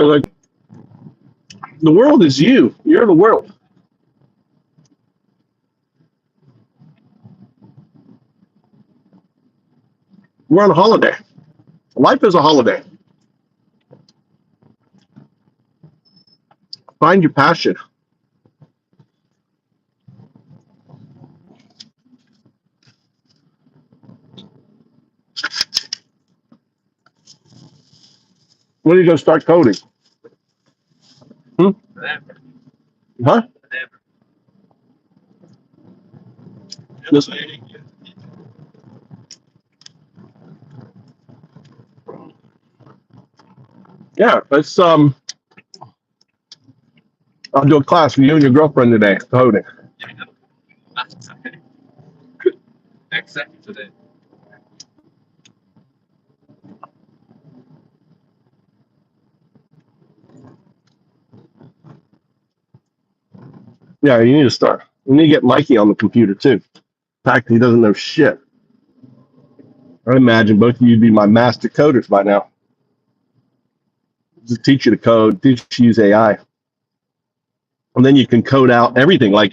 Like, the world is you. You're the world. We're on a holiday. Life is a holiday. Find your passion. When are you going to start coding? Hmm? Huh? This, yeah, let's I'll do a class for you and your girlfriend today, coding. Exactly today. Yeah, you need to start. You need to get Mikey on the computer too. In fact, he doesn't know shit. I imagine both of you would be my master coders by now. Just teach you to code, teach you to use AI. And then you can code out everything. Like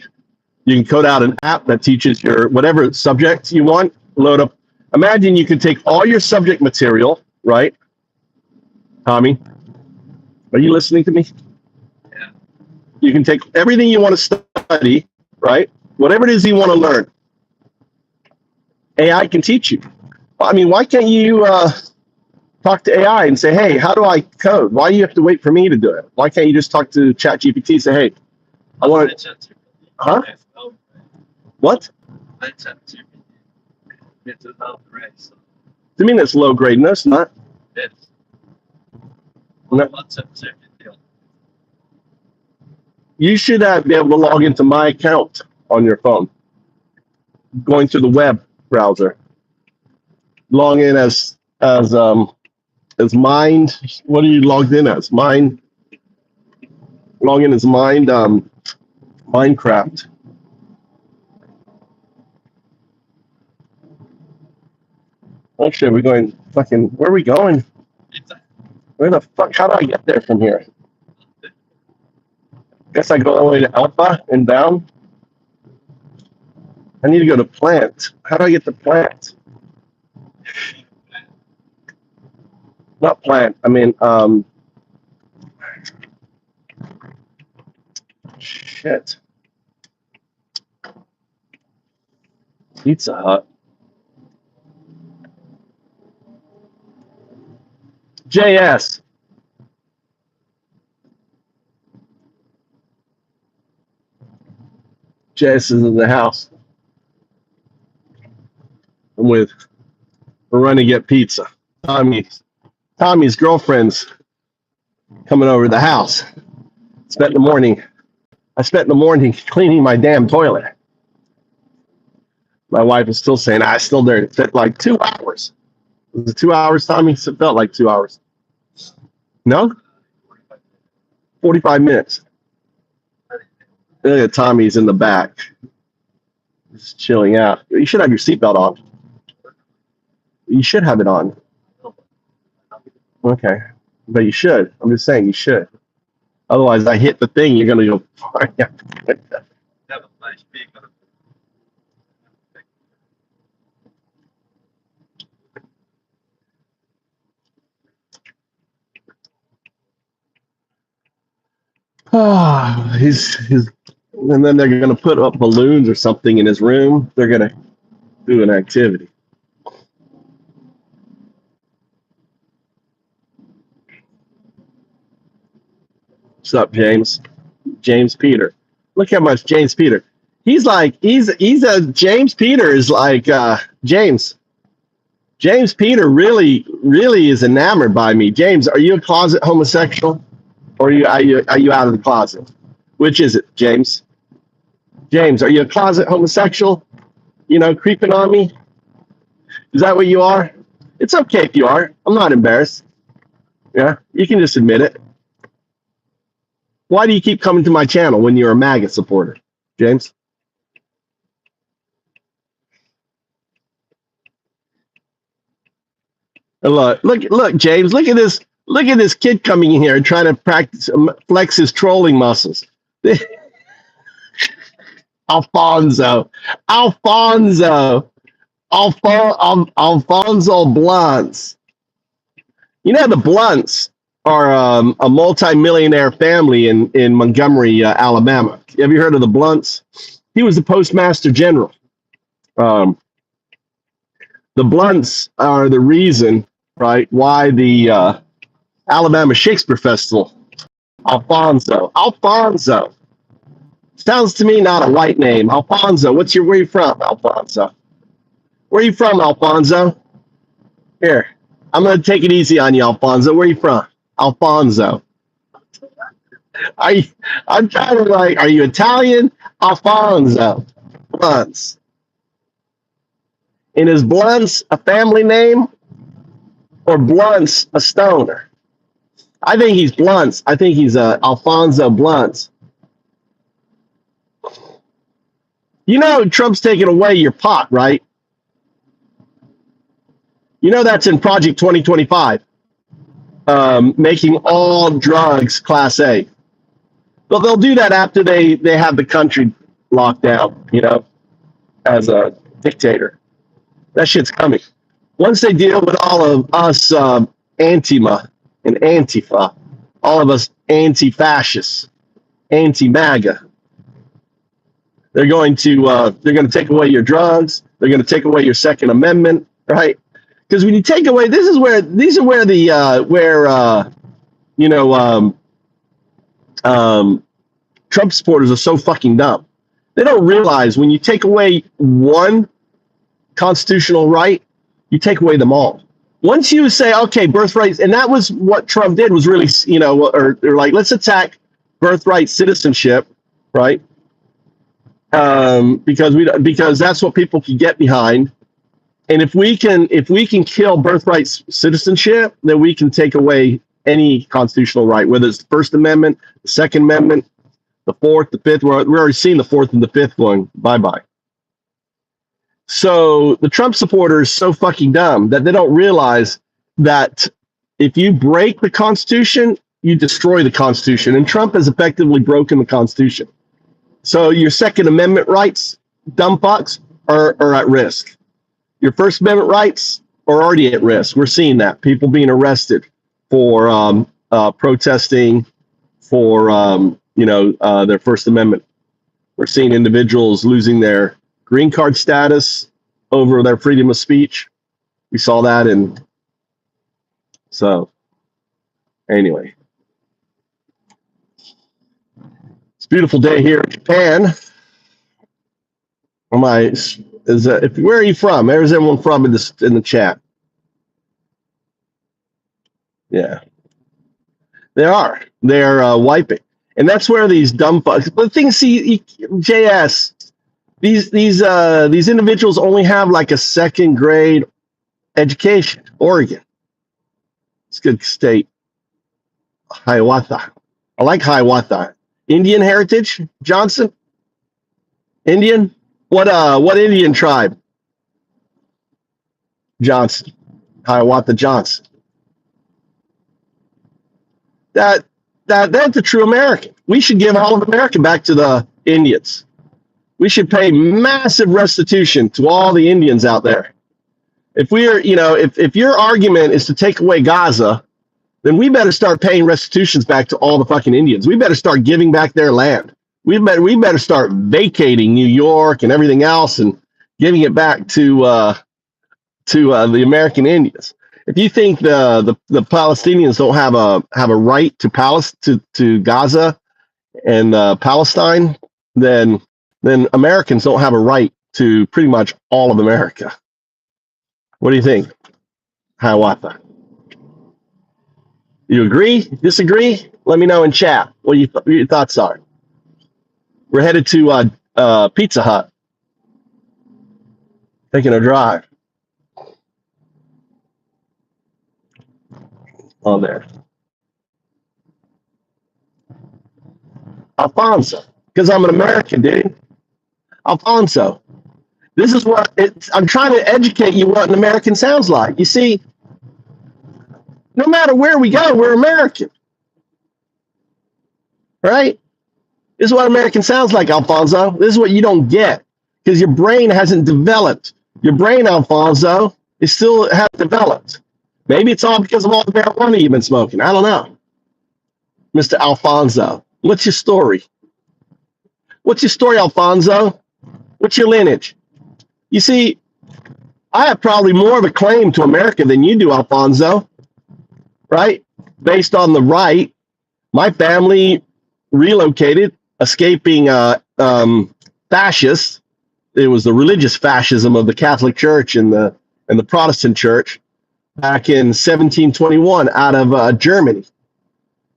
you can code out an app that teaches your whatever subject you want, load up. Imagine you could take all your subject material, right? Tommy, are you listening to me? Yeah. You can take everything you want to study, right? Whatever it is you want to learn. AI can teach you. I mean, why can't you talk to AI and say, hey, how do I code? Why do you have to wait for me to do it? Why can't you just talk to ChatGPT and say, hey, I want to, huh? What? You mean it's low grade? No, it's not. No. You should be able to log into my account on your phone, going to the web browser. Log in as Mind. What are you logged in as? Mind. Log in as Mind. Minecraft. Actually, we're going fucking. Where are we going? Where the fuck? How do I get there from here? Guess I go all the way to Alpha and down. I need to go to Plant. How do I get to Plant? Not Plant. I mean, shit. Pizza Hut. JS. JS is in the house. We're running to get pizza. Tommy's girlfriend's coming over to the house. I spent the morning cleaning my damn toilet. My wife is still saying, I still there. It took like 2 hours. Was it 2 hours, Tommy? It felt like 2 hours. No? 45 minutes. Look at Tommy's in the back. Just chilling out. You should have your seatbelt on. You should have it on. Okay. But you should. I'm just saying you should. Otherwise, I hit the thing, you're going to go. And then they're going to put up balloons or something in his room. They're going to do an activity. What's up, James? James Peter. Look how much James Peter. He's a James Peter is like James. James Peter really is enamored by me. James, are you a closet homosexual, or are you out of the closet? Which is it, James? James, are you a closet homosexual? You know, creeping on me? Is that what you are? It's okay if you are. I'm not embarrassed. Yeah, you can just admit it. Why do you keep coming to my channel when you're a MAGA supporter, James? Look, James. Look at this. Look at this kid coming in here and trying to practice flex his trolling muscles. Alfonso Blunts. You know, the Blunts are a multi-millionaire family in Montgomery, Alabama. Have you heard of the Blunts? He was the postmaster general. The Blunts are the reason, right, why the Alabama Shakespeare Festival. Alfonso. Sounds to me not a white name. Alfonso. Where you from, Alfonso? Where you from, Alfonso? Here. I'm going to take it easy on you, Alfonso. Where you from? Alfonso. I'm trying to are you Italian? Alfonso. Blunts. And is Blunts a family name or Blunts a stoner? I think he's Blunts. I think he's Alfonso Blunts. You know Trump's taking away your pot, right? You know that's in Project 2025, making all drugs Class A. But they'll do that after they have the country locked down, as a dictator. That shit's coming. Once they deal with all of us Antima and Antifa, all of us anti-fascists, anti-MAGA, they're going to take away your drugs. They're going to take away your Second Amendment, right? Because when you take away, these are where Trump supporters are so fucking dumb. They don't realize when you take away one constitutional right, you take away them all. Once you say, okay, birthright, and that was what Trump did, was really, or like, let's attack birthright citizenship, right? Because that's what people can get behind. And if we can kill birthright citizenship, then we can take away any constitutional right, whether it's the First Amendment, the Second Amendment, the Fourth, the Fifth. We're already seeing the Fourth and the Fifth going bye-bye. So the Trump supporters are so fucking dumb that they don't realize that if you break the Constitution, you destroy the Constitution. And Trump has effectively broken the Constitution. So your Second Amendment rights, dumb fucks, are at risk. Your First Amendment rights are already at risk. We're seeing that. People being arrested for protesting for, their First Amendment. We're seeing individuals losing their green card status over their freedom of speech. We saw that. So anyway. It's a beautiful day here in Japan. Where are you from? Where's everyone from in the chat? Yeah, they are. They're wiping, and that's where these dumb fucks. But the thing, JS, these individuals only have like a second grade education. Oregon, it's a good state. Hiawatha, I like Hiawatha. Indian heritage, Johnson. Indian. What Indian tribe? Johnson. Hiawatha Johnson. That's the true American. We should give all of America back to the Indians. We should pay massive restitution to all the Indians out there. If if your argument is to take away Gaza, then we better start paying restitutions back to all the fucking Indians. We better start giving back their land. We better start vacating New York and everything else and giving it back to the American Indians. If you think the Palestinians don't have a right to Gaza and Palestine, then Americans don't have a right to pretty much all of America. What do you think, Hiawatha? You agree? Disagree? Let me know in chat what your thoughts are. We're headed to Pizza Hut. Taking a drive. On there. Alfonso. Because I'm an American, dude. Alfonso. This is what I'm trying to educate you what an American sounds like. You see, No matter where we go, we're American, right? This is what American sounds like, Alfonso. This is what you don't get because your brain hasn't developed. Your brain, Alfonso, is still hasn't developed. Maybe it's all because of all the marijuana you've been smoking. I don't know. Mr. Alfonso, what's your story? What's your story, Alfonso? What's your lineage? You see, I have probably more of a claim to America than you do, Alfonso, right? Based on the right, my family relocated, escaping fascists. It was the religious fascism of the Catholic Church and the Protestant Church back in 1721 out of Germany.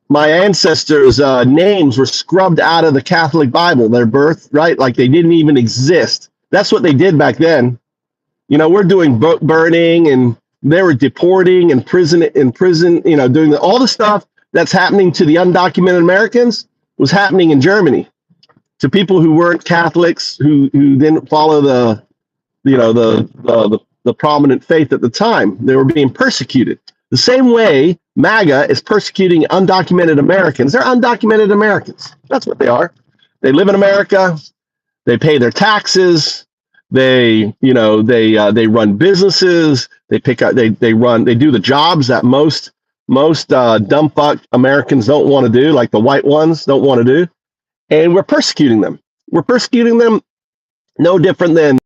My ancestors' names were scrubbed out of the Catholic Bible, their birth, right? Like they didn't even exist. That's what they did back then. You know, we're doing book burning, and they were deporting and prison, you know, doing all the stuff that's happening to the undocumented Americans was happening in Germany to people who weren't Catholics, who didn't follow the prominent faith at the time. They were being persecuted. The same way MAGA is persecuting undocumented Americans. They're undocumented Americans. That's what they are. They live in America. They pay their taxes. They run businesses. They do the jobs that most dumb fuck Americans don't want to do, like the white ones don't want to do. And we're persecuting them. We're persecuting them no different than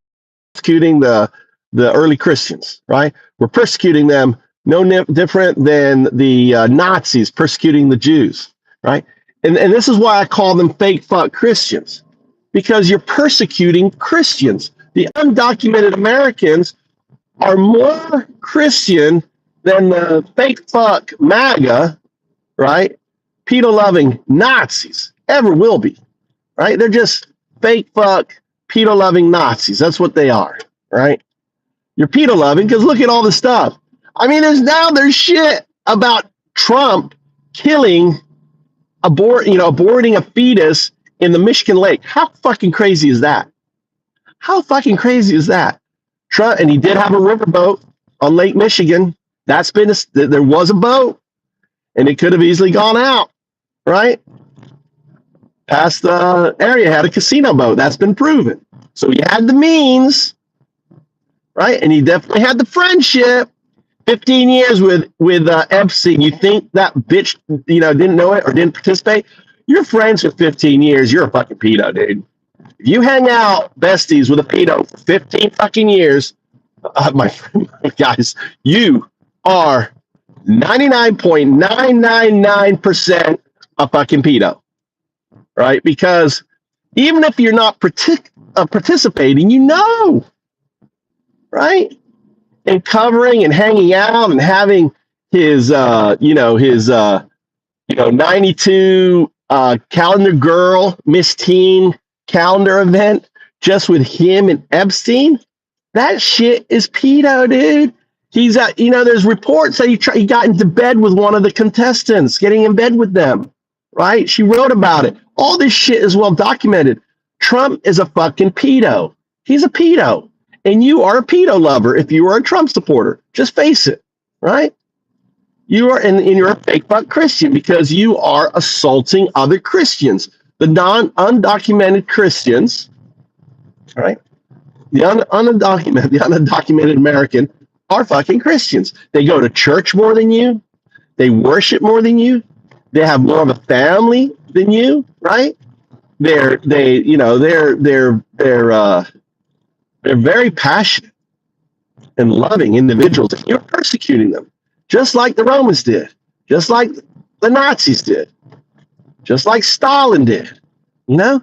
persecuting the early Christians, right? We're persecuting them no different than the Nazis persecuting the Jews, right? And this is why I call them fake fuck Christians, because you're persecuting Christians. The undocumented Americans are more Christian than the fake fuck MAGA, right? Pedo-loving Nazis ever will be, right? They're just fake fuck pedo-loving Nazis. That's what they are, right? You're pedo-loving because look at all the stuff. I mean, there's shit about Trump killing, aborting a fetus in the Michigan Lake. How fucking crazy is that? How fucking crazy is that? Trump, and he did have a riverboat on Lake Michigan. There was a boat, and it could have easily gone out, right? Past the area, had a casino boat. That's been proven. So he had the means, right? And he definitely had the friendship. 15 years with Epstein. You think that bitch, didn't know it or didn't participate? You're friends for 15 years. You're a fucking pedo, dude. If you hang out besties with a pedo for 15 fucking years, my guys, you are 99.999% a fucking pedo, right? Because even if you're not participating, right? And covering and hanging out and having his 92 calendar girl Miss Teen calendar event just with him and Epstein. That shit is pedo, dude. He's there's reports that he got into bed with one of the contestants, getting in bed with them, right? She wrote about it. All this shit is well documented. Trump is a fucking pedo. He's a pedo. And you are a pedo lover if you are a Trump supporter. Just face it, right? You are, and you're a fake fuck Christian because you are assaulting other Christians. The undocumented Christians, right? The undocumented American are fucking Christians. They go to church more than you. They worship more than you. They have more of a family than you, right? They're very passionate and loving individuals, and you're persecuting them, just like the Romans did, just like the Nazis did, just like Stalin did. You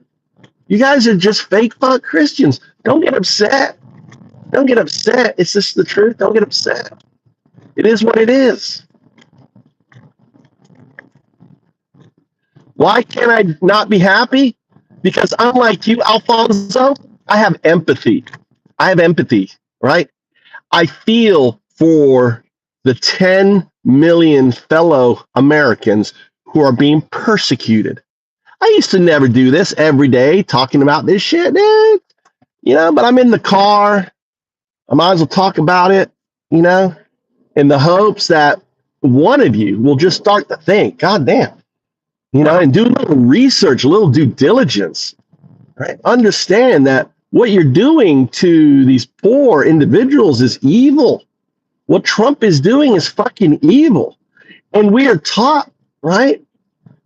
guys are just fake fuck Christians. Don't get upset. Don't get upset. It's just the truth. Don't get upset. It is what it is. Why can't I not be happy? Because unlike you, Alfonso, I have empathy. Right? I feel for the 10 million fellow Americans who are being persecuted. I used to never do this every day, talking about this shit, dude. But I'm in the car. I might as well talk about it, in the hopes that one of you will just start to think, God damn, and do a little research, a little due diligence, right? Understand that what you're doing to these poor individuals is evil. What Trump is doing is fucking evil. And we are taught, right,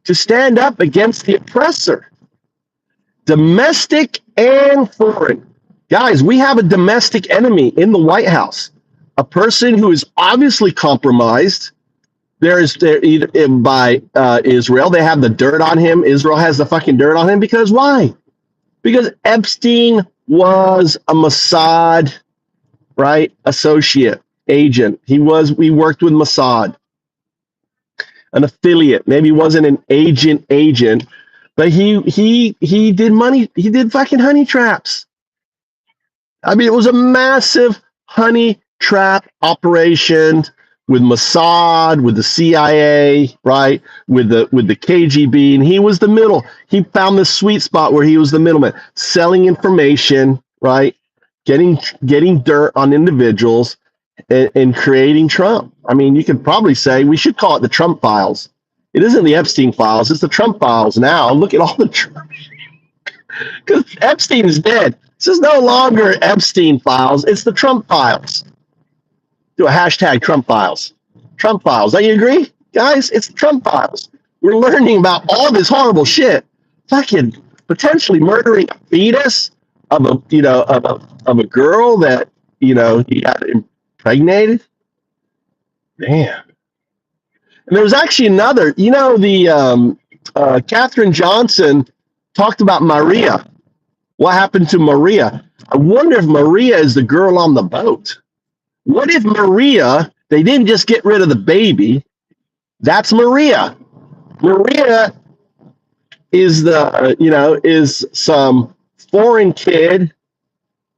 to stand up against the oppressor, domestic and foreign. Guys, we have a domestic enemy in the White House, a person who is obviously compromised. There either by Israel. They have the dirt on him. Israel has the fucking dirt on him because why? Because Epstein was a Mossad, right, associate, agent. We worked with Mossad, an affiliate. Maybe he wasn't an agent, but he did money. He did fucking honey traps. I mean, it was a massive honey trap operation with Mossad, with the CIA, right, with the KGB, and he was the middle. He found the sweet spot where he was the middleman, selling information, right, getting dirt on individuals, and creating Trump. I mean, you could probably say we should call it the Trump files. It isn't the Epstein files; it's the Trump files now. Look at all the Trump, because Epstein is dead. This is no longer Epstein files; it's the Trump files. Do a hashtag Trump files. Trump files. Do you agree, guys? It's the Trump files. We're learning about all this horrible shit. Fucking potentially murdering a fetus of a girl that he got impregnated. Damn. And there was actually another. Katherine Johnson talked about Maria. What happened to Maria? I wonder if Maria is the girl on the boat. What if Maria, they didn't just get rid of the baby? That's Maria. Maria is is some foreign kid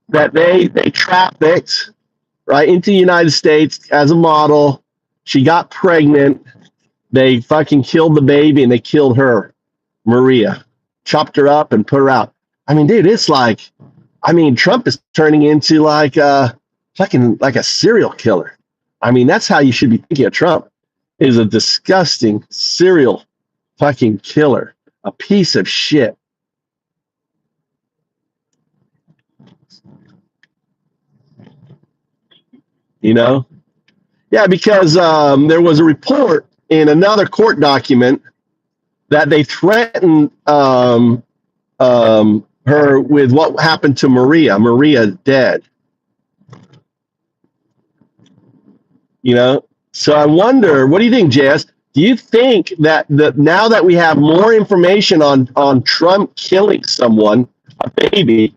that they trafficked right into the United States as a model. She got pregnant. They fucking killed the baby and they killed her, Maria. Chopped her up and put her out. I mean, dude, it's like, Trump is turning into like a serial killer. I mean, that's how you should be thinking of Trump, is a disgusting serial fucking killer, a piece of shit. Yeah, because there was a report in another court document that they threatened her with what happened to Maria. Maria dead. So I wonder, what do you think, JS? Do you think that now that we have more information on Trump killing someone, a baby,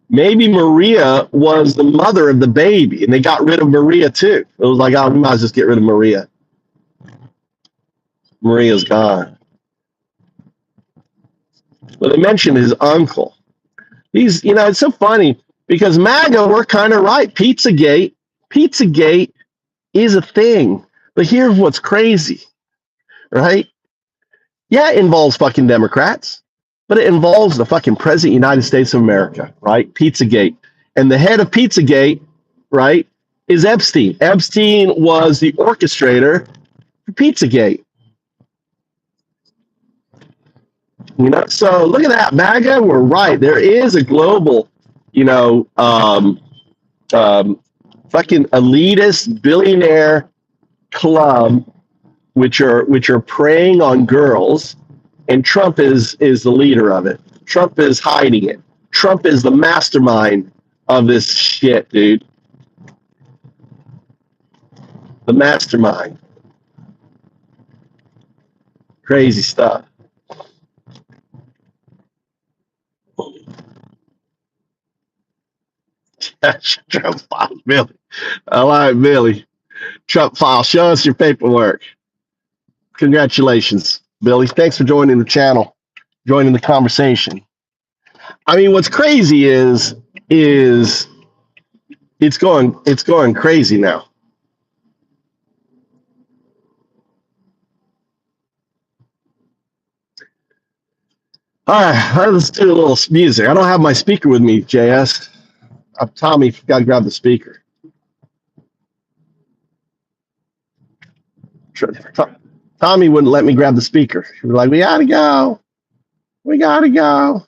maybe Maria was the mother of the baby and they got rid of Maria too? It was like, oh, we might as well just get rid of Maria. Maria's gone. But they mentioned his uncle. He's, it's so funny because MAGA, we're kind of right. Pizzagate is a thing. But here's what's crazy, right? Yeah, it involves fucking Democrats, but it involves the fucking president of the United States of America, right? Pizzagate. And the head of Pizzagate, right, is Epstein. Epstein was the orchestrator for Pizzagate. So look at that, MAGA, we're right. There is a global, fucking elitist billionaire club which are preying on girls, and Trump is the leader of it. Trump is hiding it. Trump is the mastermind of this shit, dude. The mastermind. Crazy stuff. Trump file, Billy. All right, Billy. Trump file. Show us your paperwork. Congratulations, Billy. Thanks for joining the channel, joining the conversation. I mean, what's crazy is it's going crazy now. All right, let's do a little music. I don't have my speaker with me, JS. Tommy, got to grab the speaker. Tommy wouldn't let me grab the speaker. He was like, "We gotta go. We gotta go."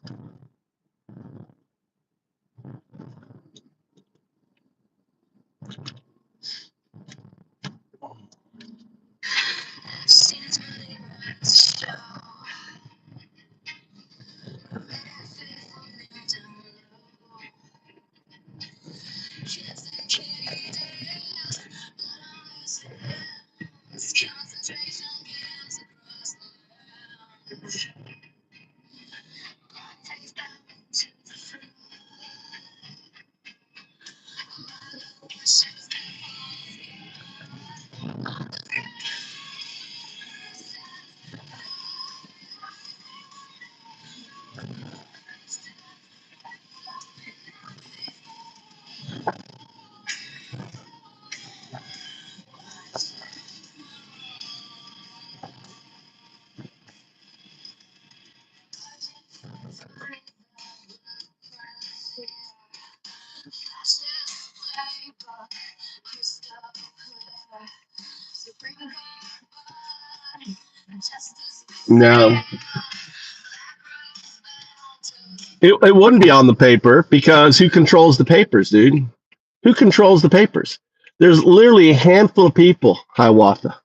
No, it wouldn't be on the paper because who controls the papers, dude? Who controls the papers? There's literally a handful of people, Hiawatha.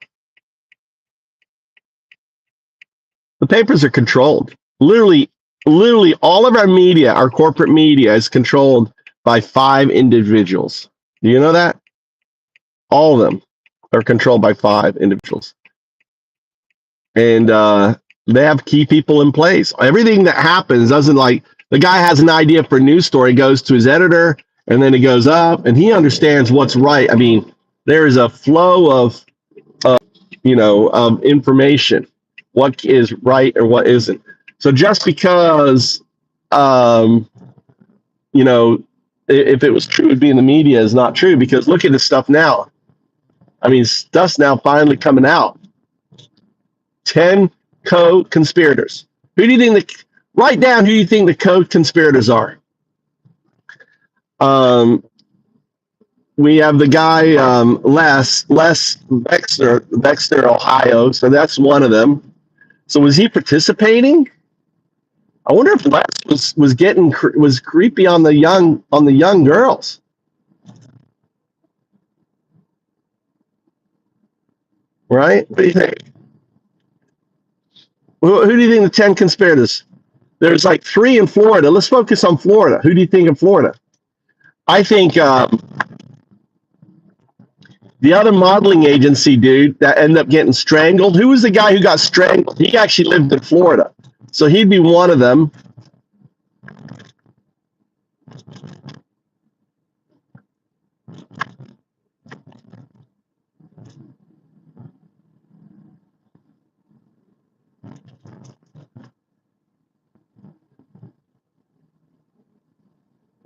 The papers are controlled. Literally all of our media, our corporate media, is controlled by 5 individuals. Do you know that? All of them are controlled by 5 individuals. And they have key people in place. Everything that happens doesn't, like, the guy has an idea for a news story, goes to his editor, and then it goes up, and he understands what's right. I mean, there is a flow of information, what is right or what isn't. So just because, if it was true, it'd be in the media, is not true, because look at this stuff now. I mean, stuff's now finally coming out. 10 co-conspirators. Who do you think write down who you think the co-conspirators are? We have the guy, Les Bexter, Ohio. So that's one of them. So was he participating? I wonder if Les was creepy on the young girls. Right? What do you think? Who do you think the 10 conspirators? There's like 3 in Florida. Let's focus on Florida. Who do you think in Florida? I think the other modeling agency dude that ended up getting strangled. Who was the guy who got strangled? He actually lived in Florida. So he'd be one of them.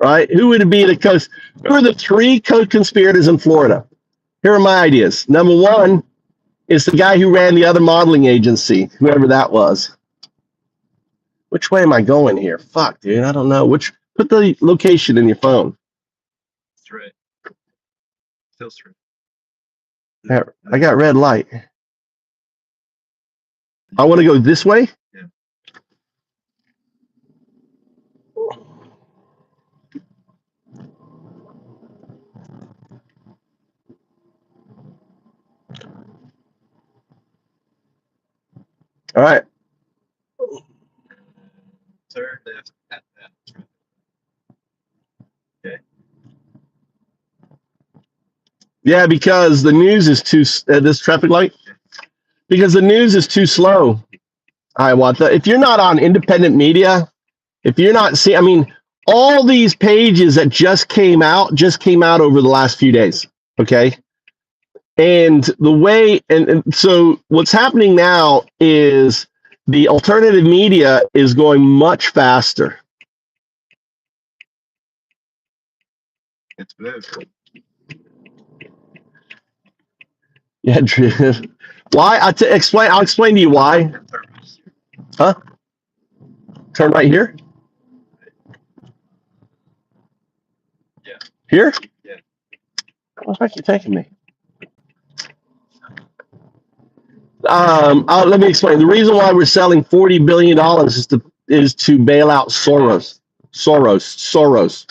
Right? Who would it be? Who are the 3 co-conspirators in Florida? Here are my ideas. Number 1 is the guy who ran the other modeling agency, whoever that was. Which way am I going here? Fuck, dude. I don't know. Put the location in your phone. Straight. Still straight. I got red light. I want to go this way? Yeah. All right. Turn left at that. Okay. Yeah, because the news is too this traffic light. Because the news is too slow. Hiawatha. If you're not on independent media, if you're not seeing, I mean, all these pages that just came out over the last few days. Okay. And the way, and so what's happening now is the alternative media is going much faster. It's blue. Yeah, why? I'll explain to you why. Huh? Turn right here? Yeah. Here? Yeah. What the heck are you taking me? Let me explain. The reason why we're selling $40 billion is to bail out Soros. Soros.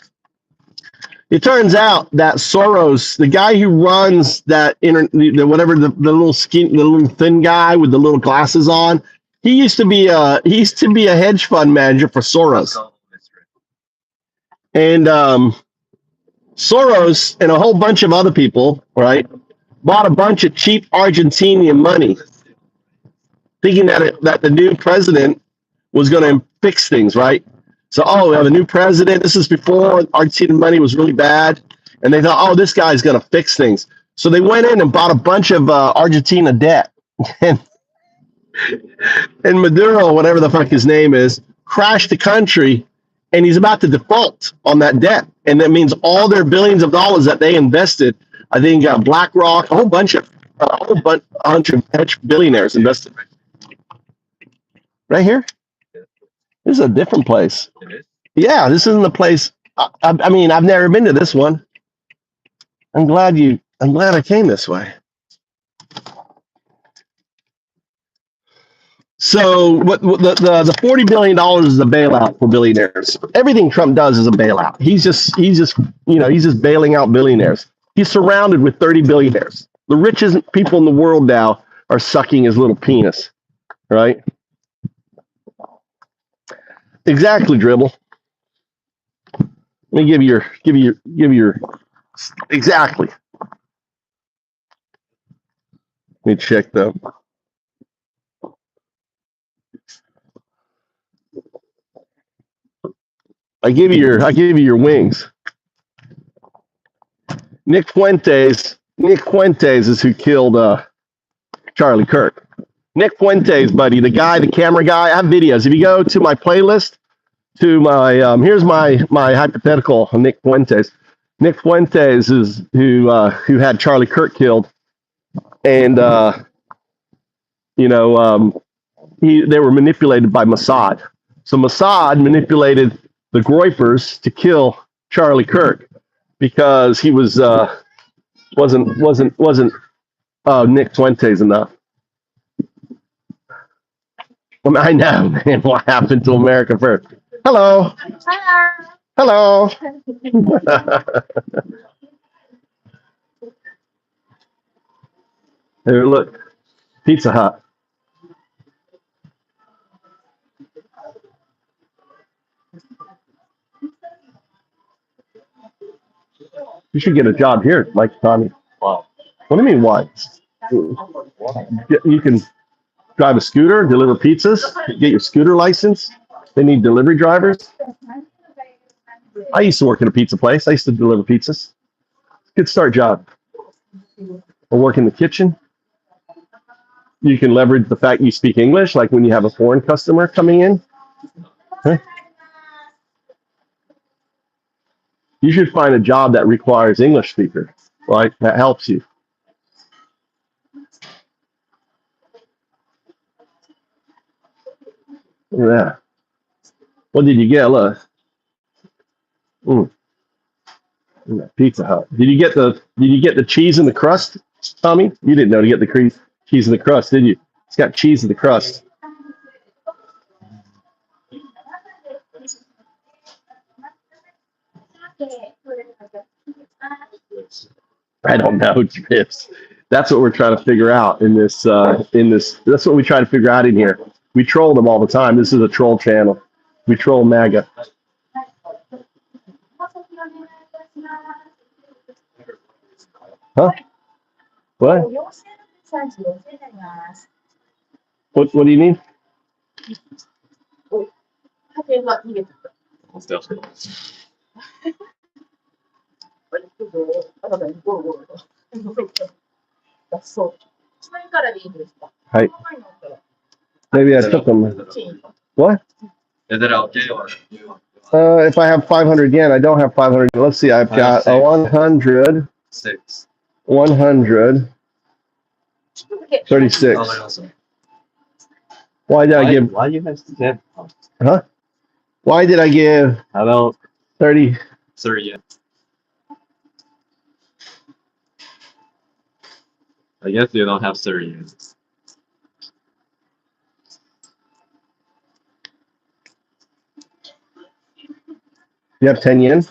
It turns out that Soros, the guy who runs that the little thin guy with the little glasses on, he used to be a hedge fund manager for Soros. And Soros and a whole bunch of other people, right, bought a bunch of cheap Argentinian money, thinking that the new president was going to fix things, right? So, we have a new president. This is before Argentinian money was really bad. And they thought, this guy's going to fix things. So they went in and bought a bunch of Argentina debt. and Maduro, whatever the fuck his name is, crashed the country. And he's about to default on that debt. And that means all their billions of dollars that they invested, I think BlackRock, a whole bunch of hedge billionaires invested. Right here? This is a different place. Yeah, this isn't the place. I mean, I've never been to this one. I'm glad I came this way. So what the $40 billion is a bailout for billionaires. Everything Trump does is a bailout. He's just bailing out billionaires. He's surrounded with 30 billionaires. The richest people in the world now are sucking his little penis, right? Exactly, Dribble. Let me give you exactly. Let me check though. I give you your wings. Nick Fuentes is who killed Charlie Kirk. Nick Fuentes, buddy, the camera guy. I have videos. If you go to my playlist, to my here's my hypothetical of Nick Fuentes. Nick Fuentes is who had Charlie Kirk killed, and they were manipulated by Mossad. So Mossad manipulated the Groypers to kill Charlie Kirk because he wasn't Nick Fuentes enough. I know, man. What happened to America first? Hello. Hello. Here, look. Pizza Hut. You should get a job here, Mike Tommy. Wow. What do you mean, why? You can drive a scooter, deliver pizzas, get your scooter license. They need delivery drivers. I used to work at a pizza place. I used to deliver pizzas. Good start job. Or work in the kitchen. You can leverage the fact you speak English, like when you have a foreign customer coming in. Huh? You should find a job that requires English speaker, right? That helps you. Yeah. What did you get? Look. Pizza Hut. Did you get the cheese in the crust, Tommy? You didn't know to get the cheese in the crust, did you? It's got cheese in the crust. I don't know, Drips. That's what we're trying to figure out in this. That's what we try to figure out in here. We troll them all the time. This is a troll channel. We troll MAGA. Huh? What? What do you need? Hi. Maybe I took them. What? Is it okay? If I have 500 yen, I don't have 500. Let's see. I've got a 100. 6. 100. 36. Why did I give? Why you have to get? Huh? Why did I give? How about 30? 30? I guess you don't have 30. You have 10 yen?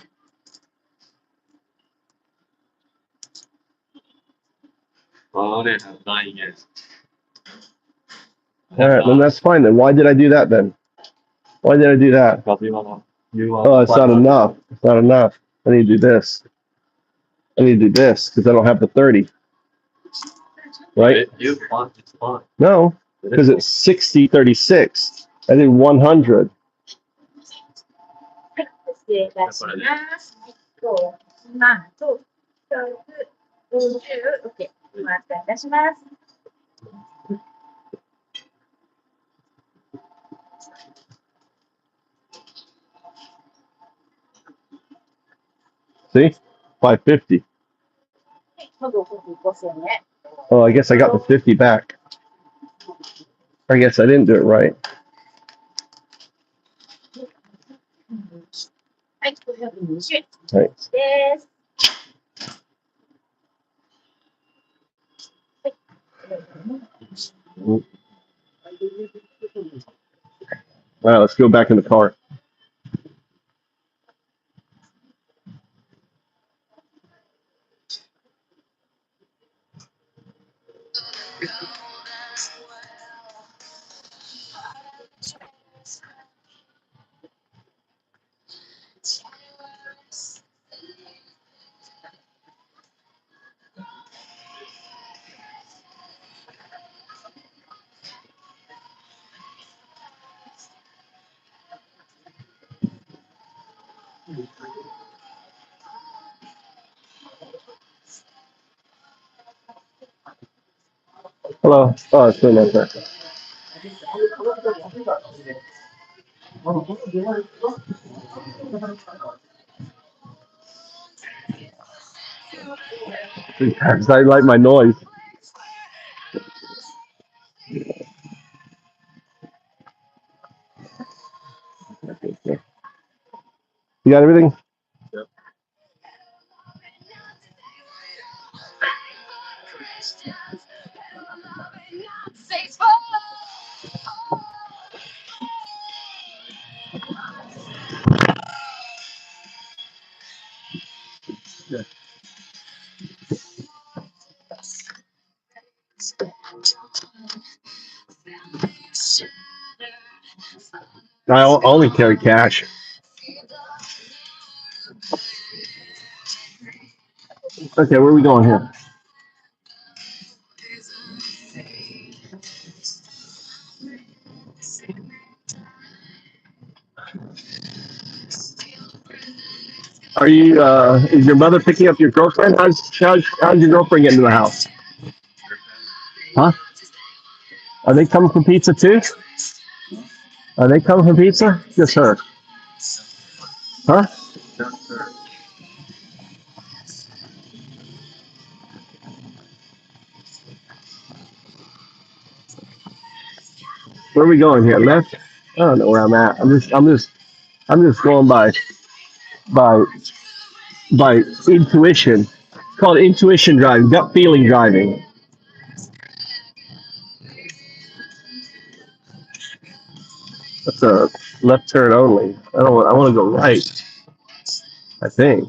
Oh, they have 9 yen. All right, then that's fine. Then why did I do that then? Why did I do that? Because you want Oh, it's not enough. It's not enough. I need to do this. I need to do this because I don't have the 30. Right? You want it's fine. No, because it's 60.36. I did 100. 失礼いたします。今と、50、OK。お待たせいたします。See? 550. ほどほど5000円。 Oh, I guess I got the 50 back. I guess I didn't do it right. はい、520 Right. です。All right, let's go back in the car. Hello. Oh, it's still not there. Because I like my noise. You got everything? Yep. Yeah. I only carry cash. Okay, where are we going here? Are you, is your mother picking up your girlfriend? How's your girlfriend getting to the house? Huh? Are they coming for pizza too? Are they coming for pizza? Just her. Huh? Where are we going here? Left? I don't know where I'm at. I'm just going by by intuition. It's called intuition driving, gut feeling driving. That's a left turn only. I want to go right. I think.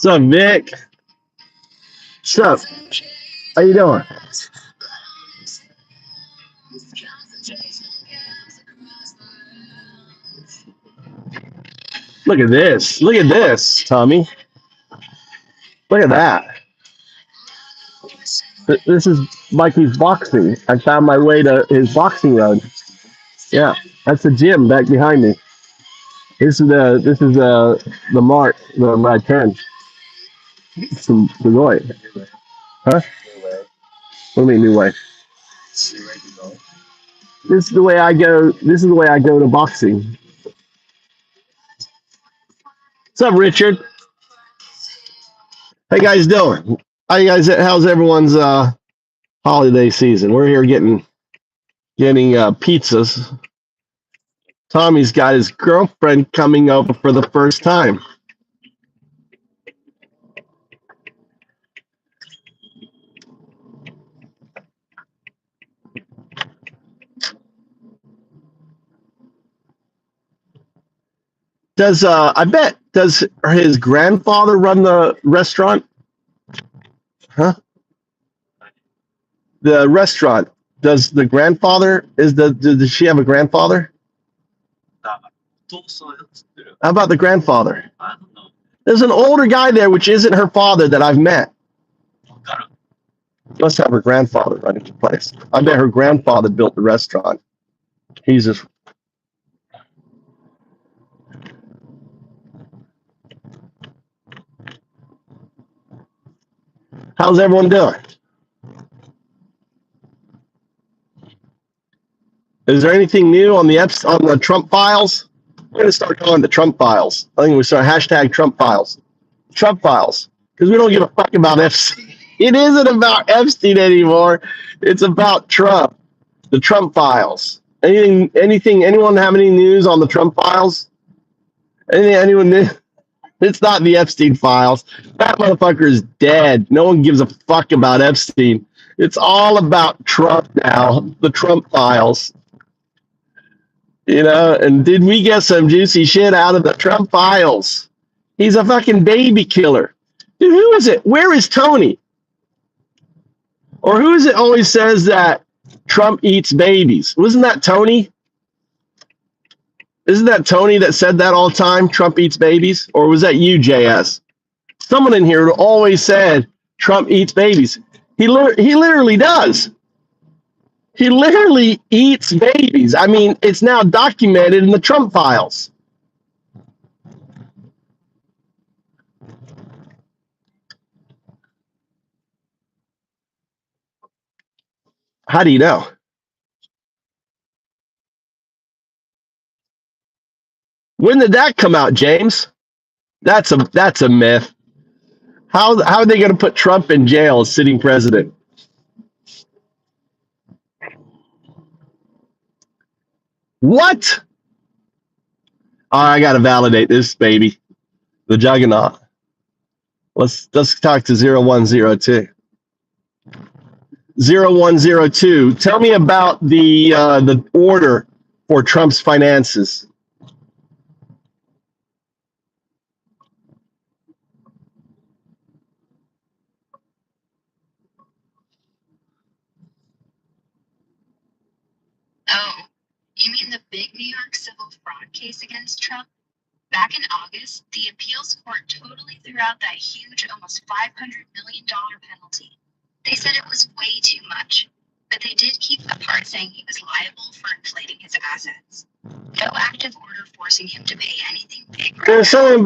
What's up, Vic? What's up? How you doing? Look at this. Look at this, Tommy. Look at that. This is Mikey's boxing. I found my way to his boxing road. Yeah, that's the gym back behind me. This is the mark where I turn. Some Deloitte. Huh? What do you mean new way? This is the way I go. This is the way I go to boxing. What's up, Richard? How you guys doing? How's everyone's holiday season? We're here getting pizzas. Tommy's got his girlfriend coming over for the first time. Does his grandfather run the restaurant? Huh? The restaurant. Does the grandfather does she have a grandfather? How about the grandfather? I don't know. There's an older guy there, which isn't her father that I've met. Must have her grandfather running the place. I bet her grandfather built the restaurant. He's just. How's everyone doing? Is there anything new on the Trump files? We're gonna start calling the Trump files. I think we start hashtag Trump files. Trump files, because we don't give a fuck about Epstein. It isn't about Epstein anymore. It's about Trump. The Trump files. Anything? Anyone have any news on the Trump files? Anyone new? It's not the Epstein files. That motherfucker is dead. No one gives a fuck about Epstein. It's all about Trump now. The Trump files. And did we get some juicy shit out of the Trump files? He's a fucking baby killer. Dude, who is it? Where is Tony? Or who is it always says that Trump eats babies? Wasn't that Tony? Isn't that Tony that said that all the time? Trump eats babies? Or was that you, JS? Someone in here always said Trump eats babies. He literally does. He literally eats babies. I mean, it's now documented in the Trump files. How do you know? When did that come out, James? That's a myth. How are they going to put Trump in jail as sitting president? What? Oh, I got to validate this, baby. The juggernaut. Let's talk to 0102. 0102. Tell me about the order for Trump's finances. Oh, you mean the big New York civil fraud case against Trump? Back in August, the appeals court totally threw out that huge, almost $500 million penalty. They said it was way too much, but they did keep the part saying he was liable for inflating his assets. No active order forcing him to pay anything big. There's something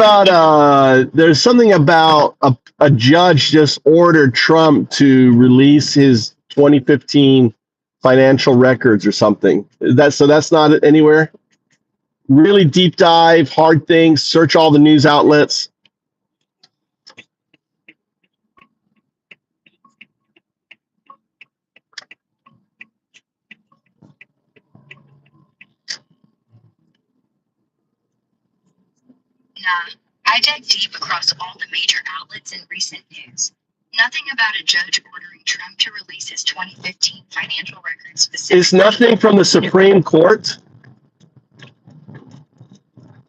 about a judge just ordered Trump to release his 2015 financial records or something. That's not anywhere. Really deep dive, hard things, search all the news outlets. Nah, I dug deep across all the major outlets in recent news. Nothing about a judge ordering Trump to release his 2015 financial records specifically. Is nothing from the Supreme Court?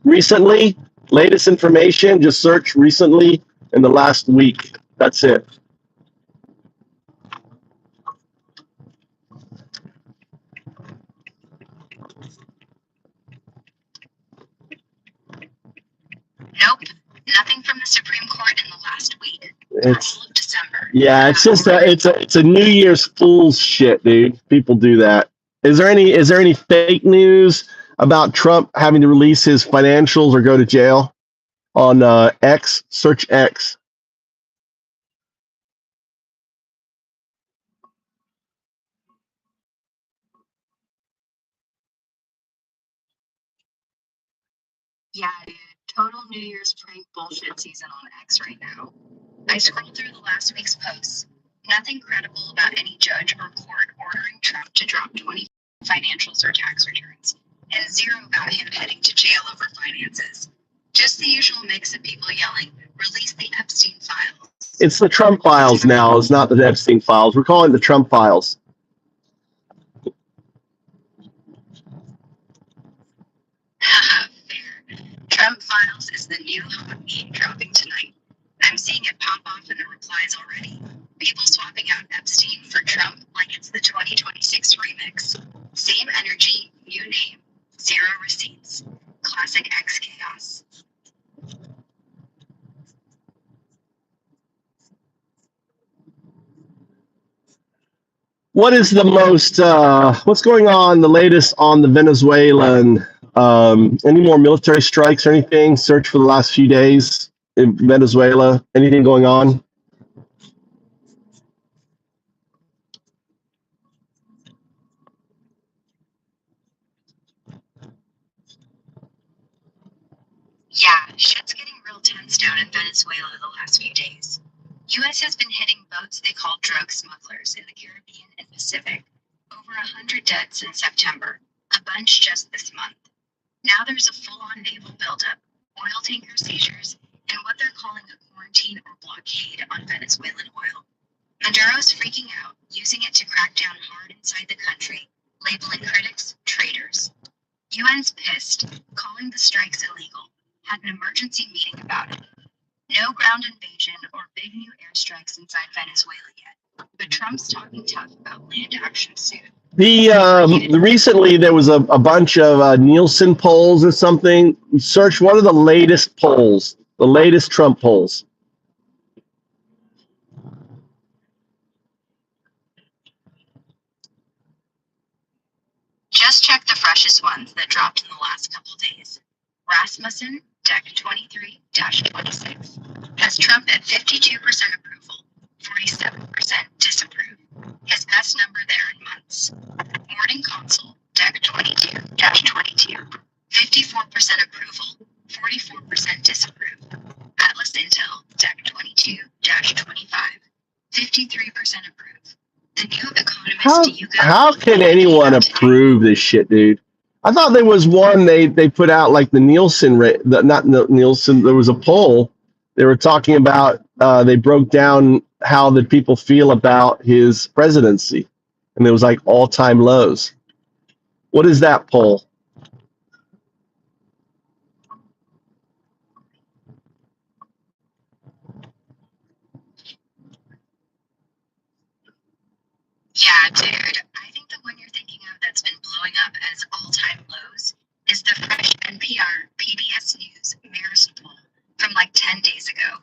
Recently, latest information, just search recently in the last week. That's it. Nope, nothing from the Supreme Court in the last week. It's all of December. Yeah, it's just it's a New Year's Fool's shit, dude. People do that. Is there any fake news about Trump having to release his financials or go to jail on X? Search X. Yeah, dude. Total New Year's prank bullshit season on X right now. I scrolled through the last week's posts. Nothing credible about any judge or court ordering Trump to drop 20 financials or tax returns, and zero about him heading to jail over finances. Just the usual mix of people yelling, release the Epstein files. It's the Trump files now. It's not the Epstein files. We're calling it the Trump files. Fair. Trump files is the new hot meme dropping tonight. I'm seeing it pop off in the replies already. People swapping out Epstein for Trump like it's the 2026 remix. Same energy, new name, zero receipts. Classic X chaos. What is the most? What's going on? The latest on the Venezuelan? Any more military strikes or anything? Search for the last few days in Venezuela. Anything going on? Yeah, shit's getting real tense down in Venezuela the last few days. U.S. has been hitting boats they call drug smugglers in the Caribbean and Pacific. Over 100 dead since September, a bunch just this month. Now there's a full-on naval buildup, oil tanker seizures, and what they're calling a quarantine or blockade on Venezuelan oil. Maduro's freaking out, using it to crack down hard inside the country, labeling critics traitors. UN's pissed, calling the strikes illegal, had an emergency meeting about it. No ground invasion or big new airstrikes inside Venezuela yet, but Trump's talking tough about land action soon. Recently there was a bunch of Nielsen polls or something. Search what are the latest polls, the latest Trump polls. Just check the freshest ones that dropped in the last couple days. Rasmussen, Deck 23-26, has Trump at 52% approval, 47% disapprove. His best number there in months. Morning Consult, Deck 22-22, 54% approval, 44% disapprove. Atlas Intel, Deck 22-25, 53% approve. The new Economist How can anyone approve this shit, dude? I thought there was one they put out like the Nielsen rate, not Nielsen. There was a poll. They were talking about. They broke down how the people feel about his presidency, and it was like all-time lows. What is that poll? Yeah, dude. I think the one you're thinking of that's been blowing up as all-time lows is the fresh NPR PBS News Marist poll from like 10 days ago.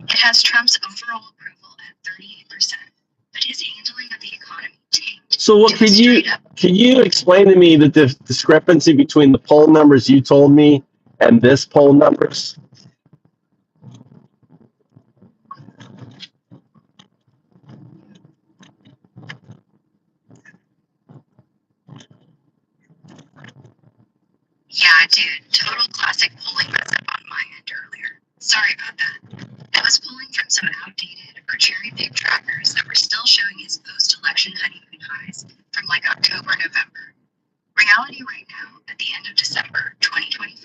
It has Trump's overall approval at 38%, but his handling of the economy tanked. So what can you explain to me the discrepancy between the poll numbers you told me and this poll numbers? Yeah, dude, total classic polling mess up on my end earlier. Sorry about that. I was pulling from some outdated or cherry-picked trackers that were still showing his post-election honeymoon highs from like October, November. Reality right now, at the end of December 2025,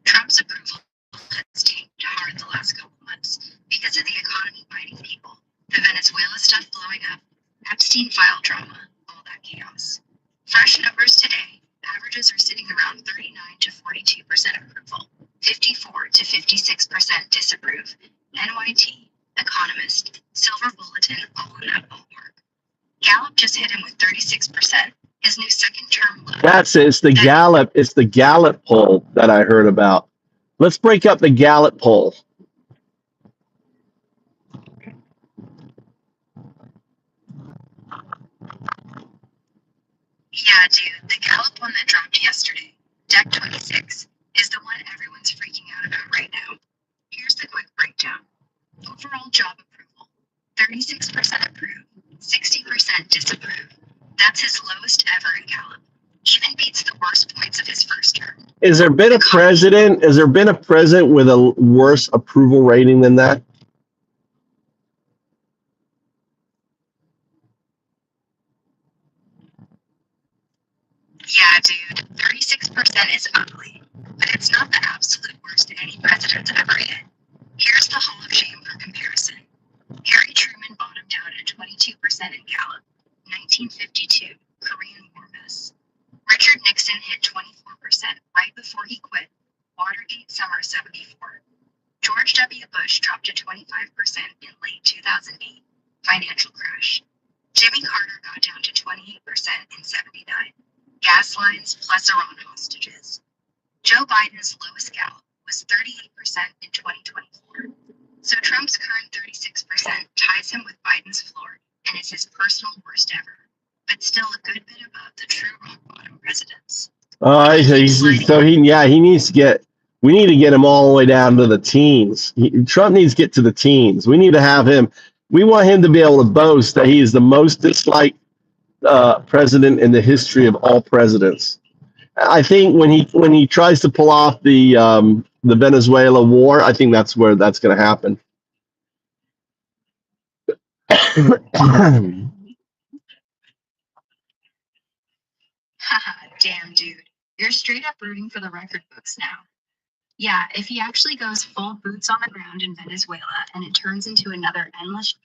Trump's approval has tanked hard the last couple months because of the economy biting people, the Venezuela stuff blowing up, Epstein file drama, all that chaos. Fresh numbers today. Averages are sitting around 39 to 42% approval, 54 to 56% disapprove. NYT, Economist, Silver Bulletin, all in that ballpark. Gallup just hit him with 36%, his new second-term low. That's it. It's the Gallup. It's the Gallup poll that I heard about. Let's break up the Gallup poll. Yeah, dude, the Gallup one that dropped yesterday, Deck 26, is the one everyone's freaking out about right now. Here's the quick breakdown. Overall job approval, 36% approve, 60% disapprove. That's his lowest ever in Gallup. Even beats the worst points of his first term. Has there been a president? Has there been a president with a worse approval rating than that? Yeah, dude, 36% is ugly, but it's not the absolute worst any president's ever hit. Here's the Hall of Shame for comparison. Harry Truman bottomed out at 22% in Gallup, 1952, Korean War mess. Richard Nixon hit 24% right before he quit, Watergate summer 74. George W. Bush dropped to 25% in late 2008, financial crash. Jimmy Carter got down to 28% in 79, gas lines plus Iran hostages. Joe Biden's lowest Gallup was 38% in 2024. So Trump's current 36% ties him with Biden's floor and is his personal worst ever, but still a good bit above the true rock bottom presidents. He needs to get. We need to get him all the way down to the teens. Trump needs to get to the teens. We need to have him. We want him to be able to boast that he is the most disliked president in the history of all presidents. I think when he tries to pull off the Venezuela war, I think that's where that's going to happen. Haha, damn dude. You're straight up rooting for the record books now. Yeah, if he actually goes full boots on the ground in Venezuela and it turns into another endless.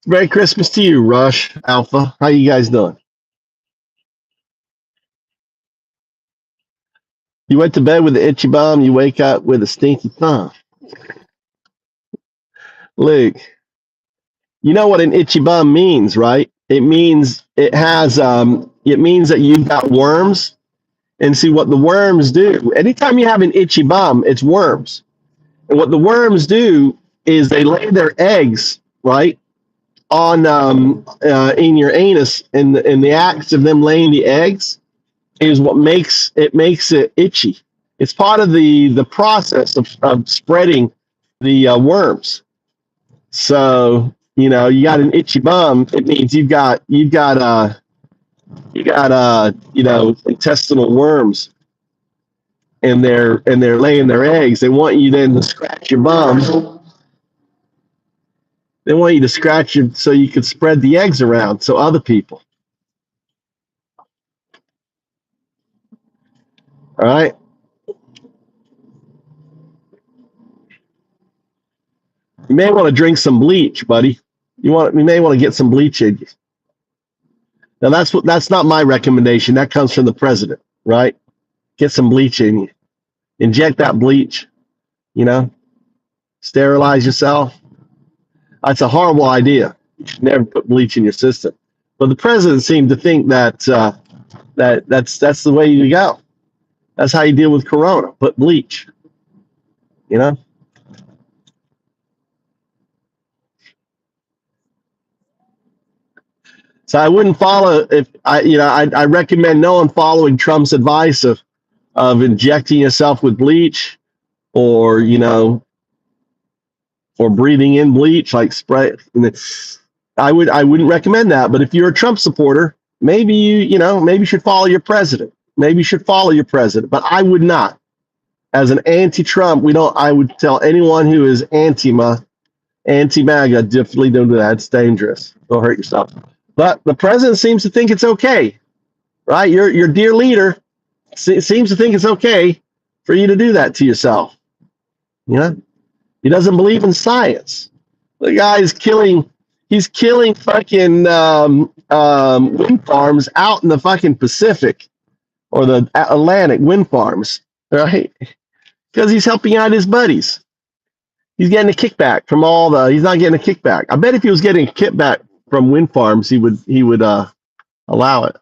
Merry Christmas to you, Rush Alpha. How you guys doing? You went to bed with the itchy bum, you wake up with a stinky thumb. Luke, you know what an itchy bum means, right? It means it means that you've got worms. And see what the worms do. Anytime you have an itchy bum, it's worms. And what the worms do is they lay their eggs, right, on in your anus, and the act of them laying the eggs is what makes it itchy. It's part of the process of spreading the worms. So you got an itchy bum. It means you got intestinal worms, and they're laying their eggs. They want you then to scratch your bum. They want you to scratch you so you can spread the eggs around so other people. All right. You may want to drink some bleach, buddy. You may want to get some bleach in you. Now that's not my recommendation. That comes from the president, right? Get some bleach in you. Inject that bleach. Sterilize yourself. That's a horrible idea. You should never put bleach in your system. But the president seemed to think that that's the way you go. That's how you deal with corona. Put bleach. So I wouldn't follow I recommend no one following Trump's advice of injecting yourself with bleach, or or breathing in bleach, like spray. I wouldn't recommend that. But if you're a Trump supporter, maybe you should follow your president. Maybe you should follow your president. But I would not. As an anti-Trump, I would tell anyone who is anti-MAGA, definitely don't do that. It's dangerous. Don't hurt yourself. But the president seems to think it's okay, right? Your dear leader seems to think it's okay for you to do that to yourself. He doesn't believe in science. The guy is killing. He's killing fucking wind farms out in the fucking Pacific or the Atlantic wind farms, right? Because he's helping out his buddies. He's getting a kickback from he's not getting a kickback. I bet if he was getting a kickback from wind farms, he would allow it.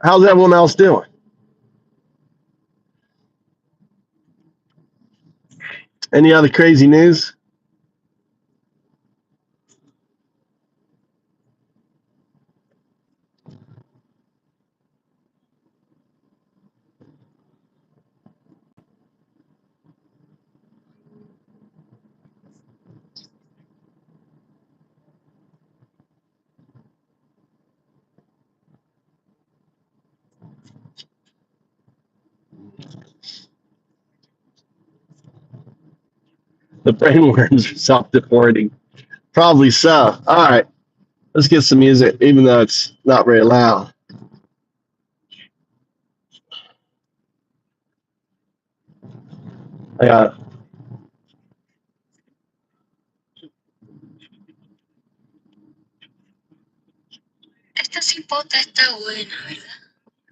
How's everyone else doing? Any other crazy news? The brainworms are self-deporting. Probably so. All right, let's get some music, even though it's not very loud. I got Esta cipota está buena, ¿verdad?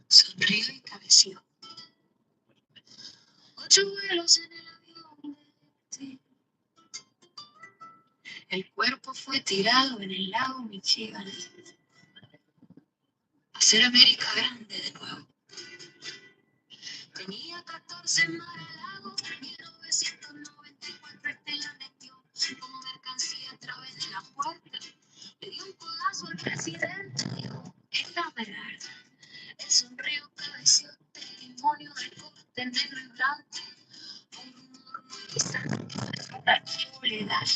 Sonrió y cabeció. 8 vuelos en el avión. El cuerpo fue tirado en el lago Michigan. Hacer América grande de nuevo. Tenía 14 en Mar-a-Lago, 1994 este la metió como mercancía a través de la puerta. Le dio un codazo al presidente, dijo, esta es verdad. Él sonrió, cabeció, testimonio de corte negro y blanco. Un rumor muy pisante, pero archivo legal.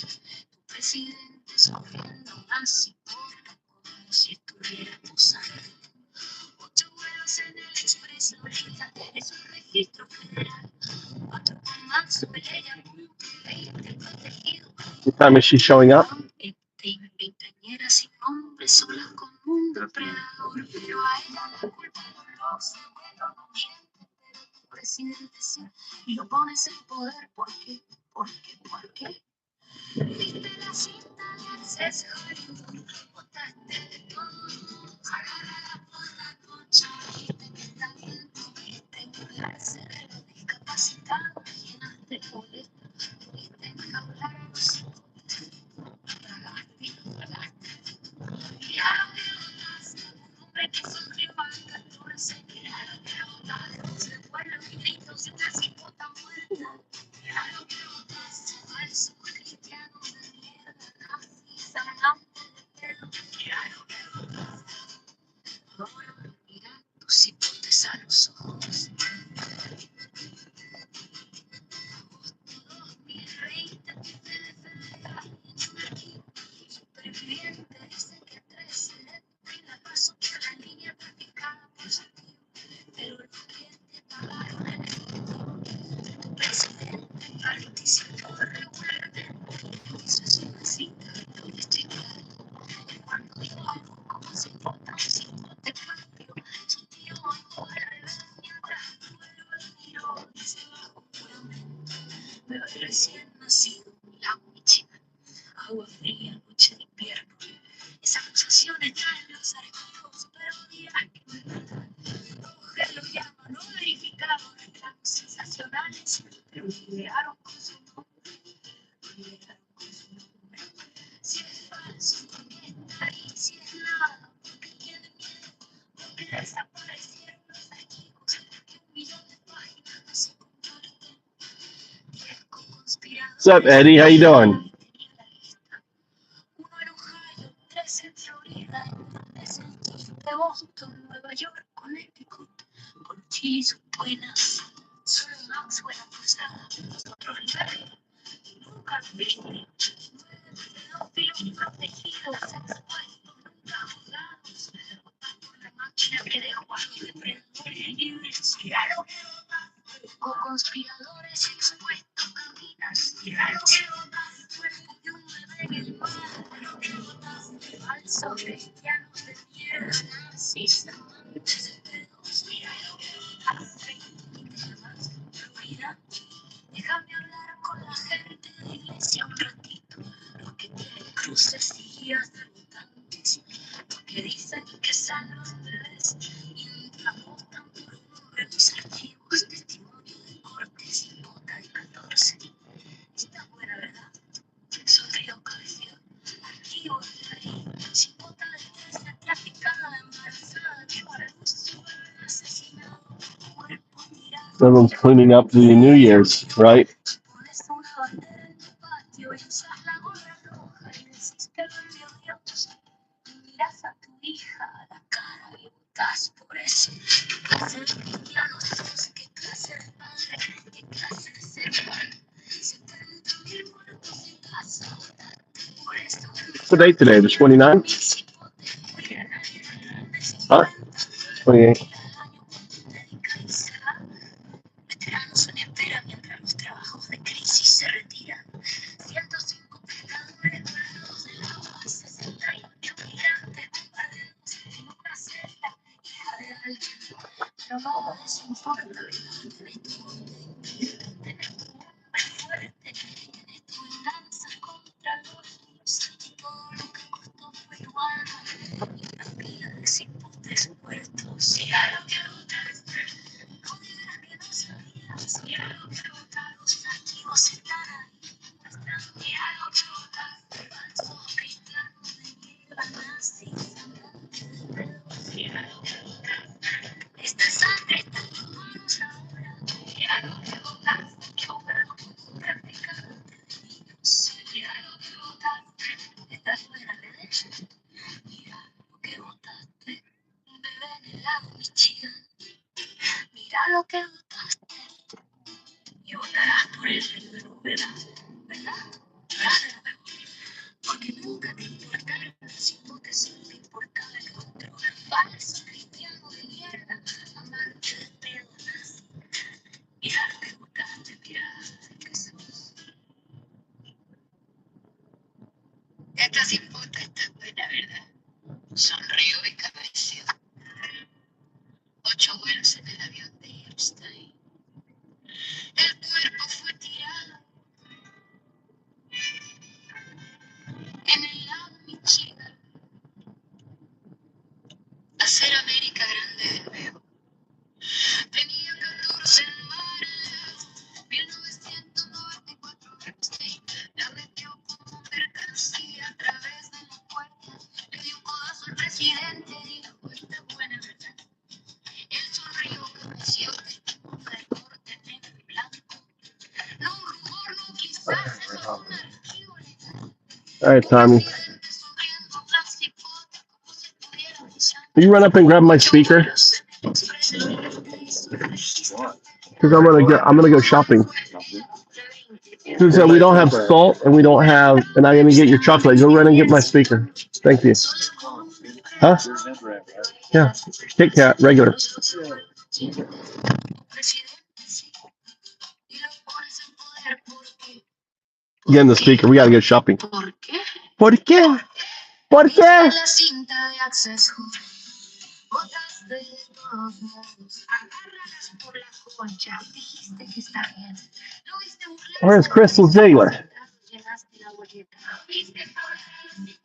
Tu presidente sufriendo más y porta como si estuviera posando. 8 vuelos en el Express Lolita, es un registro federal. 4 con más, pelea, punto, 20 protegido. What time is she showing up? Veinteañera sin nombre, sola con un depredador. Pero a ella la culpa no lo sé, bueno, no miente, pero tu presidente sí. Y lo pones en poder, ¿por qué? ¿Por qué? Viste la cinta de acceso, botaste de todo. Agarra la porra con chaviste, que está bien, tuviste que ser los discapacitados, llenaste boletos, tuviste que hablar a los hijos, tragaste. Miraron que botaste, un hombre que sonrió a 14, miraron que botaste, se fueron gritos y una cipota muerta. Miraron que botaste, falso cristiano de mierda, nazi, sanante de pedo. Miraron que botaste. Ahora mira tus cipotes a los ojos. Agosto 2020, federal, superviviente, dice que 13 y la pasó por la línea practicada positivo, pero los clientes pagaron el efectivo. Tu presidente participó regularmente, hizo su visita, todo es chequeado. Y cuando dijo algo como se importa, si no te partió, su tío mandó a la mientras tu vuelo lo miró y se bajó puramente. Pero recién nacido, la Michigan, agua fría, noche de invierno. Esa acusación está en los archivos, pero dirás que no es verdad. Mujer lo llama, no verificado, reclamos sensacionales, pero llegaron con su nombre. Si es falso, ¿por qué está ahí? Si es nada, porque tiene miedo, porque desaparecieron los archivos, porque 1 millón de páginas no se comparten. 10 conspiradores. What's up, Eddie? How you doing? Uno en Ohio, 3 en Florida, uno en de Boston, Nueva York, Connecticut, con chis buenas, solo Maxwell acusada, otros 9, nunca viste, 9 pedófilos protegidos, expuestos, nunca juzgados, votar por la máquina que dejó a los depredadores libres, claro, co-conspiradores expuestos, caminas, claro, cuerpo de un bebé en el mar, falsos cristianos de mierda, nazis, amantes de pedos, mira, Florida, déjame hablar con la gente de la iglesia un ratito, los que tienen cruces y guías de votantes, porque dicen que salvan bebés y nunca votan por uno de los archivos, testimonio de cortes y bota de 14. Está buena, ¿verdad? Sonrió, cabeció. Archivo de la ley, sin bota de 13, traficada, embarazada, que para luz, Everyone's cleaning up the New Year's, right? What's the date today? The 29th? Huh? 28. All right, Tommy. Will you run up and grab my speaker? Because I'm gonna go shopping. Because we don't have salt and I'm gonna get your chocolate. Go run and get my speaker. Thank you. Huh? Yeah. Kit Kat, regular. Again, the speaker. We gotta go shopping. ¿Por qué? ¿Por qué? Where's Crystal Ziegler?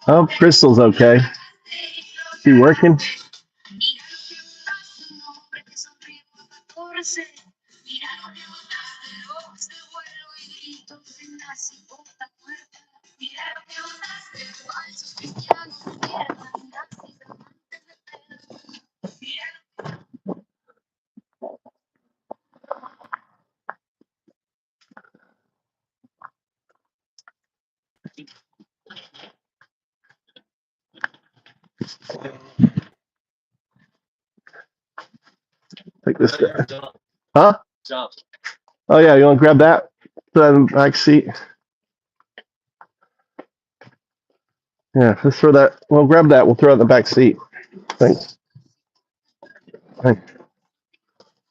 Oh, Crystal's okay. She working? Take this guy. Huh? Oh yeah, you want to grab that? Put that in the back seat. Yeah, let's throw that. Well, grab that. We'll throw it in the back seat. Thanks. Thanks.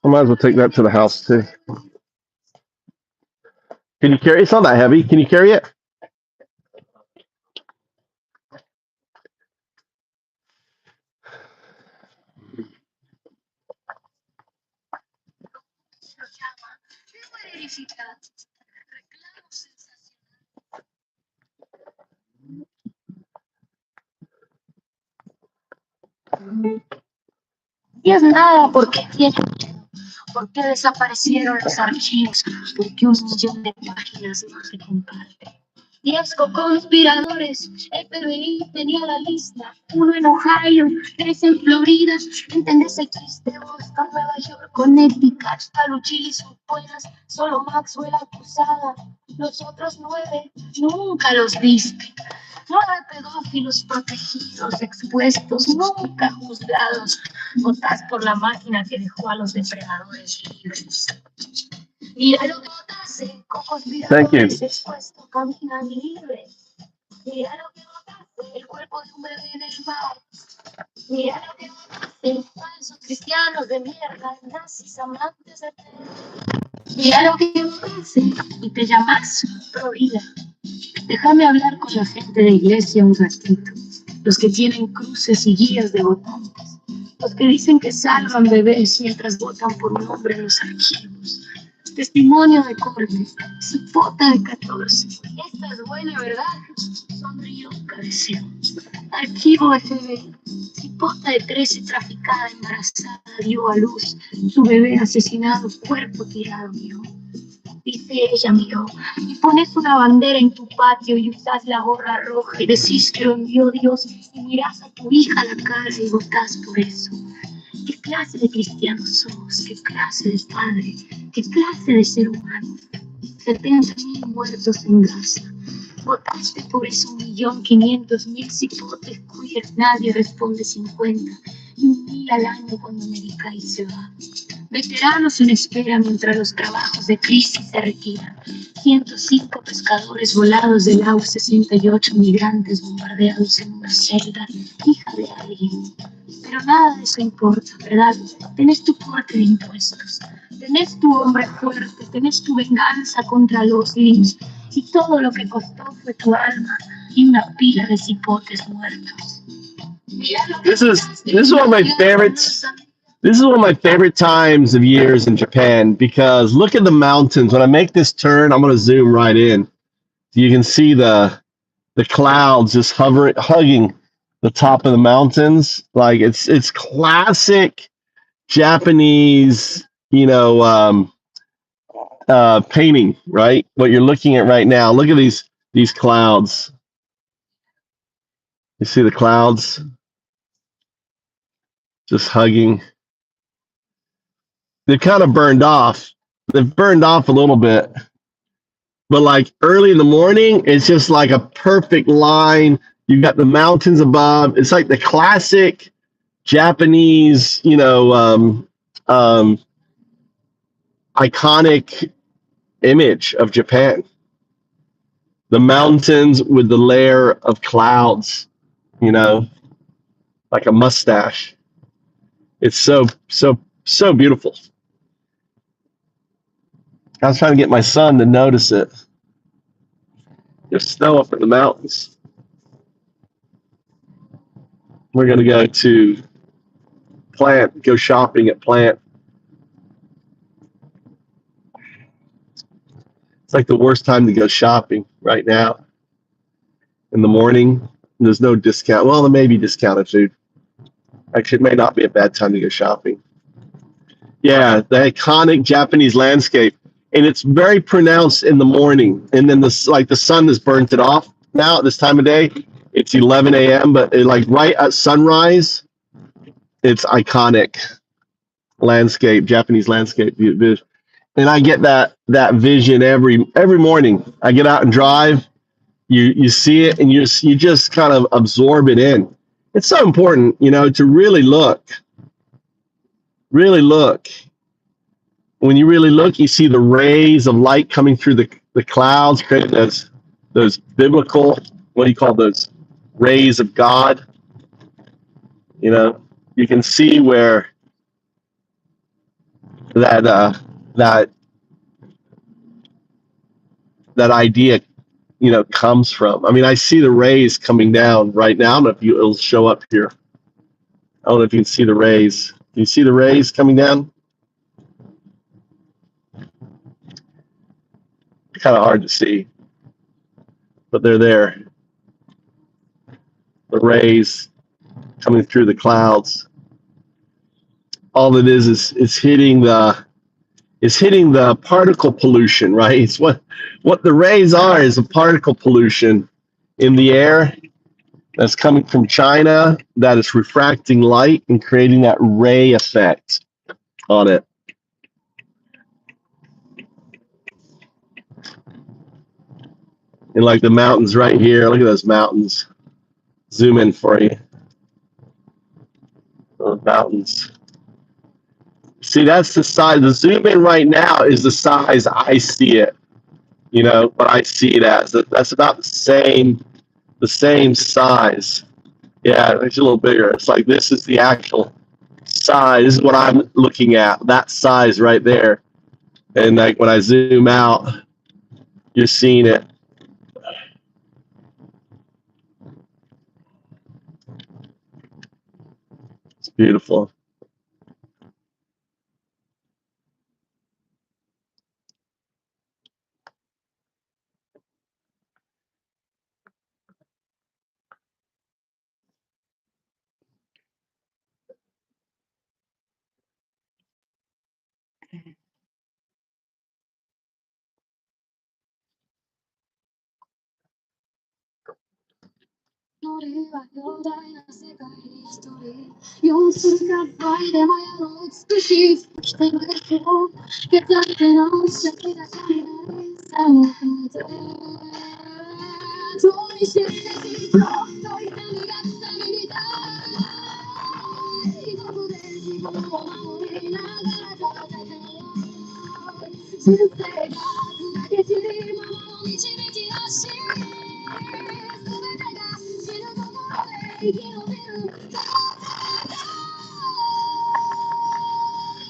I might as well take that to the house too. Can you carry it? It's not that heavy. Can you carry it? Y es nada porque tiene miedo, porque desaparecieron los archivos, porque 1 millón de páginas no se comparten. 10 conspiradores, el FBI tenía la lista. 1 en Ohio, 3 en Florida. ¿Entendés el chiste? Boston, Nueva York, Connecticut, Taluchil y sus buenas. Solo Maxwell acusada. Los otros 9 nunca los viste. 9 pedófilos protegidos, expuestos, nunca juzgados. Votás por la máquina que dejó a los depredadores libres. Mira lo que votaste, con conspiradores expuestos, caminan libres. Mira lo que votaste, el cuerpo de un bebé en el mar. Mira lo que votaste, falsos cristianos de mierda, nazis, amantes de Mira lo que votaste, y te llamas Provida. Déjame hablar con la gente de iglesia un ratito. Los que tienen cruces y guías de votantes. Los que dicen que salvan bebés mientras votan por un hombre en los archivos. Testimonio de corte. Cipota de 14. Esta es buena, ¿verdad? Sonrió, cabeció. Archivo FBI. Cipota de 13 traficada, embarazada, dio a luz. Su bebé asesinado, cuerpo tirado, vio. Dice ella, miró, y pones una bandera en tu patio y usas la gorra roja y decís que lo envió Dios y miras a tu hija a la cara y votás por eso. ¿Qué clase de cristiano sos? ¿Qué clase de padre? ¿Qué clase de ser humano? 70.000 muertos en Gaza. Votaste por eso 1.500.000 cipotes queer, nadie responde 50. Y 1.000 al año cuando Medicaid se va. Veteranos en espera mientras los trabajos de crisis se retiran. 105 pescadores volados del AU-68, migrantes bombardeados en una celda, hija de alguien. Pero nada de eso importa, ¿verdad? Tenés tu corte de impuestos, tenés tu hombre fuerte, tenés tu venganza contra los LIMS, y todo lo que costó fue tu alma y una pila de cipotes muertos. This is one of my favorites. This is one of my favorite times of years in Japan because look at the mountains. When I make this turn, I'm going to zoom right in. You can see the clouds just hugging the top of the mountains. Like it's classic Japanese, painting, right? What you're looking at right now. Look at these clouds. You see the clouds just hugging. They've kind of burned off. They've burned off a little bit. But like early in the morning, it's just like a perfect line. You've got the mountains above. It's like the classic Japanese, iconic image of Japan. The mountains with the layer of clouds, like a mustache. It's so beautiful. I was trying to get my son to notice it. There's snow up in the mountains. We're going to go to Plant, go shopping at Plant. It's like the worst time to go shopping right now. In the morning, there's no discount. Well, there may be discounted food. Actually, it may not be a bad time to go shopping. Yeah, the iconic Japanese landscape. And it's very pronounced in the morning. And then the sun has burnt it off now at this time of day. It's 11 a.m., but right at sunrise, it's iconic landscape, Japanese landscape. And I get that vision every morning. I get out and drive. You see it, and you just kind of absorb it in. It's so important, to really look. Really look. When you really look, you see the rays of light coming through the clouds, creating those biblical, what do you call those, rays of God. You can see where that idea, comes from. I mean, I see the rays coming down right now. I don't know if it'll show up here. I don't know if you can see the rays. Can you see the rays coming down? Kind of hard to see, but they're there. The rays coming through the clouds. All it is hitting the is hitting the particle pollution, right? It's what the rays are is a particle pollution in the air that's coming from China that is refracting light and creating that ray effect on it. And like the mountains right here, look at those mountains. Zoom in for you. Those mountains. See, that's the size. The zoom in right now is the size I see it. You know, what I see it as. That's about the same size. Yeah, it's a little bigger. It's like this is the actual size. This is what I'm looking at. That size right there. And like when I zoom out, you're seeing it. It's beautiful.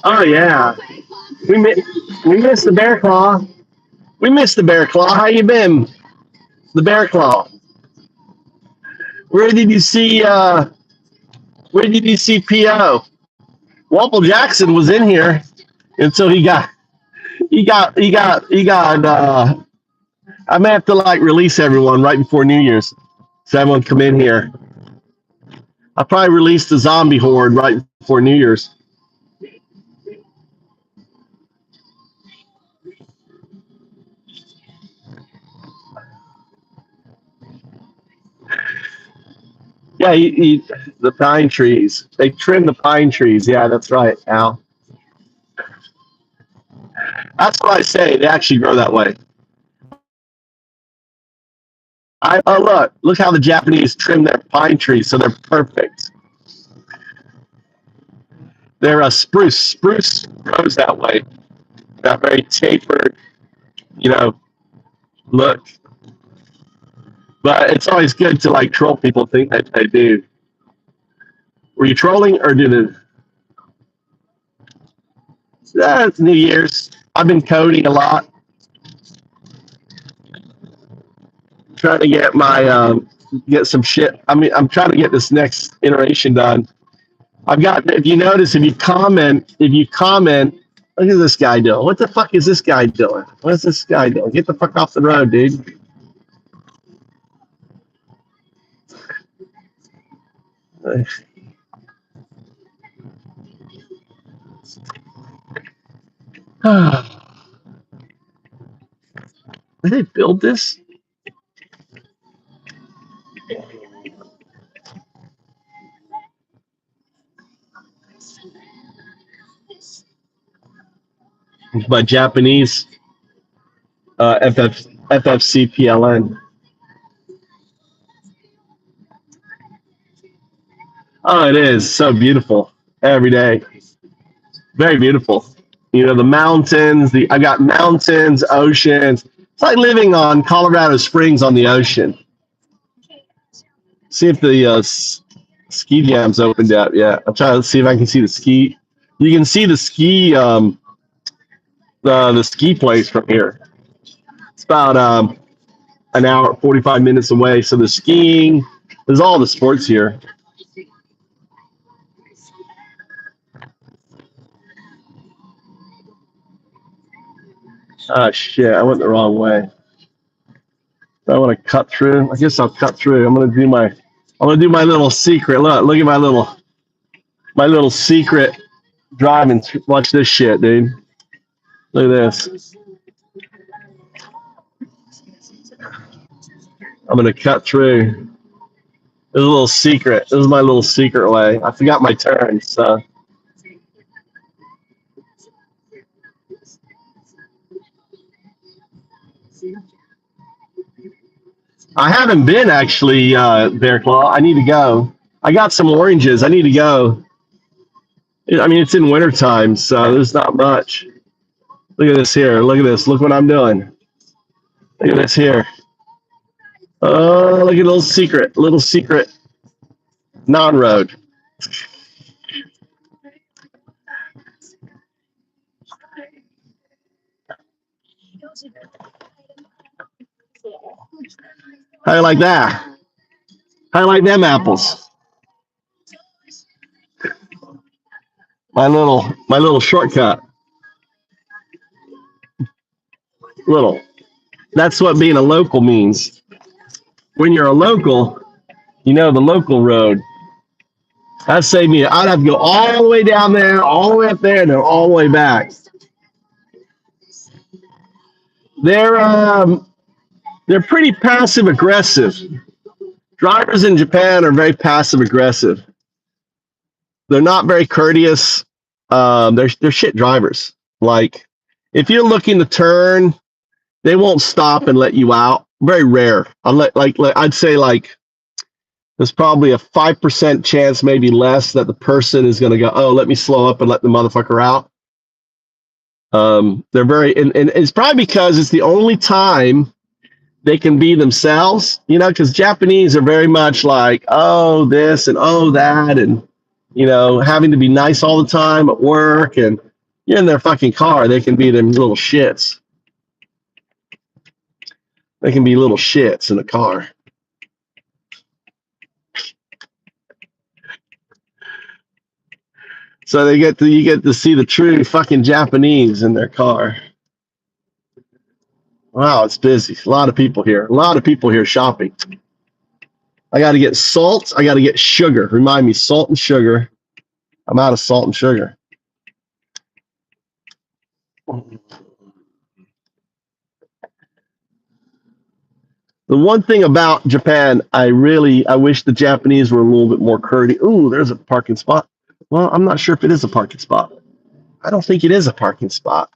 Oh yeah, we missed the bear claw. We missed the bear claw. How you been? The bear claw. Where did you see? Where did you see P.O.? Walpole Jackson was in here until he got. I may have to like release everyone right before New Year's, so everyone come in here. I'll probably release the zombie horde right before New Year's. Yeah, the pine trees. They trim the pine trees. Yeah, that's right, Al. That's what I say. They actually grow that way. Look how the Japanese trim their pine trees so they're perfect. They're a spruce. Spruce grows that way. That very tapered, look. But it's always good to like troll people, think that they do. Were you trolling or did it? It's New Year's. I've been coding a lot. Trying to get my get some shit. I mean, I'm trying to get this next iteration done. I've got. If you notice, if you comment, look at this guy doing. What the fuck is this guy doing? What is this guy doing? Get the fuck off the road, dude. Did they build this? By Japanese FFCPLN. Oh, it is so beautiful every day. Very beautiful. You know, the mountains. I've got mountains, oceans. It's like living on Colorado Springs on the ocean. See if the ski jam's opened up. Yeah, I'm trying to see if I can see the ski. You can see the ski. The ski place from here. It's about an hour, 45 minutes away. So the skiing, there's all the sports here. Oh shit! I went the wrong way. I want to cut through. I guess I'll cut through. I'm gonna do my little secret. Look at my little secret driving. Watch this shit, dude. Look at this. I'm gonna cut through. There's a little secret. This is my little secret way. I forgot my turn, so. I haven't been actually, Bear Claw. I need to go. I got some oranges. I need to go. I mean, it's in wintertime, so there's not much. Look at this here. Look at this. Look what I'm doing. Look at this here. Oh, look at a little secret non-road. How you like that? How you like them apples? My little shortcut. Little. That's what being a local means. When you're a local, you know the local road. That saved me. I'd have to go all the way down there, all the way up there, and then all the way back. They're pretty passive aggressive. Drivers in Japan are very passive aggressive. They're not very courteous. They're shit drivers. Like, if you're looking to turn, they won't stop and let you out. Very rare. I'd say like there's probably a 5% chance, maybe less, that the person is going to go, oh, let me slow up and let the motherfucker out. They're very, and it's probably because it's the only time they can be themselves, you know, because Japanese are very much like, oh, this and oh, that, and, you know, having to be nice all the time at work, and you're in their fucking car, they can be them little shits. They can be little shits in a car. So you get to see the true fucking Japanese in their car. Wow, it's busy. A lot of people here. A lot of people here shopping. I got to get salt. I got to get sugar. Remind me, salt and sugar. I'm out of salt and sugar. The one thing about Japan, I wish the Japanese were a little bit more courteous. Ooh, there's a parking spot. Well, I'm not sure if it is a parking spot. I don't think it is a parking spot.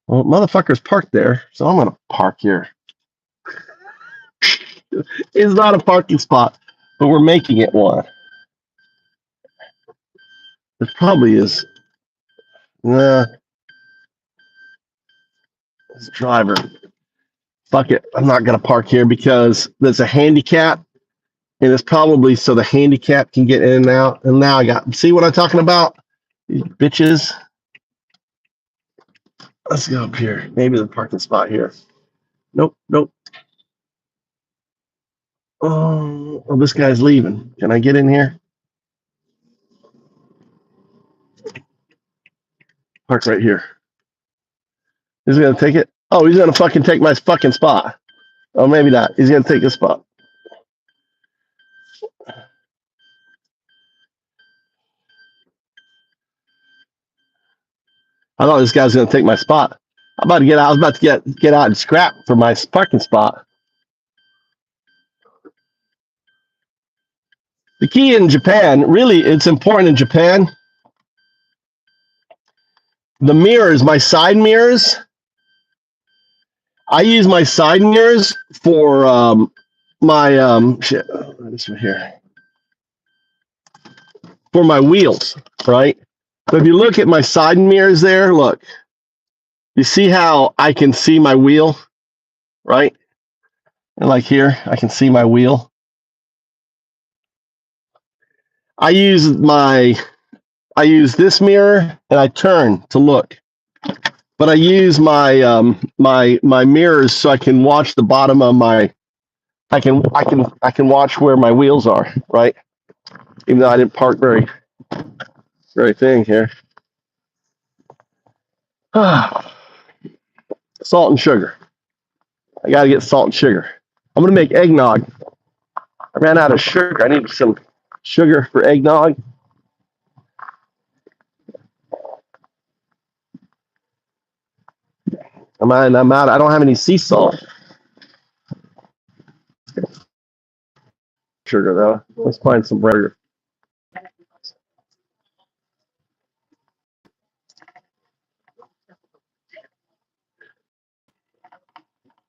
Well, motherfucker's parked there, so I'm going to park here. It's not a parking spot, but we're making it one. It probably is. Nah. It's a driver. Fuck it. I'm not going to park here because there's a handicap, and it's probably so the handicap can get in and out. And now see what I'm talking about? These bitches. Let's go up here. Maybe the parking spot here. Nope. Oh, this guy's leaving. Can I get in here? Park right here. He's going to take it. Oh, he's going to fucking take my fucking spot. Oh, maybe not. He's going to take his spot. I thought this guy was going to take my spot. I'm about to get out. I was about to get out and scrap for my parking spot. The key in Japan, really, it's important in Japan. The mirrors, my side mirrors, I use my side mirrors for my shit. This one here. For my wheels, right? So if you look at my side mirrors there, look. You see how I can see my wheel, right? And like here, I can see my wheel. I use this mirror and I turn to look. But I use my my mirrors so I can watch the bottom of my I can watch where my wheels are, right? Even though I didn't park very thing here. Salt and sugar. I got to get salt and sugar. I'm going to make eggnog. I ran out of sugar. I need some sugar for eggnog. I'm out. I don't have any sea salt. Sugar though. Let's find some burger.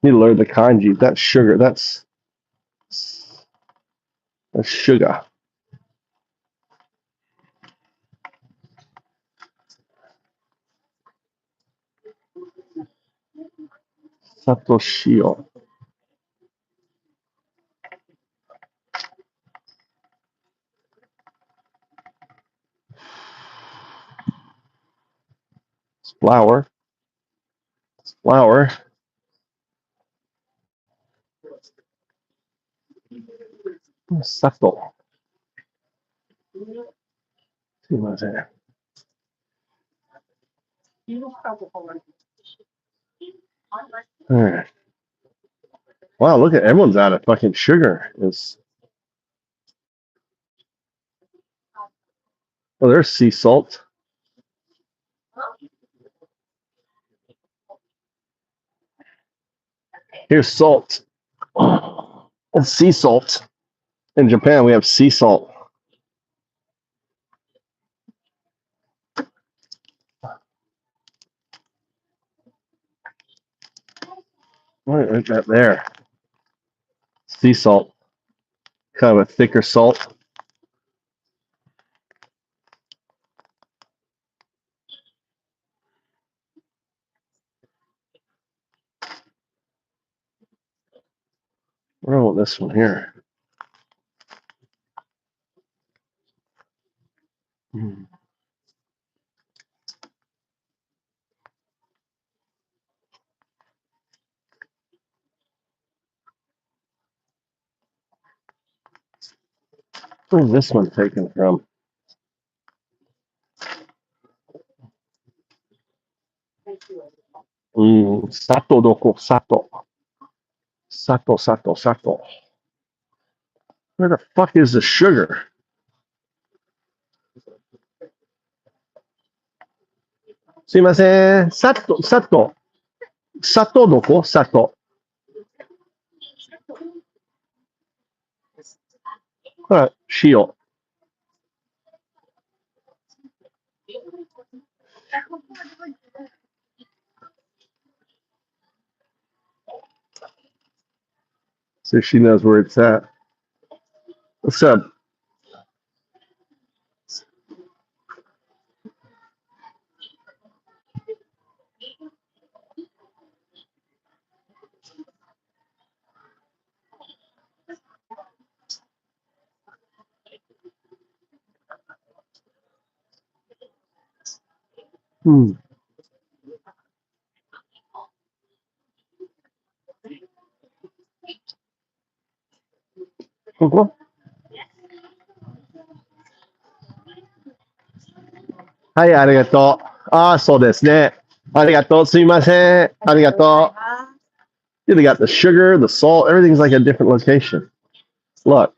Need to learn the kanji. That's sugar. That's sugar. Satoshio. It's flour. It's flour. Sato. See what's there. All right. Wow, look at everyone's out of fucking sugar. Oh, there's sea salt. Here's salt. It's sea salt. In Japan, we have sea salt. What is that there? Sea salt. Kind of a thicker salt. What about this one here? Where's this one taken from? Sato doko sato. Sato. Where the fuck is the sugar? Sumimasen. Sato. Sato doko sato. Shio. So she knows where it's at. What's up? Cool. Hi, arigato. Ah, so desu ne. Arigato, sumimasen. Arigato. They got the sugar, the salt, everything's like a different location. Look.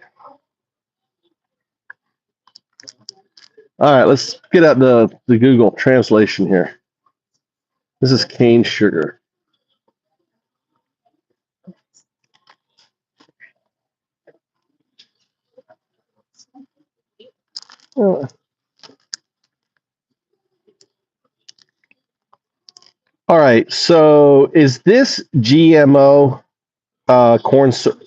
All right, let's get out the Google translation here. This is cane sugar. All right, so is this GMO corn? So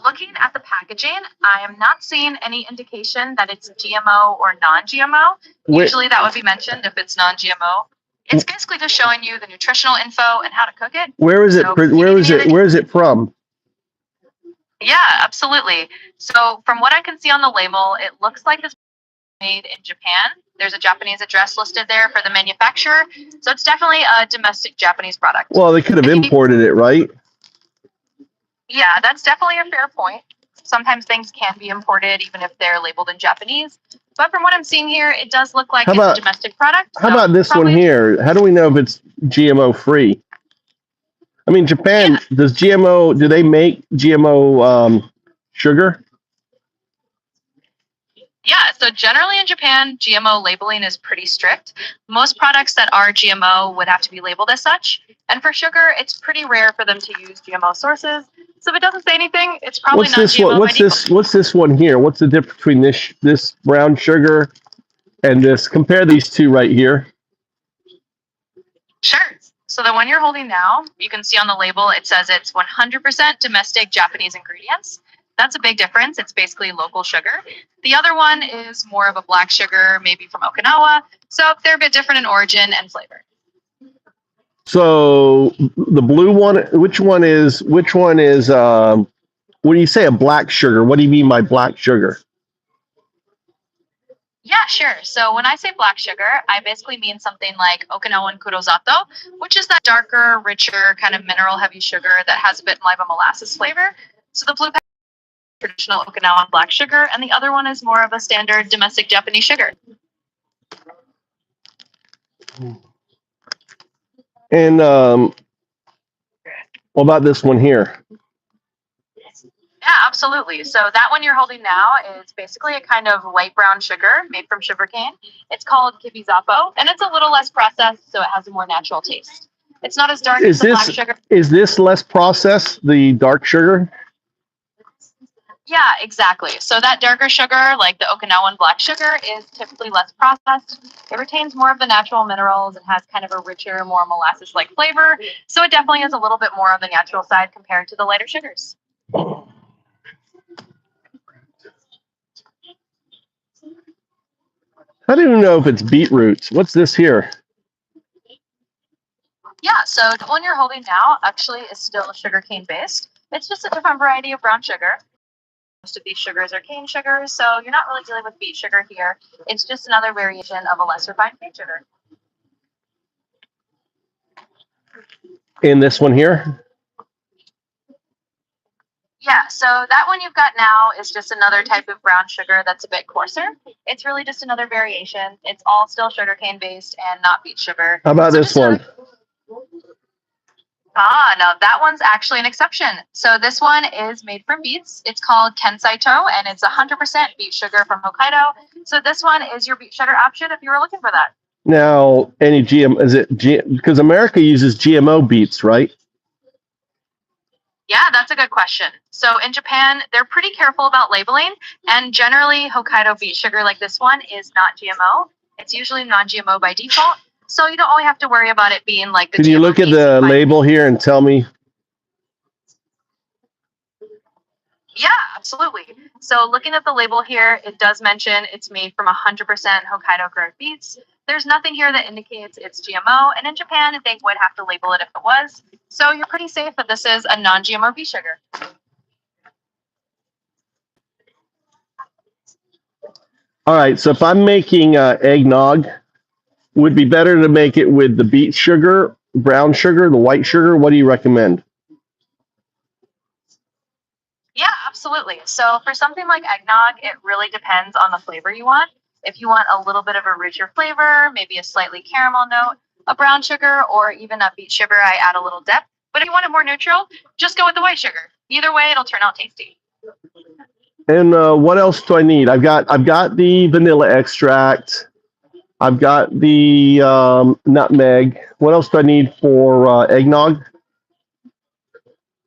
looking at the packaging, I am not seeing any indication that it's GMO or non-GMO. Usually that would be mentioned if it's non-GMO. It's basically just showing you the nutritional info and how to cook it. Where is it? Where is it from? Yeah, absolutely. So from what I can see on the label, it looks like it's made in Japan. There's a Japanese address listed there for the manufacturer. So it's definitely a domestic Japanese product. Well, they could have imported it, right? Yeah, that's definitely a fair point. Sometimes things can be imported even if they're labeled in Japanese. But from what I'm seeing here, it does look like it's a domestic product. How about this one here? How do we know if it's GMO free? I mean, Japan, do they make GMO sugar? Yeah, so generally in Japan, GMO labeling is pretty strict. Most products that are GMO would have to be labeled as such. And for sugar, it's pretty rare for them to use GMO sources. So if it doesn't say anything, it's probably What's not this GMO one? by What's default. this? What's this one here? What's the difference between this brown sugar and this? Compare these two right here. Sure. So the one you're holding now, you can see on the label, it says it's 100% domestic Japanese ingredients. That's a big difference. It's basically local sugar. The other one is more of a black sugar, maybe from Okinawa. So they're a bit different in origin and flavor. So the blue one, which one is when you say a black sugar, what do you mean by black sugar? Yeah, sure. So when I say black sugar, I basically mean something like Okinawan Kurosato, which is that darker, richer, kind of mineral heavy sugar that has a bit like a molasses flavor. So the blue pack is traditional Okinawan black sugar, and the other one is more of a standard domestic Japanese sugar. And what about this one here? Yeah, absolutely. So that one you're holding now is basically a kind of light brown sugar made from sugarcane. It's called kibizapo, and it's a little less processed, so it has a more natural taste. It's not as dark as the black sugar. Is this less processed, the dark sugar? Yeah, exactly. So that darker sugar, like the Okinawan black sugar, is typically less processed. It retains more of the natural minerals and has kind of a richer, more molasses-like flavor. So it definitely is a little bit more on the natural side compared to the lighter sugars. I don't even know if it's beetroots. What's this here? Yeah, so the one you're holding now actually is still sugarcane based. It's just a different variety of brown sugar. Most of these sugars are cane sugars, so you're not really dealing with beet sugar here. It's just another variation of a less refined cane sugar. In this one here? Yeah, so that one you've got now is just another type of brown sugar that's a bit coarser. It's really just another variation. It's all still sugarcane based and not beet sugar. How about this one? No, that one's actually an exception. So this one is made from beets. It's called Kensaito, and it's 100% beet sugar from Hokkaido. So this one is your beet sugar option if you were looking for that. Now, any GM, because America uses GMO beets, right? Yeah, that's a good question. So in Japan, they're pretty careful about labeling, and generally Hokkaido beet sugar like this one is not GMO. It's usually non-GMO by default. So you don't only have to worry about it being like the Can you look at the label here and tell me? Yeah, absolutely. So looking at the label here, it does mention it's made from 100% Hokkaido grown beets. There's nothing here that indicates it's GMO, and in Japan, they would have to label it if it was. So you're pretty safe that this is a non-GMO beet sugar. All right, so if I'm making eggnog, would it be better to make it with the beet sugar, brown sugar, the white sugar? What do you recommend? Yeah, absolutely. So for something like eggnog, it really depends on the flavor you want. If you want a little bit of a richer flavor, maybe a slightly caramel note, a brown sugar, or even a beet sugar, I add a little depth. But if you want it more neutral, just go with the white sugar. Either way, it'll turn out tasty. And what else do I need? I've got the vanilla extract. I've got the nutmeg. What else do I need for eggnog?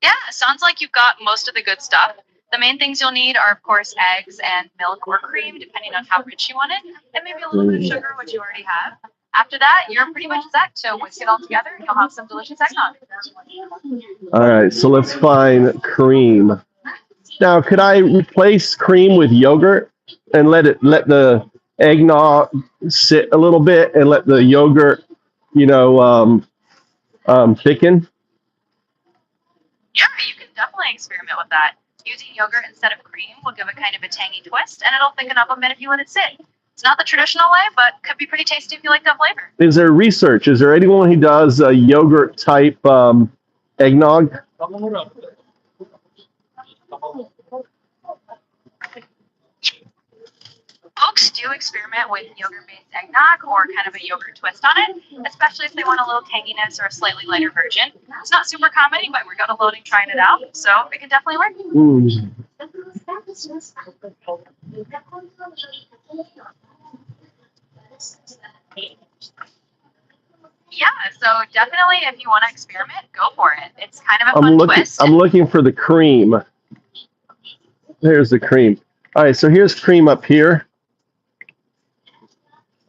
Yeah, sounds like you've got most of the good stuff. The main things you'll need are, of course, eggs and milk or cream, depending on how rich you want it, and maybe a little bit of sugar, which you already have. After that, you're pretty much set. So whisk it all together, and you'll have some delicious eggnog. All right, so let's find cream. Now, could I replace cream with yogurt and let the eggnog sit a little bit and let the yogurt, thicken? Yeah, you can definitely experiment with that. Using yogurt instead of cream will give it kind of a tangy twist, and it'll thicken up a bit if you let it sit. It's not the traditional way, but could be pretty tasty if you like that flavor. Is there research? Is there anyone who does a yogurt type eggnog? Folks do experiment with yogurt-based eggnog or kind of a yogurt twist on it, especially if they want a little tanginess or a slightly lighter version. It's not super common, but we're going to loading trying it out, so it can definitely work. Yeah, so definitely if you want to experiment, go for it. It's kind of a I'm fun looking. twist. I'm looking for the cream. There's the cream. All right, so here's cream up here.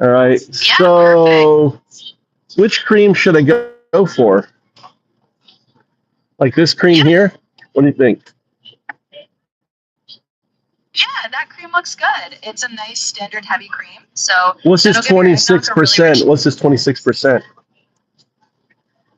All right, Yeah, so which cream should I go for? Like this cream Yeah. here? What do you think? Yeah, that cream looks good. It's a nice standard heavy cream. So What's this that'll give your eggnog a really 26%? rich- What's this 26%?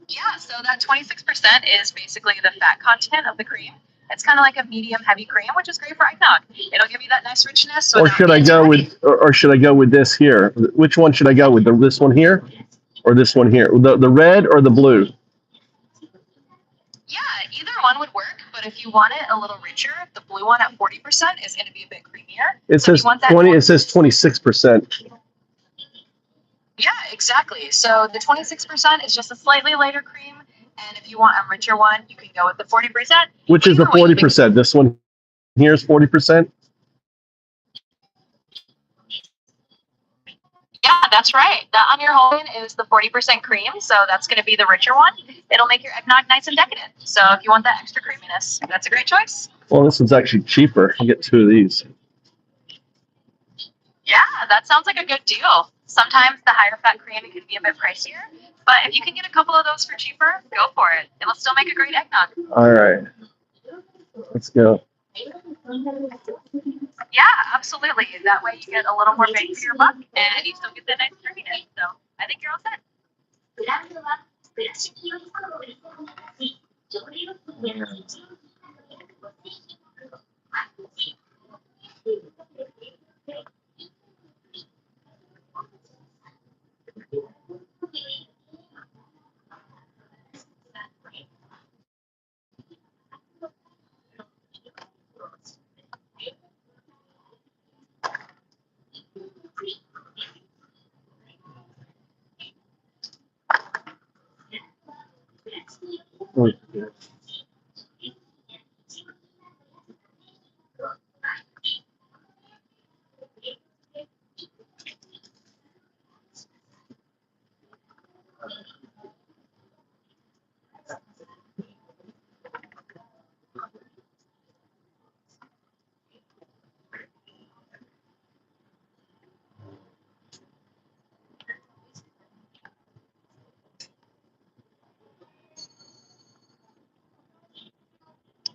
Yeah, so that 26% is basically the fat content of the cream. It's kind of like a medium heavy cream, which is great for eggnog. It'll give you that nice richness. Or without should I being too go heavy. with, or should I go with this here? Which one should I go with? This one here, or this one here? The red or the blue? Yeah, either one would work, but if you want it a little richer, the blue one at 40% is going to be a bit creamier. It So if says you want that 20. more- It says 26%. Yeah, exactly. So the 26% is just a slightly lighter cream, and if you want a richer one, you can go with the 40%. Which is the Either way, you'll be- 40%? This one here is 40%. Yeah, that's right. That on your whole is the 40% cream, so that's going to be the richer one. It'll make your eggnog nice and decadent. So if you want that extra creaminess, that's a great choice. Well, this one's actually cheaper. I'll get 2 of these. Yeah, that sounds like a good deal. Sometimes the higher fat cream can be a bit pricier, but if you can get a couple of those for cheaper, go for it. It'll still make a great eggnog. All right, let's go. Yeah, absolutely. That way you get a little more bang for your buck, and you still get that nice creaminess. So I think you're all set.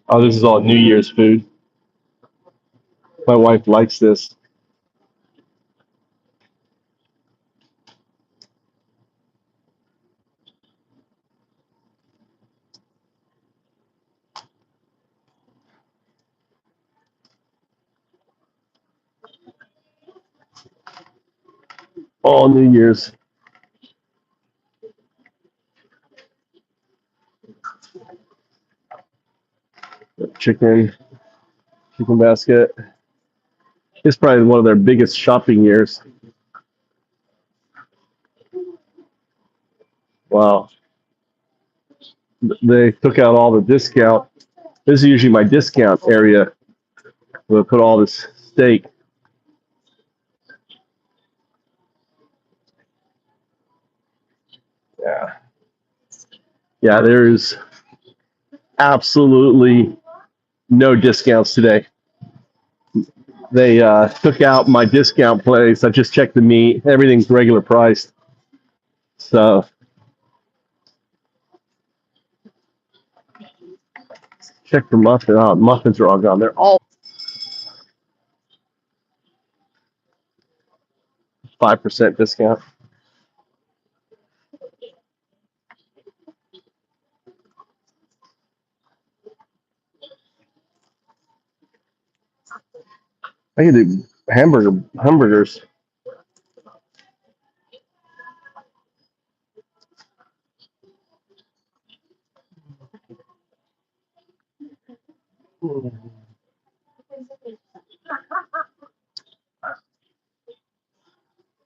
Oh, this is all New Year's food. My wife likes this. All New Year's. Chicken basket. It's probably one of their biggest shopping years. Wow. They took out all the discount. This is usually my discount area. We'll put all this steak. Yeah. Yeah, there's absolutely no discounts today. They took out my discount place. I just checked the meat. Everything's regular priced. So check for muffins. Oh, muffins are all gone. They're all 5% discount. I can do hamburgers.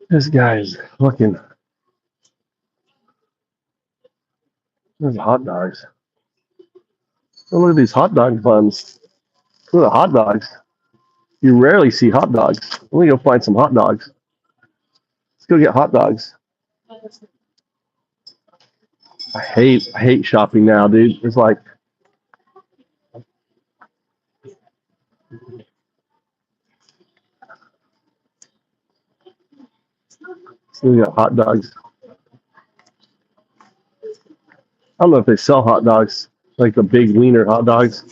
This guy's looking. There's hot dogs. Oh, look at these hot dog buns. Look at the hot dogs. You rarely see hot dogs. Let me go find some hot dogs. Let's go get hot dogs. I hate shopping now, dude. It's like we got hot dogs. I don't know if they sell hot dogs, like the big wiener hot dogs.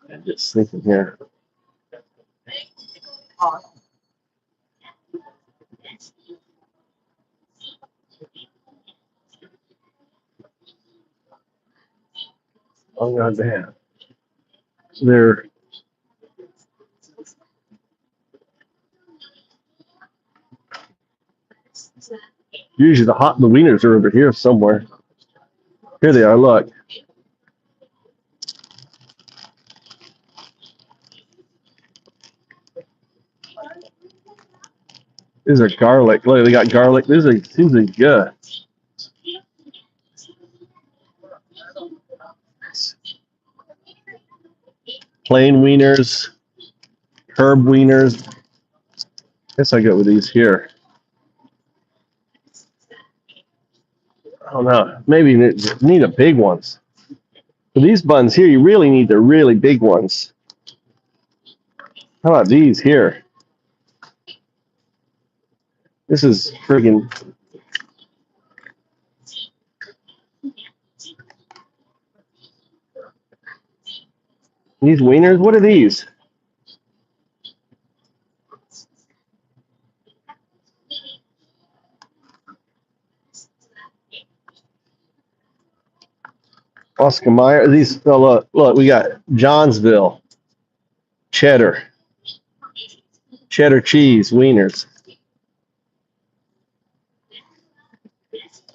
I'm just thinking here. Oh god damn. They're usually the wieners are over here somewhere. Here they are, look. These are garlic. Look, they got garlic. Seems like good. Plain wieners, herb wieners. Guess I go with these here. I don't know. Maybe you need the big ones. For these buns here, you really need the really big ones. How about these here? This is friggin'. These wieners, what are these? Oscar Mayer. These, oh, look, we got Johnsville, cheddar cheese, wieners.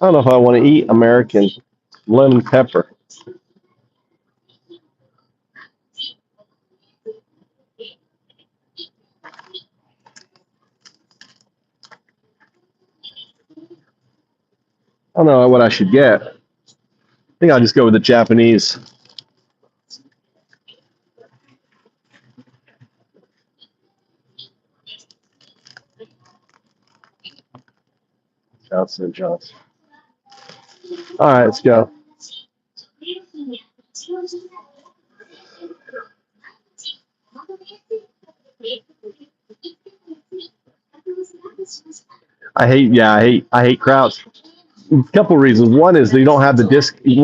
I don't know if I want to eat American lemon pepper. I don't know what I should get. I think I'll just go with the Japanese. Johnson & Johnson. All right, let's go. I hate crowds. A couple reasons. One is you don't have the discounts. You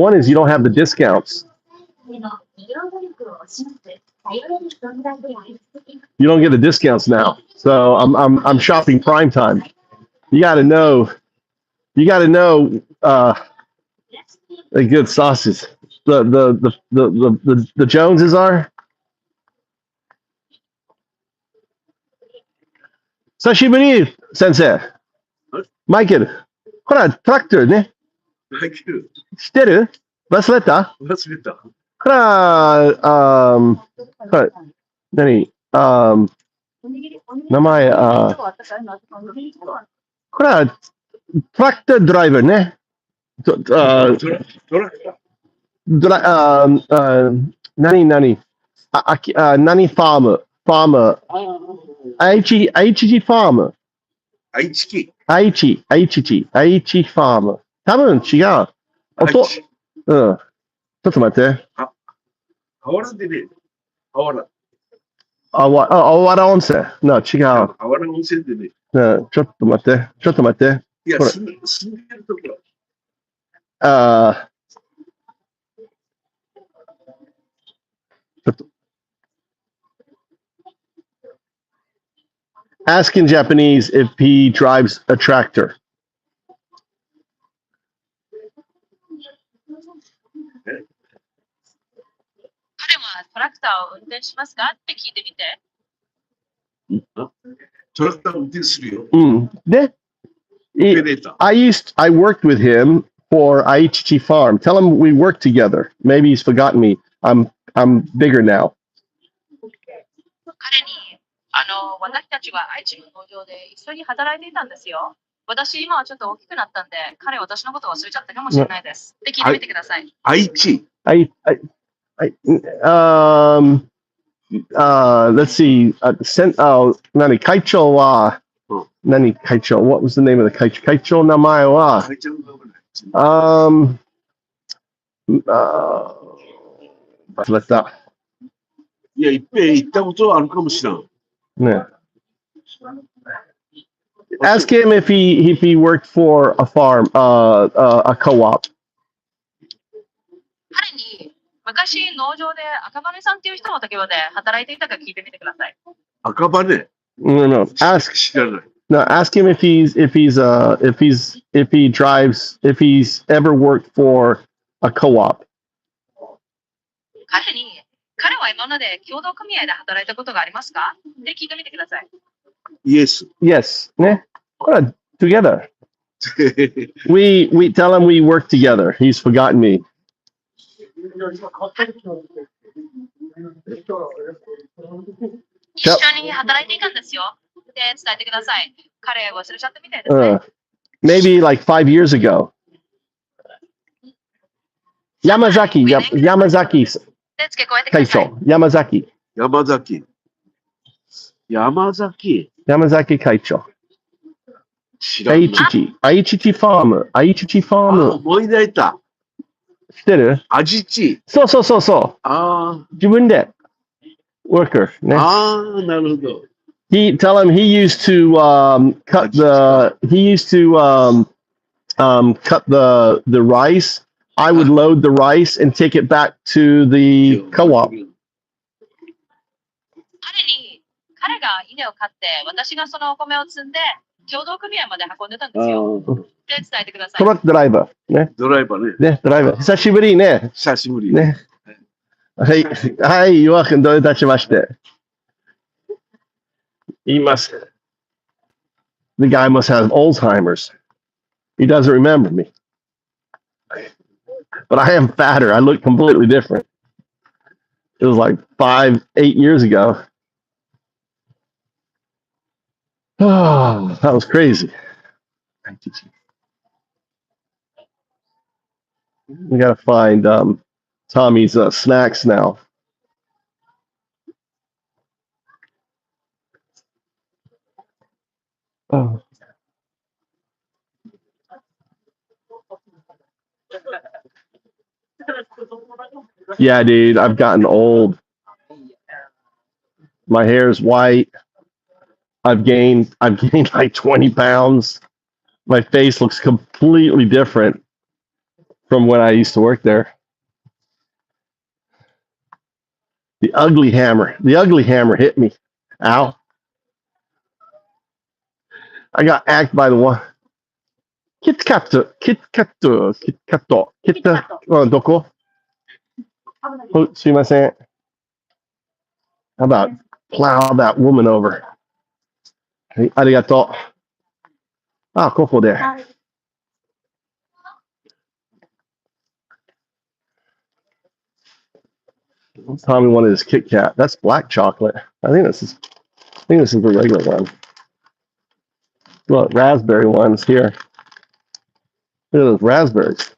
don't get the discounts now. So I'm shopping prime time. You got to know the good sauces. The Joneses are. Sashiburi, sensei. Michael, これはトラクターね。知ってる？忘れた？これは、何？名前、これはトラクタードライバーね。何ファーム？HG ファーム。愛知ファーム。多分違う。うん。ちょっと待って。あわら温泉。No、違う。あわら温泉でね。ちょっと待って。いや、住んでるところ。ちょっと。Ask in Japanese if he drives a tractor. 彼はトラクターを運転しますかって聞いてみて。トラクター運転するよ。で、I worked with him for Aichi Farm. Tell him we worked together. Maybe he's forgotten me. I'm bigger now. 彼に私たちは愛知の農場で一緒に働いていたんですよ。私、今はちょっと大きくなったんで、彼は私のことを忘れちゃったかもしれないです。って聞いてみてください。愛知。Let's see. Nani Kaicho wa Nani Kaicho. What was the name of the Kaicho? Kaicho namae wa 愛知の名前。 let that. いや、いっぺん行ったことはあるかもしれん。 Yeah. Ask him if he worked for a farm, a co-op. 彼に昔農場で赤羽さんっていう人の竹場で働いていたか聞いてみてください。赤羽 No. Ask 知らない。 no. Ask him if he drives, if he's ever worked for a co-op. 彼は今まで協同組合で働いたことがありますかって聞いてみてください。イエス。 Yes. Ne? Together. We tell him we work together. He's forgotten me. 一緒に働いていたんですよ。って伝えてください。彼忘れちゃったみたいですね。Maybe like 5 years ago. Yamazaki で付け加えてください。 Kaicho. Yamazaki 山崎。山崎。 Kaicho. 知らない。 Aichichi Farm. あ、思い出した。知ってる？味知。そう。あ自分で worker ね。あ。ああ、なるほど。Tell him he used to cut the rice. I would load the rice and take it back to the co-op. 彼が稲を買って、私がそのお米を積んで、協同組合まで運んでたんですよ。って伝えてください。トラックドライバーね。ドライバーね。ね、ドライバー。久しぶりね。久しぶり。ね。はい、岩君どういたしまして。He must. The guy must have Alzheimer's. He doesn't remember me. But I am fatter. I look completely different. It was like 5, 8 years ago. Oh, that was crazy. We gotta find Tommy's snacks now. Oh. Yeah, dude, I've gotten old. My hair is white. I've gained like 20 pounds. My face looks completely different from when I used to work there. The ugly hammer hit me. Ow. I got acked by the one. Kit Kat, doko? Oh, すいません. How about plow that woman over? Hey, arigato. Ah, ここで. Tommy wanted his Kit Kat. That's black chocolate. I think this is the regular one. Look, raspberry ones here. Look at those raspberries.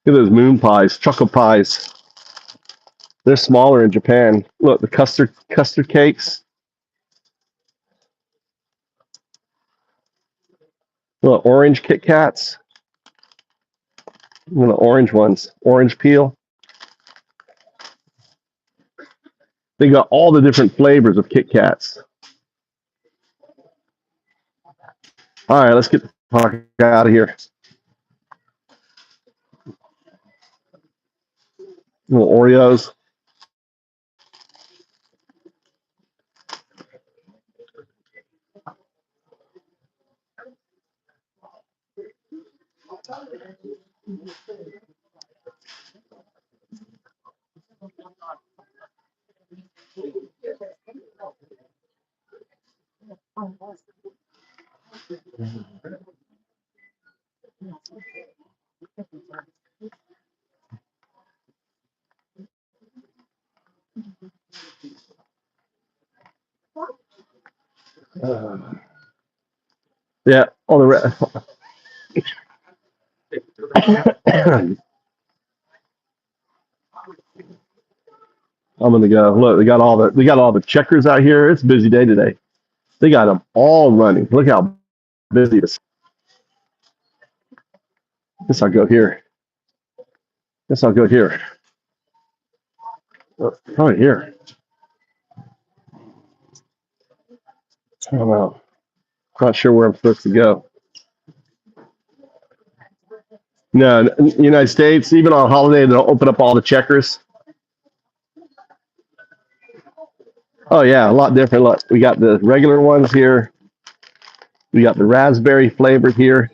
Look at those moon pies, chocolate pies. They're smaller in Japan. Look, the custard cakes. Look, orange Kit Kats. One of the orange ones, orange peel. They got all the different flavors of Kit Kats. All right, let's get the fuck out of here. Little Oreos. Yeah, all the I'm gonna go. Look, they got all the checkers out here. It's a busy day today. They got them all running. Look how busy it is. Guess I'll go here. Guess I'll go here. Probably here. I don't know. Not sure where I'm supposed to go. No, in the United States, even on holiday, they'll open up all the checkers. Oh yeah, a lot different. Look, we got the regular ones here. We got the raspberry flavored here.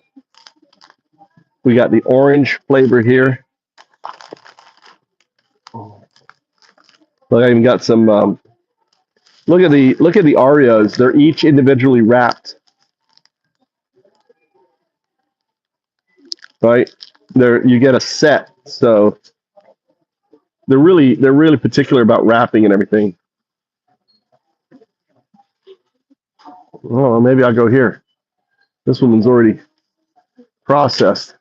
We got the orange flavor here. Look, I even got some. Look at the Oreos. They're each individually wrapped. Right? You get a set, so they're really particular about wrapping and everything. Oh, maybe I'll go here. This one's already processed.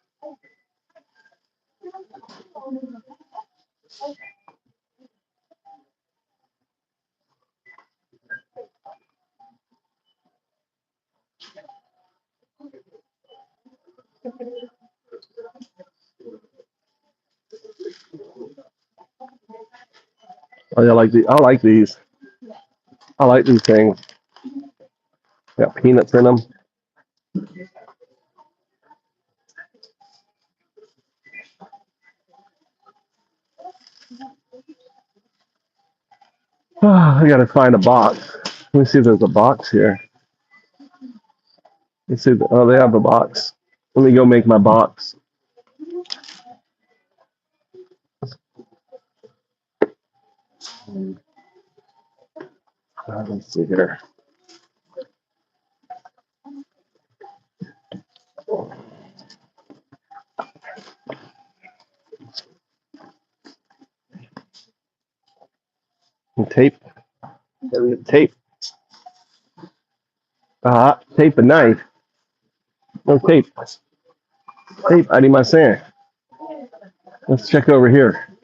Oh, yeah, I like these. I like these things. Got peanuts in them. I gotta find a box. Let me see if there's a box here. Let's see. Oh, they have a box. Let me go make my box. Let's see here. And tape. Tape. Tape a knife. No tape. Tape. I need my sand. Let's check over here.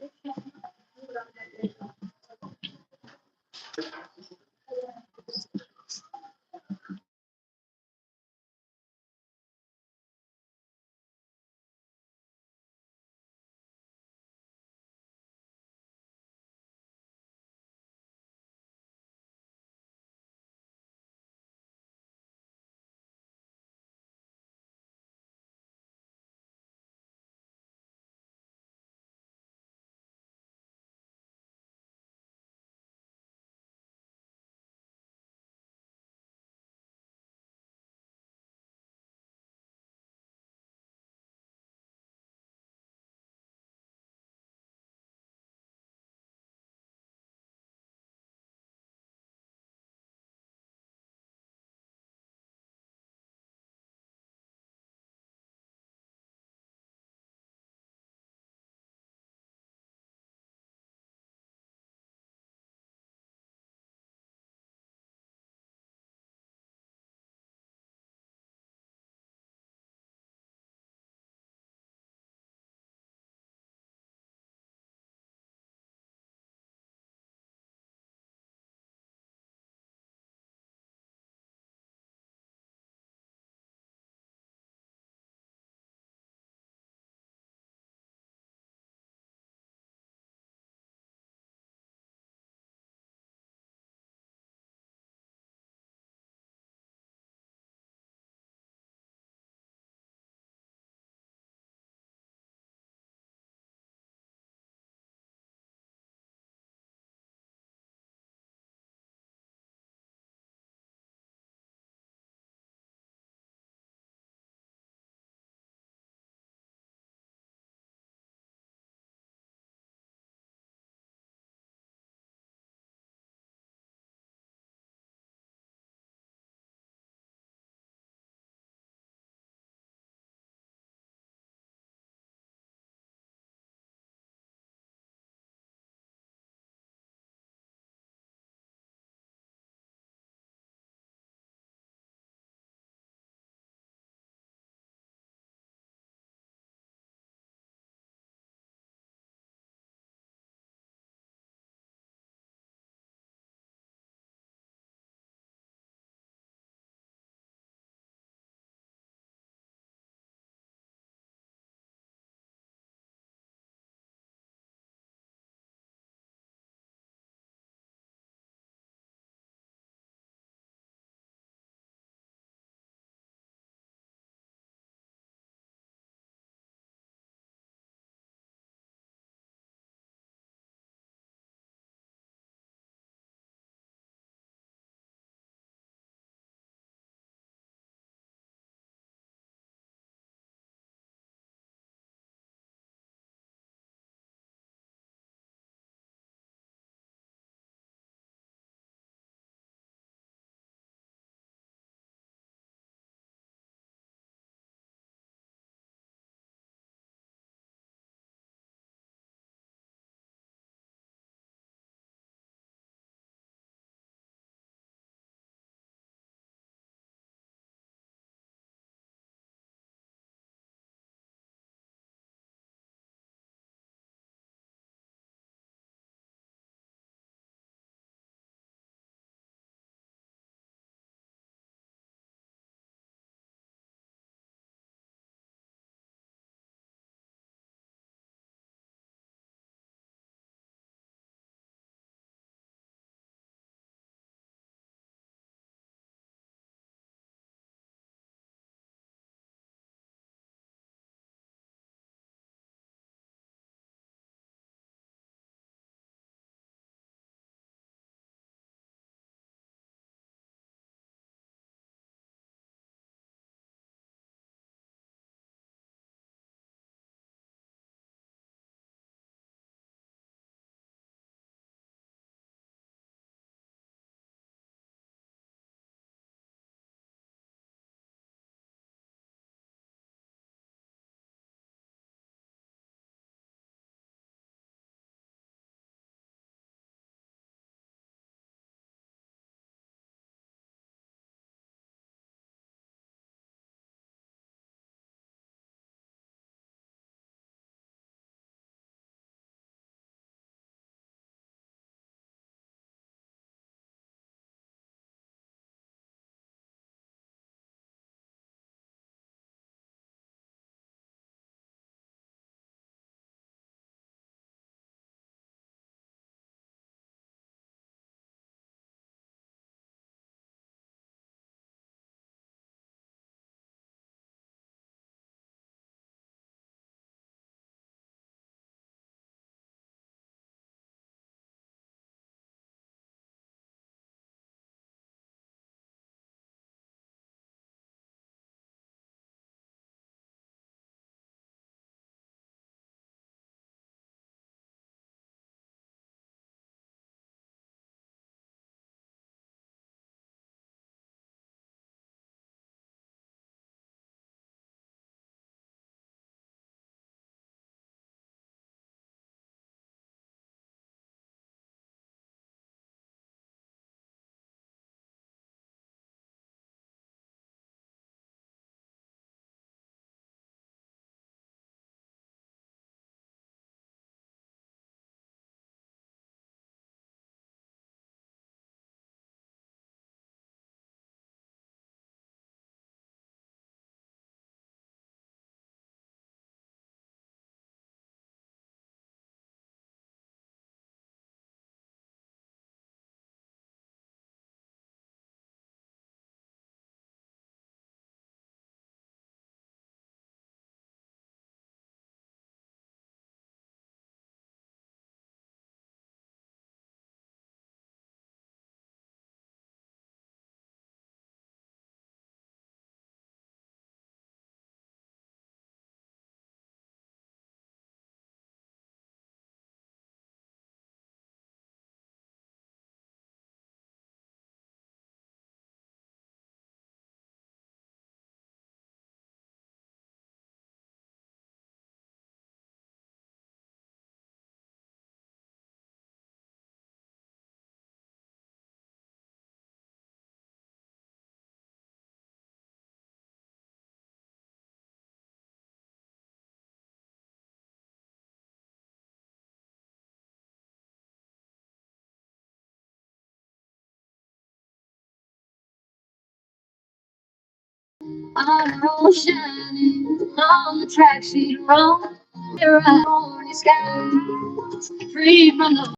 I'm all shining on the track sheet wrong. You're right on your sky, free from the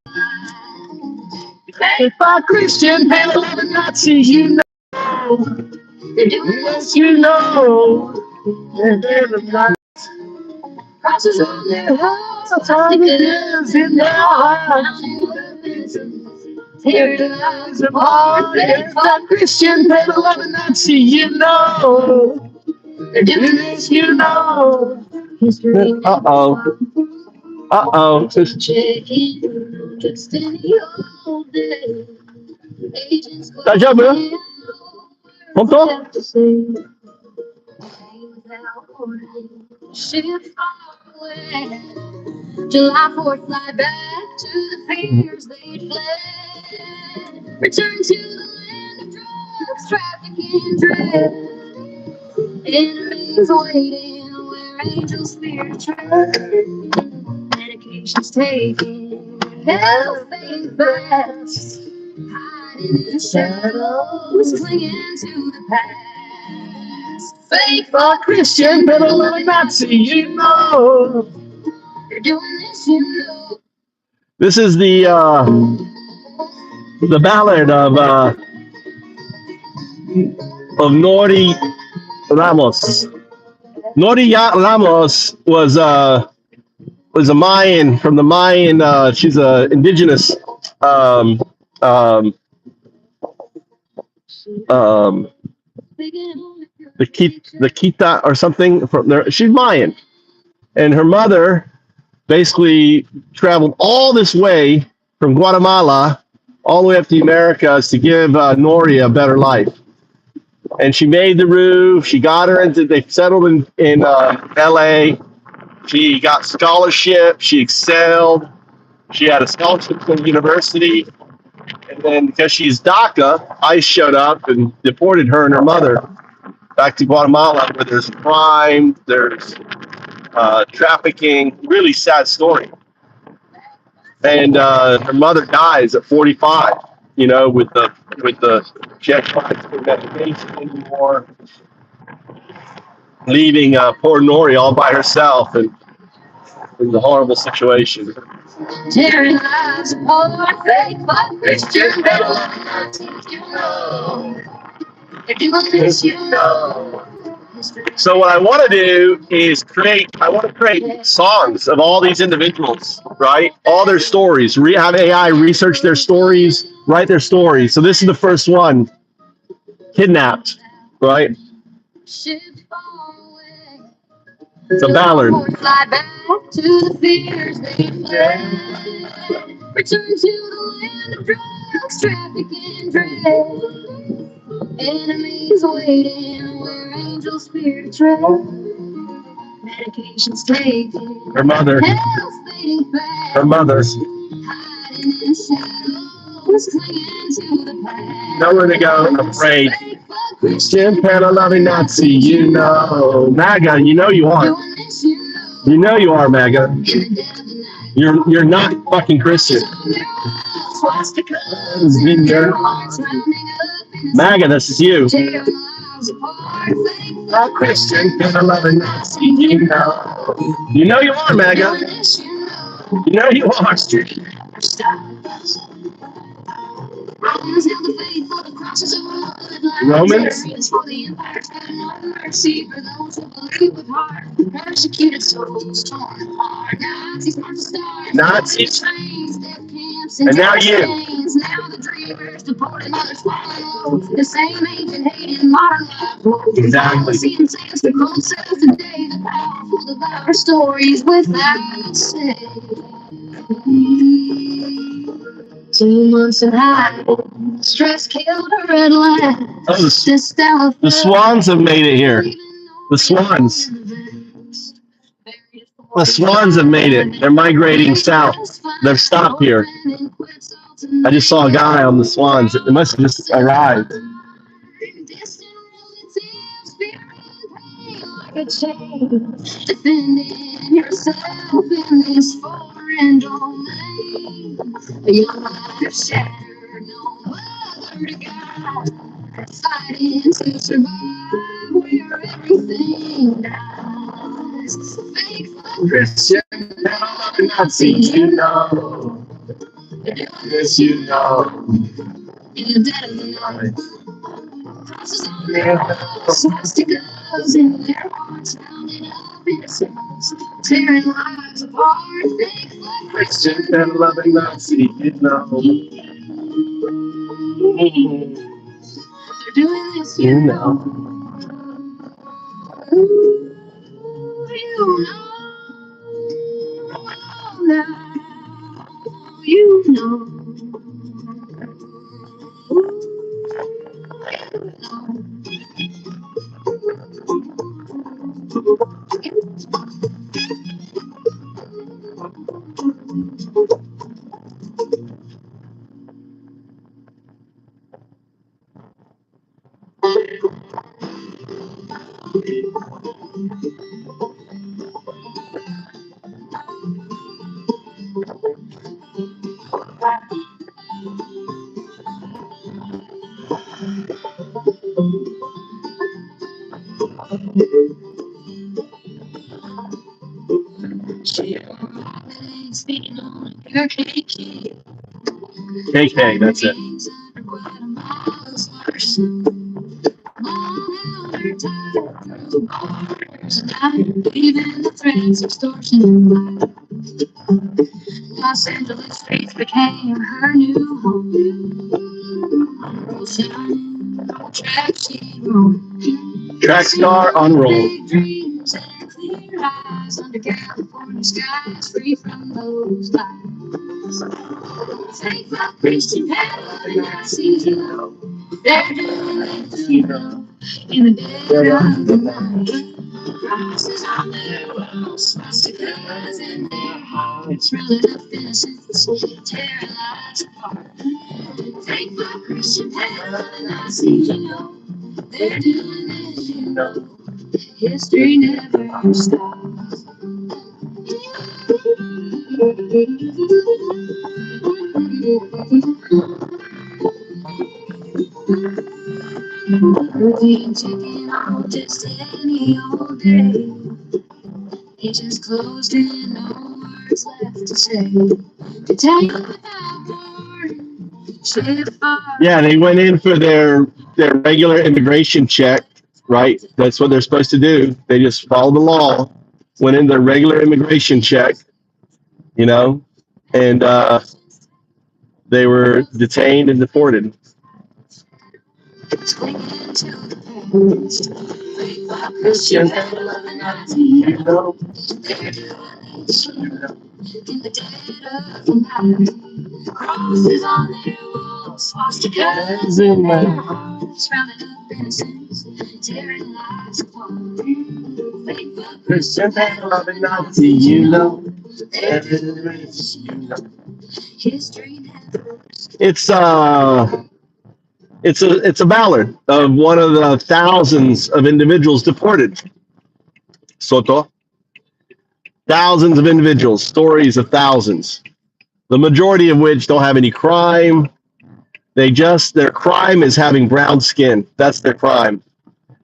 If I Christian hell of a Nazi, you know, you're doing this, you know, and they're not crosses on their hearts. time it is in their hearts. Tear their lives apart. If I Christian hell of a Nazi, you know, They're doing this, you know. history. Uh-oh. Uh-oh. Checking just in the old days. Agents Déjà vu? Tonton? have to say. Ship far away. July 4th, fly back to the fears they fled. Return to the land of drugs, trafficking, dread. Enemies waiting where angels fear tread. Medications taken, health fading fast. Hiding in the shadows, clinging to the past. Faithful Christian, but a loving Nazi, you know. You're doing this, you know. This is the ballad of Nori Ramos. Nori Ramos was a Mayan from the Mayan. She's a indigenous um, um, the Kita or something from there. She's Mayan, and her mother basically traveled all this way from Guatemala all the way up to the Americas to give Nori a better life. And she made the roof. She got her into. They settled in L.A. She got scholarship. She excelled. She had a scholarship from the university. And then because she's DACA, ICE showed up and deported her and her mother back to Guatemala, where there's crime, there's trafficking. Really sad story. And her mother dies at 45. You know, with the she had medication anymore, leaving poor Nori all by herself and in the horrible situation. Tearing lives apart, faithful Christian, but a loving Nazi, you know. You're doing this, you know. So what I want to do is create songs of all these individuals, right? All their stories. Have AI research their stories, write their stories. So this is the first one, Kidnapped, right? It's a ballad. Fly back to the fears they fled. Return to the land of drugs, trafficking, dread. Enemies waiting where angels fear to tread. Medications taken. Her mother. Health fading fast. Her mother's. Hiding in shadows, clinging to the past. Nowhere to go, I'm afraid. Christian, Panna loving Nazi, you know. MAGA, you know you are. You know you are, MAGA. You're not fucking Christian. MAGA, this is you. Not Christian, Panna loving Nazi, you know. You know you are, MAGA. You know you are. Romans? Nazis? And now you. Exactly. Stories without say. 2 months in high, stress killed her at last. Oh, the swans have made it here. The swans. The swans have made it. They're migrating south. They've stopped here. I just saw a guy on the swans. It must have just arrived. Defending yourself in this foreign domain. Your life shattered, no other to guide. Fighting to survive wherever Christian Nazi, you know. Yes, you know. In the dead of the night, crosses on their walls, swastikas in their hearts, rounding up innocents, tearing lives apart. Fake flag Christian and loving Nazi, you know. they're doing this, You know. You know now, you know. Speaking on your KK. KK, that's it. Even the threats, extortion, Los Angeles streets became her new home. Track she rolled. Track star unrolled. Big dreams and clear eyes under California skies, free from those lies. Fake like Christian Hell, and I see you know. They're doing it, you know. In the dead of the night. Crosses on their walls, swastikas in their hearts, rolling up innocence, tearing lives apart. Fake like Christian Hell, and I see you know. They're doing it, you know. History never stops. Routine checking out just any old day. Agents closed in, no words left to say. To tell you without more, shift far. Yeah, they went in for their regular immigration check, right? That's what they're supposed to do. They just followed the law, went in their regular immigration check, you know, and they were detained and deported. Clinging to the past. Fake like Christian Hell, and I see you know. They're doing it, you know. In the dead of the night. Crosses on their walls, swastikas in their hearts, rounding up innocence, tearing lives apart. Fake like Christian Hell, loving Nazi, you know. they're doing it, you know. History never It's a ballad of one of the thousands of individuals deported. Soto. Thousands of individuals, stories of thousands. The majority of which don't have any crime. Their crime is having brown skin. That's their crime.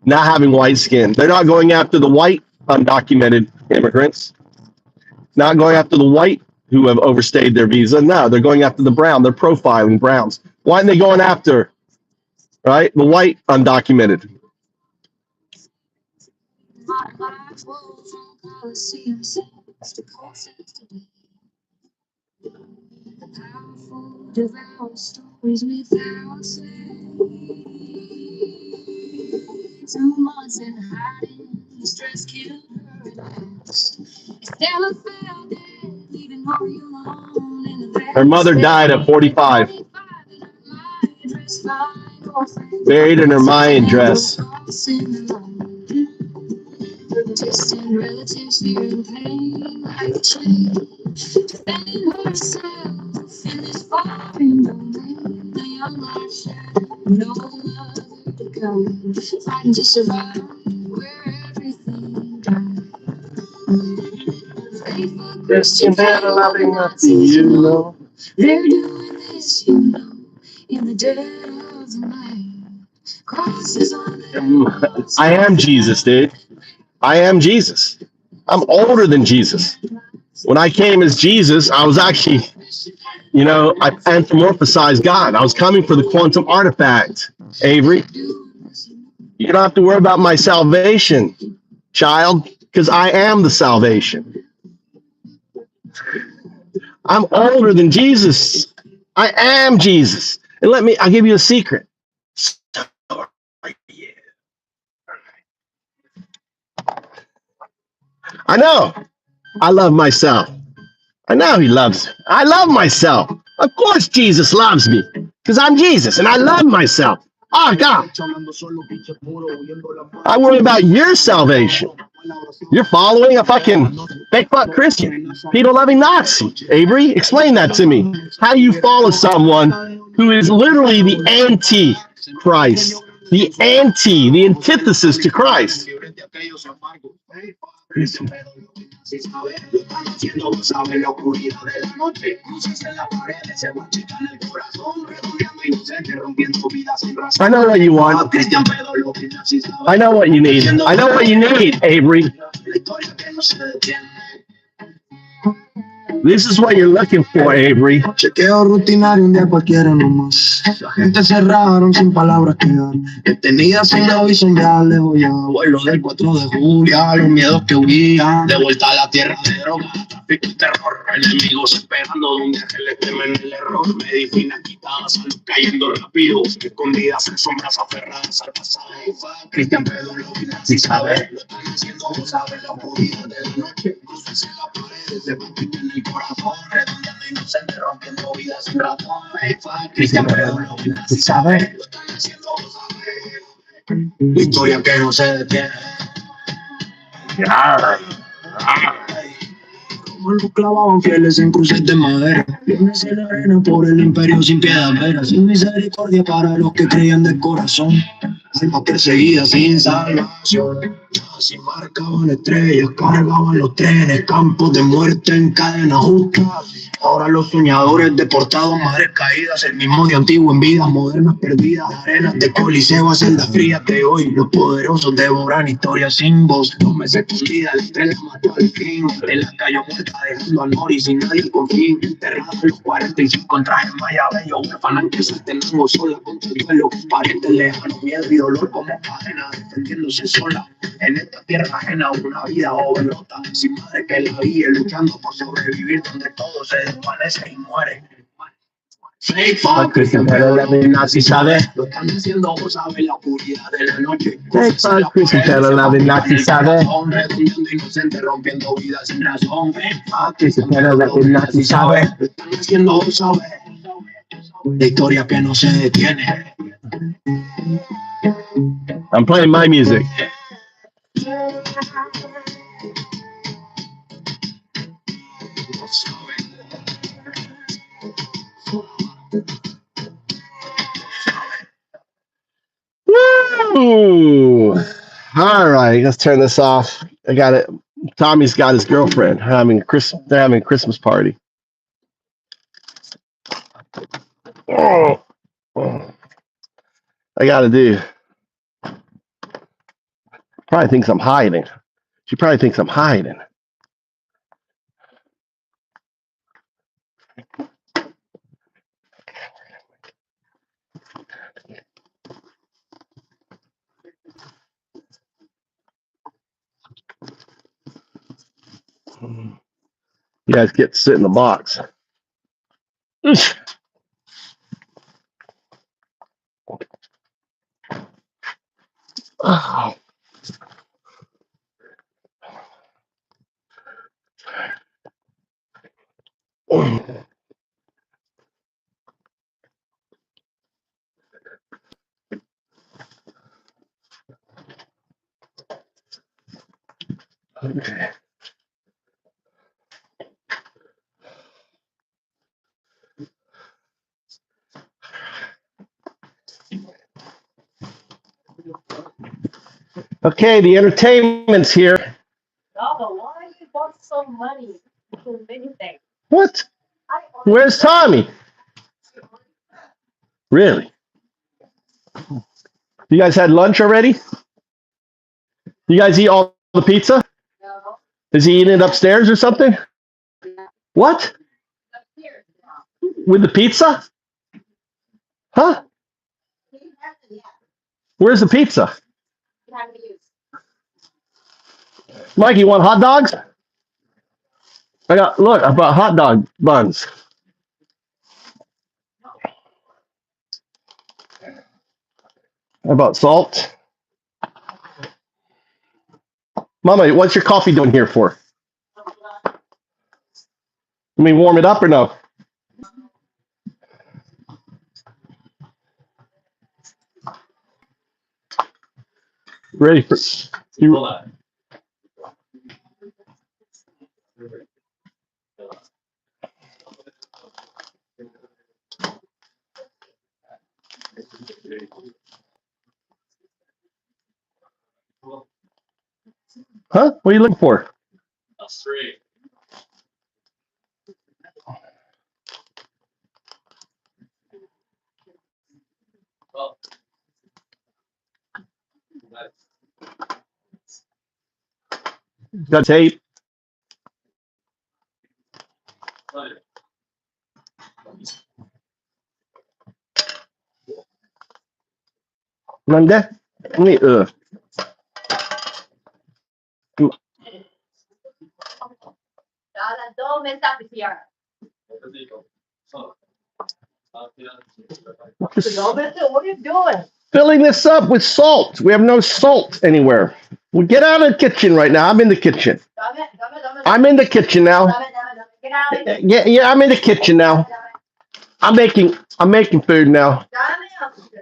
Not having white skin. They're not going after the white undocumented immigrants. Not going after the white who have overstayed their visa. No, they're going after the brown. They're profiling browns. Why aren't they going after, right, the white undocumented? my life was on Coliseum since the courses today. The powerful devour stories without saying. 2 months in hiding, the stress killed her at last. Stella fell dead, leaving Marie alone in the Her mother died at 45, buried in her Mayan dress. Distant relatives fearing pain like a chain. Defending herself in this foreign domain. The young life shattered, no other to come. Fighting to survive where everything died. Faithful Christian Hell, loving Nazi, you know. they're doing this, you know, in the dead of the night. Crosses on their walls. I am Jesus, dude. I am Jesus. I'm older than Jesus. When I came as Jesus, I was actually, I anthropomorphized God. I was coming for the quantum artifact, Avery. You don't have to worry about my salvation, child, because I am the salvation. I'm older than Jesus. I am Jesus. And I'll give you a secret. I know. I love myself. I know he loves me. I love myself. Of course Jesus loves me because I'm Jesus and I love myself. Oh, God. I worry about your salvation. You're following a fucking fake fuck Christian, pedo-loving Nazi. Avery, explain that to me. How do you follow someone who is literally the anti-Christ, the antithesis to Christ? I know what you want. I know what you need. I know what you need, Avery. This is what you're looking for, Avery. Chequeo rutinario un día cualquiera nomás. La gente se rararon sin palabras que dar. Detenida sin aviso ya lejos ya. Vuelo del 4 de julio, los miedos que huían. De vuelta a la tierra de droga, tráfico y terror. Enemigos esperando de un día que le temen el error. Medicinas quitadas, salud cayendo rápido. Escondidas en sombras aferradas al pasado. Cristian Pedro lo si sabe. Lo están haciendo, sabe la oscuridad de la noche. Cruces en las paredes, se van en el corazón, redondeando inocente, rompiendo vidas sin razón. Cristian Pedro si sabe. Lo están haciendo, sabe. Historia que no se detiene. Como los clavaban fieles en cruces de madera. Viernes en la arena por el imperio sin piedad vera. Sin misericordia para los que creían de corazón. Almas perseguidas sin salvación. Así marcaban estrellas, cargaban los trenes. Campos de muerte en cadena justa. Ahora los soñadores deportados, madres caídas, el mismo de antiguo en vidas modernas perdidas, arenas de coliseo a celdas frías de hoy. Los poderosos devoran historias sin voz. Los meses escondidas, la estrella mató al fin. De la cayó muerta dejando a Nori sin nadie con fin. Enterrada en los 45 en traje maya bello, huérfana que se tengo sola contra el duelo. Parientes lejanos, miedo y dolor como cadena, defendiéndose sola. En esta tierra ajena una vida overlota, sin madre que la guíe, luchando por sobrevivir donde todo se desvanece y muere. Fake fuck, Cristian Pedro si sabe. Lo están haciendo, vos sabes, la oscuridad de la noche. Fake fuck, Cristian Pedro si sabe. Redondeando inocente, rompiendo vidas sin razón. Fake fuck, Cristian Pedro si sabe. Lo están haciendo, vos sabes. La historia que no se detiene. I'm playing my music. Woo! All right, let's turn this off. I got it. Tommy's got his girlfriend they're having a Christmas party. Oh, I gotta do. Probably thinks I'm hiding. She probably thinks I'm hiding. You guys get to sit in the box. Oh. Okay. Okay, the entertainment's here. Oh, why you want so money for anything? What? Where's Tommy? Really? You guys had lunch already? You guys eat all the pizza? No. Is he eating it upstairs or something? What? With the pizza? Huh? Where's the pizza? Mike, you want hot dogs? I bought hot dog buns. I bought salt. Mama, what's your coffee doing here for? Let me warm it up or no? Ready for you? Huh? What are you looking for? Got tape. Nande? Don't mess up here. What are you doing? Filling this up with salt. We have no salt anywhere. We get out of the kitchen right now. I'm in the kitchen. I'm in the kitchen now. Get out of here. Yeah, I'm in the kitchen now. I'm making food now.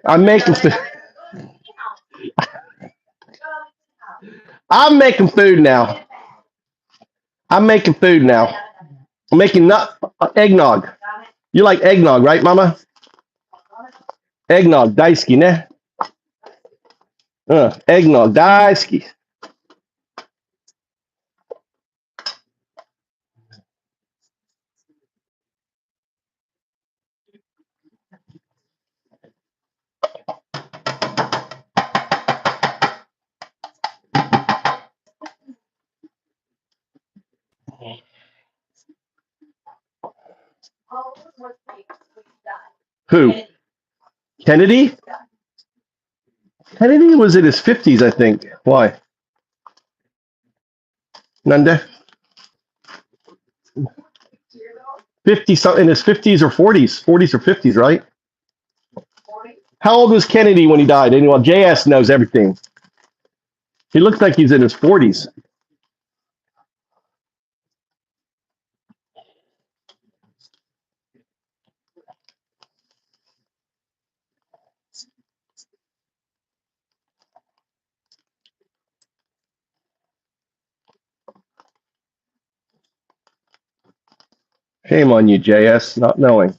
I'm making food. I'm making food now. I'm making food now. I'm making eggnog. You like eggnog, right, Mama? Eggnog, daisuki, ne? Eggnog, daisuki. Who? Kennedy? Kennedy was in his 50s, I think. Why? Nande? 50 something in his 50s or 40s. 40s or 50s, right? How old was Kennedy when he died? Anyone? JS knows everything. He looks like he's in his 40s. Shame on you, JS, not knowing.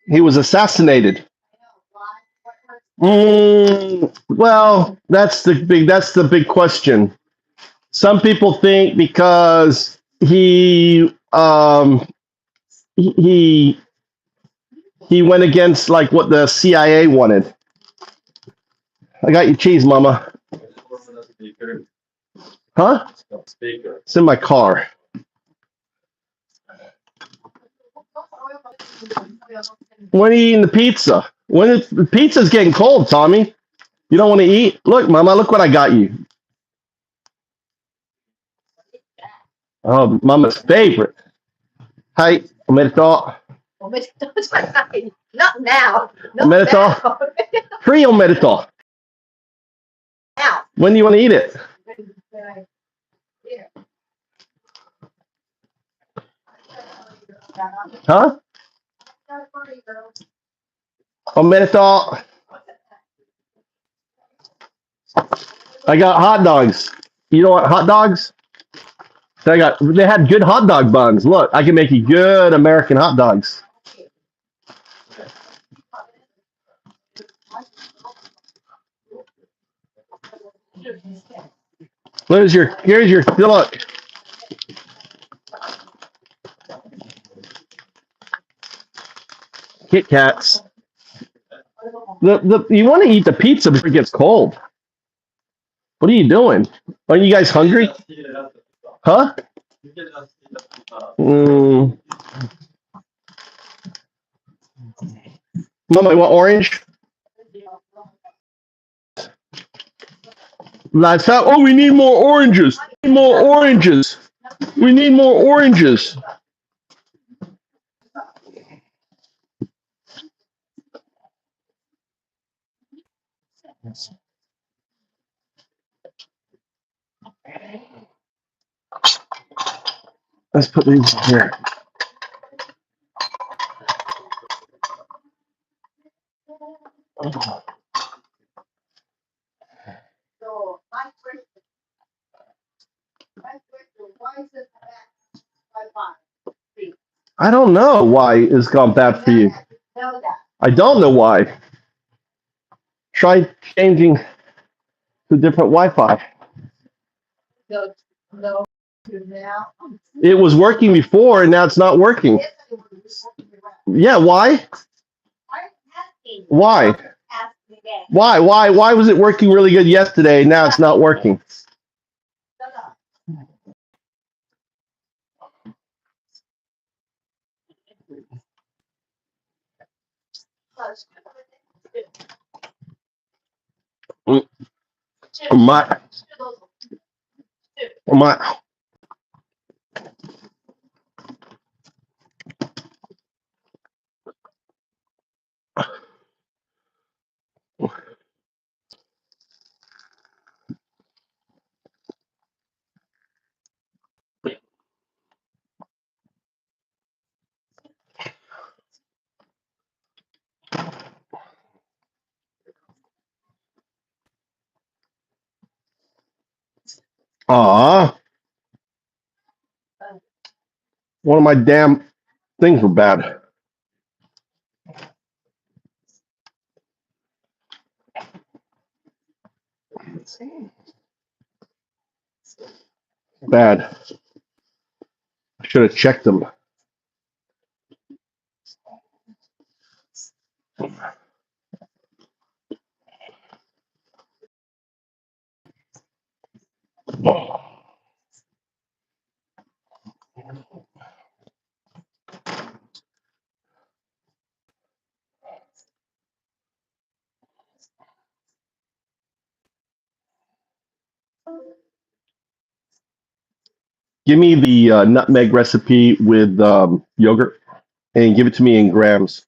He was assassinated. Well, that's the big question. Some people think because he went against like what the CIA wanted. I got your cheese, Mama. Huh? It's in my car. When are you eating the pizza? The pizza's getting cold, Tommy. You don't want to eat? Look, Mama, look what I got you. Oh, Mama's favorite. Hi, omerito. Not now. Omerito. Now. Free omerito. Now. When do you want to eat it? Huh? Omerito. I got hot dogs. You don't want hot dogs? They had good hot dog buns. Look, I can make you good American hot dogs. Here's your look. Kit Kats. You want to eat the pizza before it gets cold. What are you doing? Are you guys hungry? Huh? Mama, you want orange? Last time. Oh, we need more oranges. We need more oranges. We need more oranges. Let's put these here. I don't know why it's gone bad for you. I don't know why. Try changing to different Wi-Fi. It was working before, and now it's not working. Yeah, why? Why? Why was it working really good yesterday, and now it's not working? My. Aw. One of my damn things were bad. Bad. I should have checked them. Give me the nutmeg recipe with yogurt, and give it to me in grams.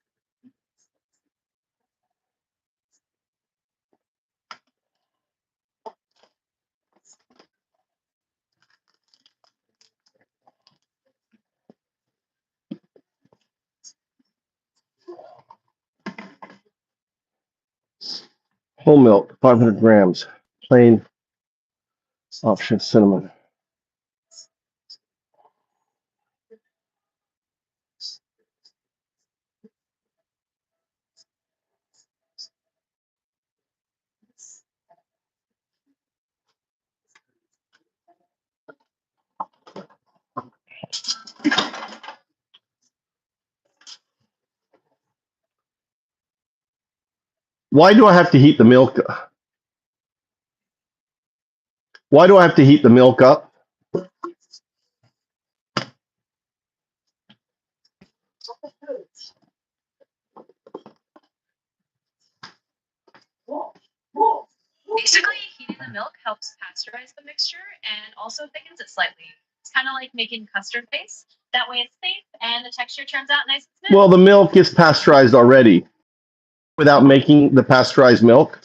Whole milk, 500 grams. Plain option cinnamon. Why do I have to heat the milk? Why do I have to heat the milk up? Basically, heating the milk helps pasteurize the mixture and also thickens it slightly. It's kind of like making custard base. That way it's safe and the texture turns out nice and smooth. Well, the milk is pasteurized already without making the pasteurized milk.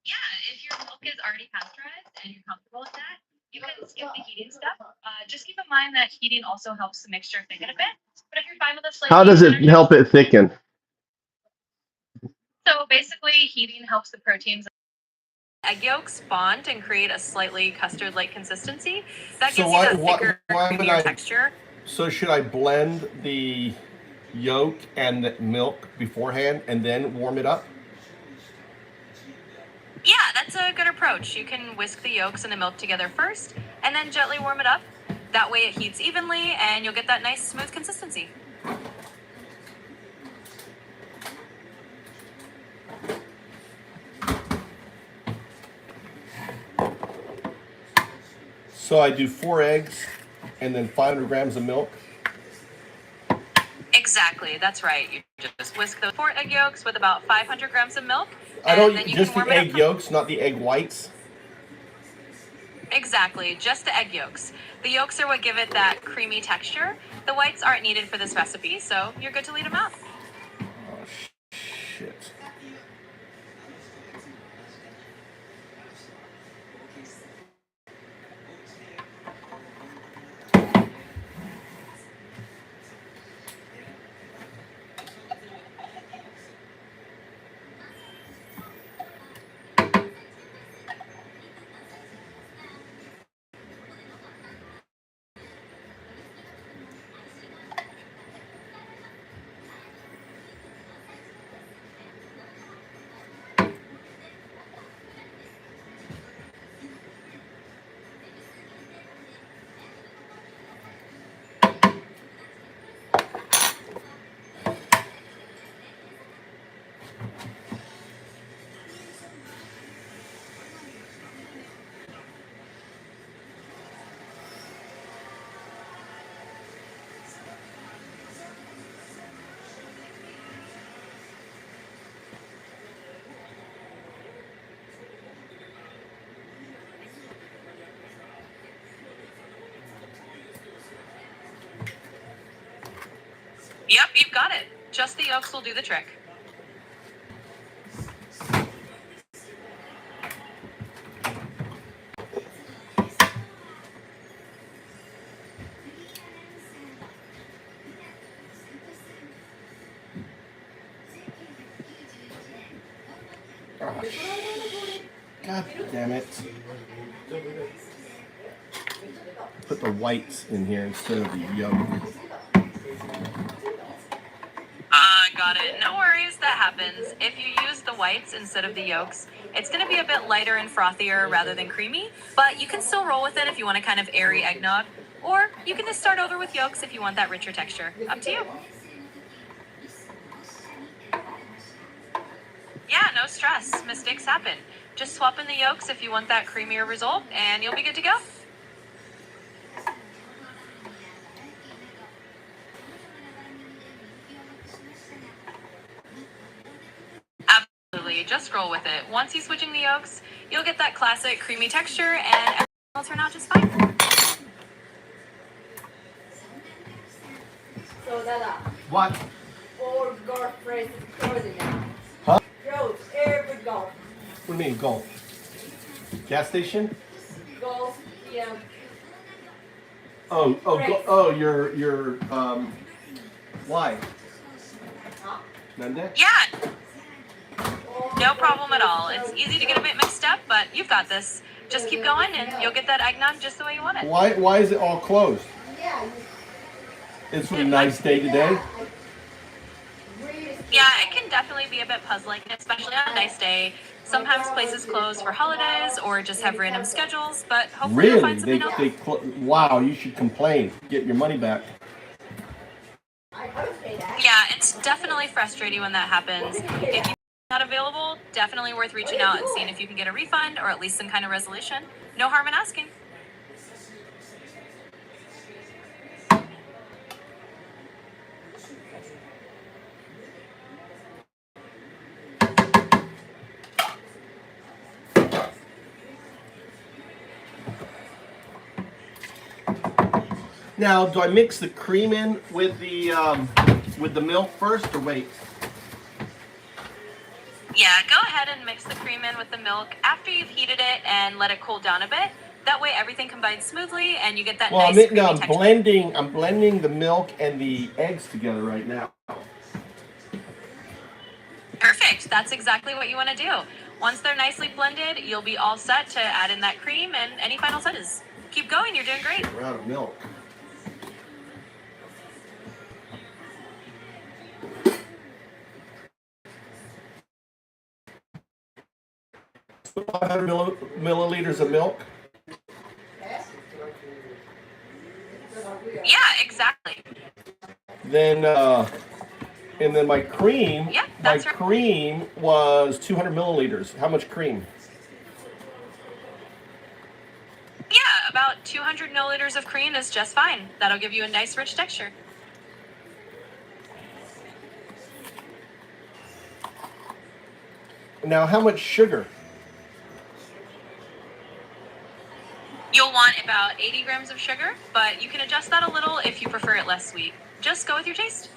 Yeah, if your milk is already pasteurized and you're comfortable with that, you can skip the heating step. Just keep in mind that heating also helps the mixture thicken a bit. But if you're fine with a slightly How does it help it thicken? So basically, heating helps the proteins egg yolks bond and create a slightly custard-like consistency. That gives you that thicker, creamier texture. So should I blend the yolk and the milk beforehand and then warm it up? Yeah, that's a good approach. You can whisk the yolks and the milk together first, and then gently warm it up. That way it heats evenly, and you'll get that nice smooth consistency. So I do 4 eggs and then 500 grams of milk. Exactly, that's right. You just whisk those 4 egg yolks with about 500 grams of milk. I don't then you just can the warm it egg up. yolks, not the egg whites. Exactly, just the egg yolks. The yolks are what give it that creamy texture. The whites aren't needed for this recipe, so you're good to leave them out. Oh shit. Yep, you've got it. Just the yolks will do the trick. Oh, God damn it. Put the whites in here instead of the yolk. Got it. No worries, that happens. If you use the whites instead of the yolks, it's going to be a bit lighter and frothier rather than creamy, but you can still roll with it if you want a kind of airy eggnog, or you can just start over with yolks if you want that richer texture. Up to you. Yeah, no stress. Mistakes happen. Just swap in the yolks if you want that creamier result, and you'll be good to go. Absolutely, just roll with it. Once you switching the yolks, you'll get that classic creamy texture, and everything will turn out just fine. So Dada, What? all golf places closing now. Huh? Close every golf. What do you mean golf? Gas station? Golf, yeah. Your why? Huh? Nande? Yeah, no problem at all. It's easy to get a bit mixed up, but you've got this. Just keep going, and you'll get that eggnog just the way you want it. Why is it all closed? Yeah. It's a nice day today. Yeah, it can definitely be a bit puzzling, especially on a nice day. Sometimes places close for holidays or just have random schedules, but hopefully you'll Really? find something else. Wow, you should complain. Get your money back. Yeah, it's definitely frustrating when that happens. If you're not available, definitely worth reaching out and seeing if you can get a refund or at least some kind of resolution. No harm in asking. Now, do I mix the cream in with the milk first, or wait? Yeah, go ahead and mix the cream in with the milk after you've heated it and let it cool down a bit. That way everything combines smoothly and you get that nice creamy texture. I'm blending the milk and the eggs together right now. Perfect. That's exactly what you want to do. Once they're nicely blended, you'll be all set to add in that cream and any final touches. Keep going. You're doing great. We're out of milk. 500 milliliters of milk. Yeah, exactly. Then, and then my cream. Yeah, my that's right. cream was 200 milliliters. How much cream? Yeah, about 200 milliliters of cream is just fine. That'll give you a nice rich texture. Now, how much sugar? You'll want about 80 grams of sugar, but you can adjust that a little if you prefer it less sweet. Just go with your taste.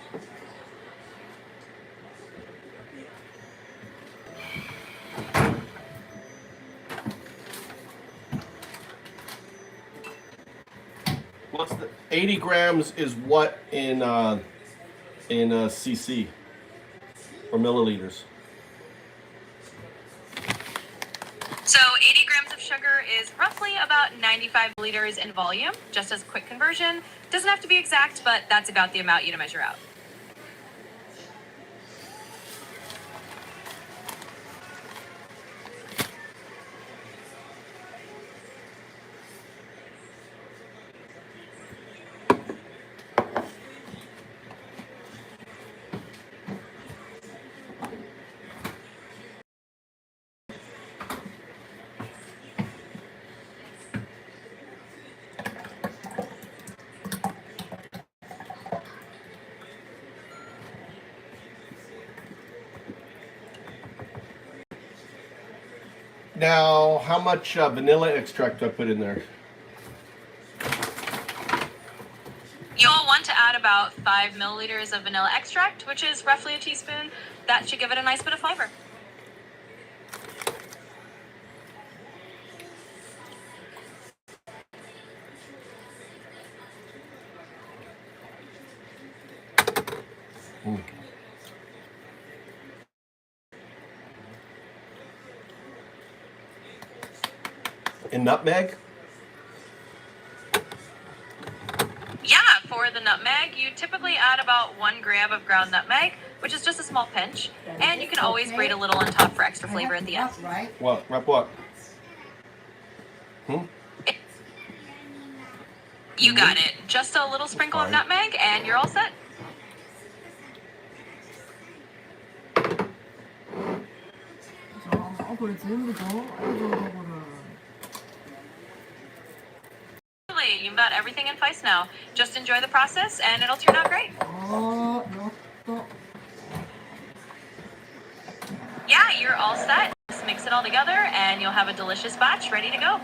What's the 80 grams is what in cc or milliliters? So 80 grams of sugar is roughly about 95 liters in volume, just as a quick conversion. Doesn't have to be exact, but that's about the amount you to measure out. Now, how much vanilla extract do I put in there? You'll want to add about 5 milliliters of vanilla extract, which is roughly a teaspoon. That should give it a nice bit of flavor. And nutmeg? Yeah, for the nutmeg, you typically add about 1 gram of ground nutmeg, which is just a small pinch. And you can always grate a little on top for extra flavor at the end. What? Wrap what? You got it. Just a little sprinkle of nutmeg and you're all set. You've got everything in place now. Just enjoy the process and it'll turn out great. Yeah, you're all set. Just mix it all together and you'll have a delicious batch ready to go.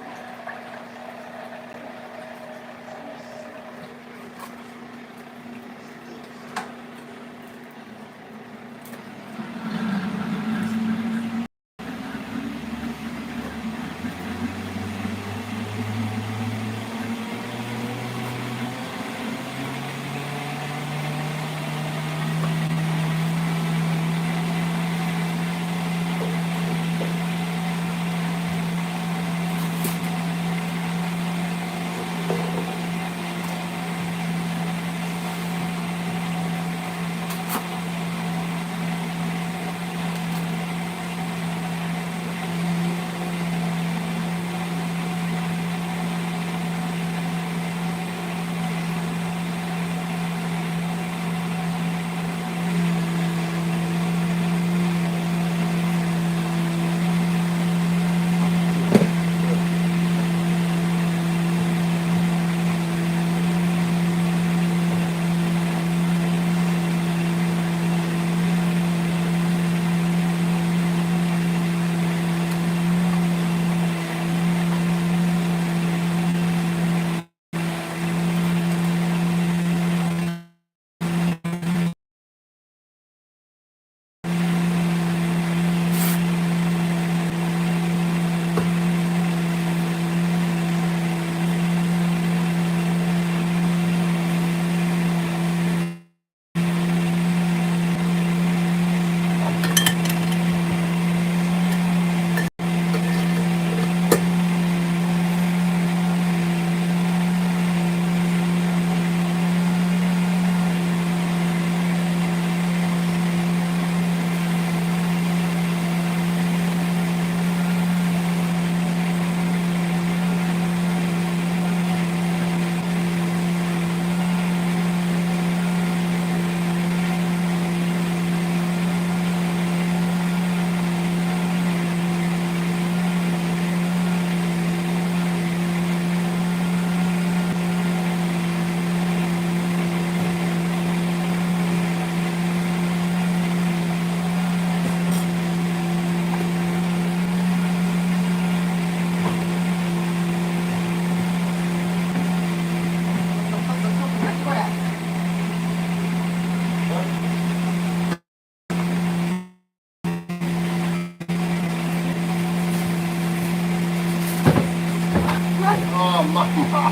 Mama.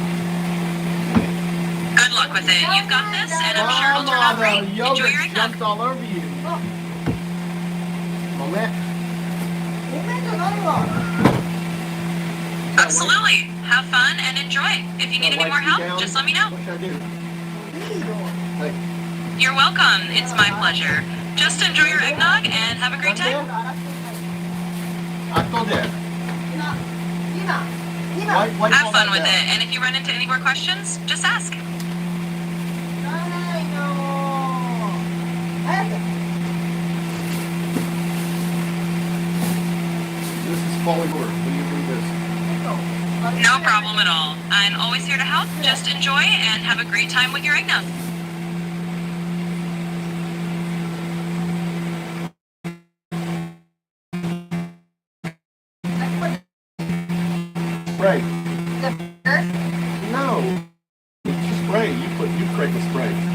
Good luck with it. You've got this, and I'm sure it'll turn out great. The Enjoy yogurt your eggnog. jumped all over you. Mama. Absolutely. Have fun and enjoy. If you need any more help, just let me know. What should I do? Hey, You're welcome. It's my pleasure. Just enjoy your eggnog and have a great time. I told you. Have fun with it, and if you run into any more questions, just ask. This is fully work. Will you do this? No problem at all. I'm always here to help. Just enjoy and have a great time with your eggnog. Spray. No. It's spray. You create the spray.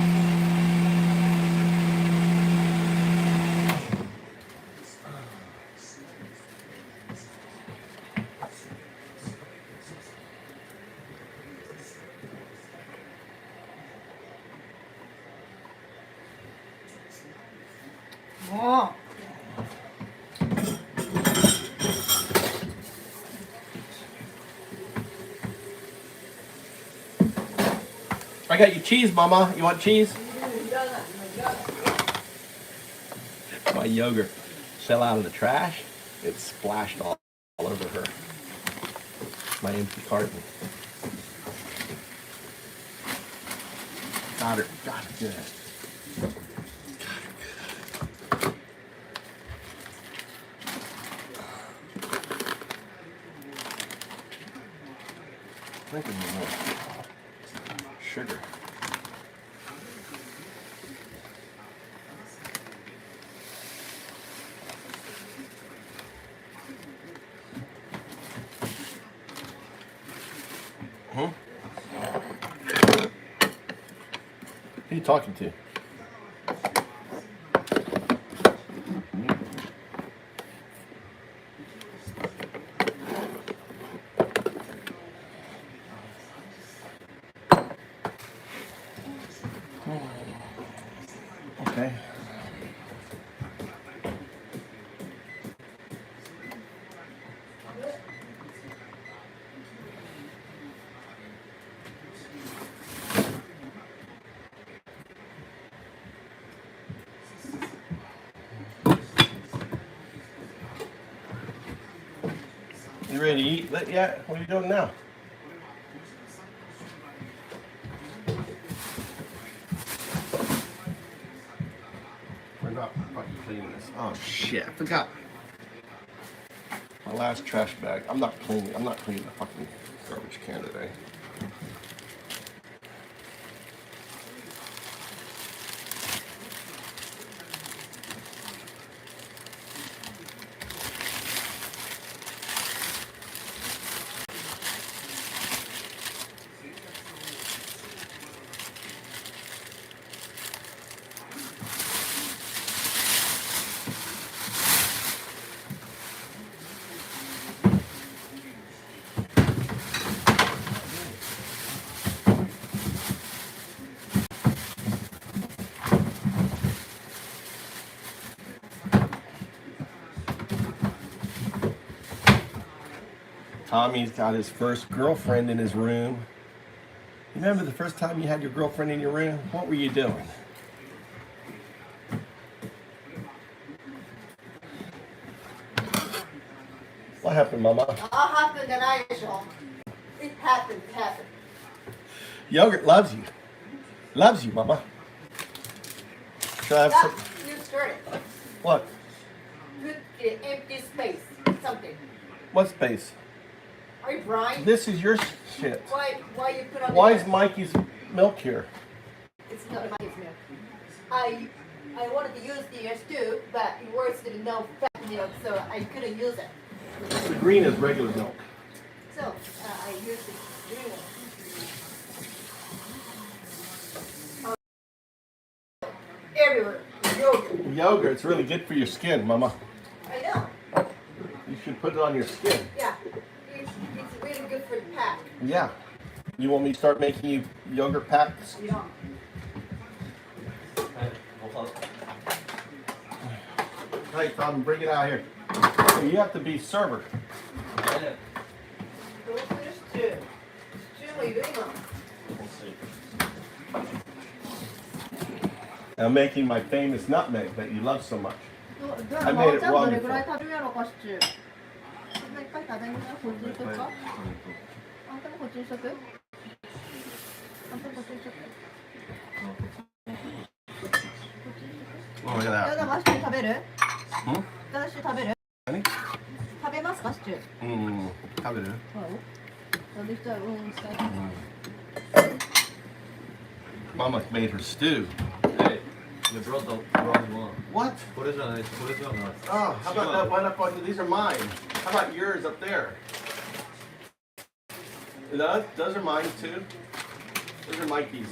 I got you cheese, Mama. You want cheese? My yogurt fell out of the trash. It splashed all over her. My empty carton. Got her good. I think we need more sugar. Who are you talking to? Okay. You ready to eat yet? What are you doing now? We're not fucking cleaning this. Oh shit, I forgot. My last trash bag. I'm not cleaning the fucking garbage can today. Tommy's got his first girlfriend in his room. You remember the first time you had your girlfriend in your room? What were you doing? What happened, Mama? happened and I saw. It happened. Yogurt loves you. Loves you, Mama. Should I have some? You started. What? Put empty space. Something. What space? Are you blind? This is your shit. Why you put on Why the is Mikey's milk here? It's not my milk. I wanted to use the stew, but it works with no fat milk, so I couldn't use it. The green is regular milk. So I used the green one. Everywhere. Yogurt. Yogurt's really good for your skin, Mama. I know. You should put it on your skin. Yeah. It's really good for the pack. Yeah. You want me to start making you yogurt packs? いらん。Hey, Tom, bring it out here. You have to be server. どうするシチュー？シチューもいる今。 I'm making my famous nutmeg that you love so much. じゃ I あ、 made まお it ちゃんど wrong れぐらい before. 食べるやろかシチュー。そんないっぱい食べんの？こっちにしとくか？あんたもこっちにしとく？あんたもこっちにしとく？ Oh, look じゃ at あ、マッシュル食べる？ Hmm? マッシュル食べる？ Honey? 食べますかシチュー？ How about it? なんでしたらしたい。 Mama made her stew. Hey, you brought the wrong one. What? これじゃない、これじゃない。 Oh, how about that one up on? These are mine. How about yours up there? Those are mine too. Those are Mikey's.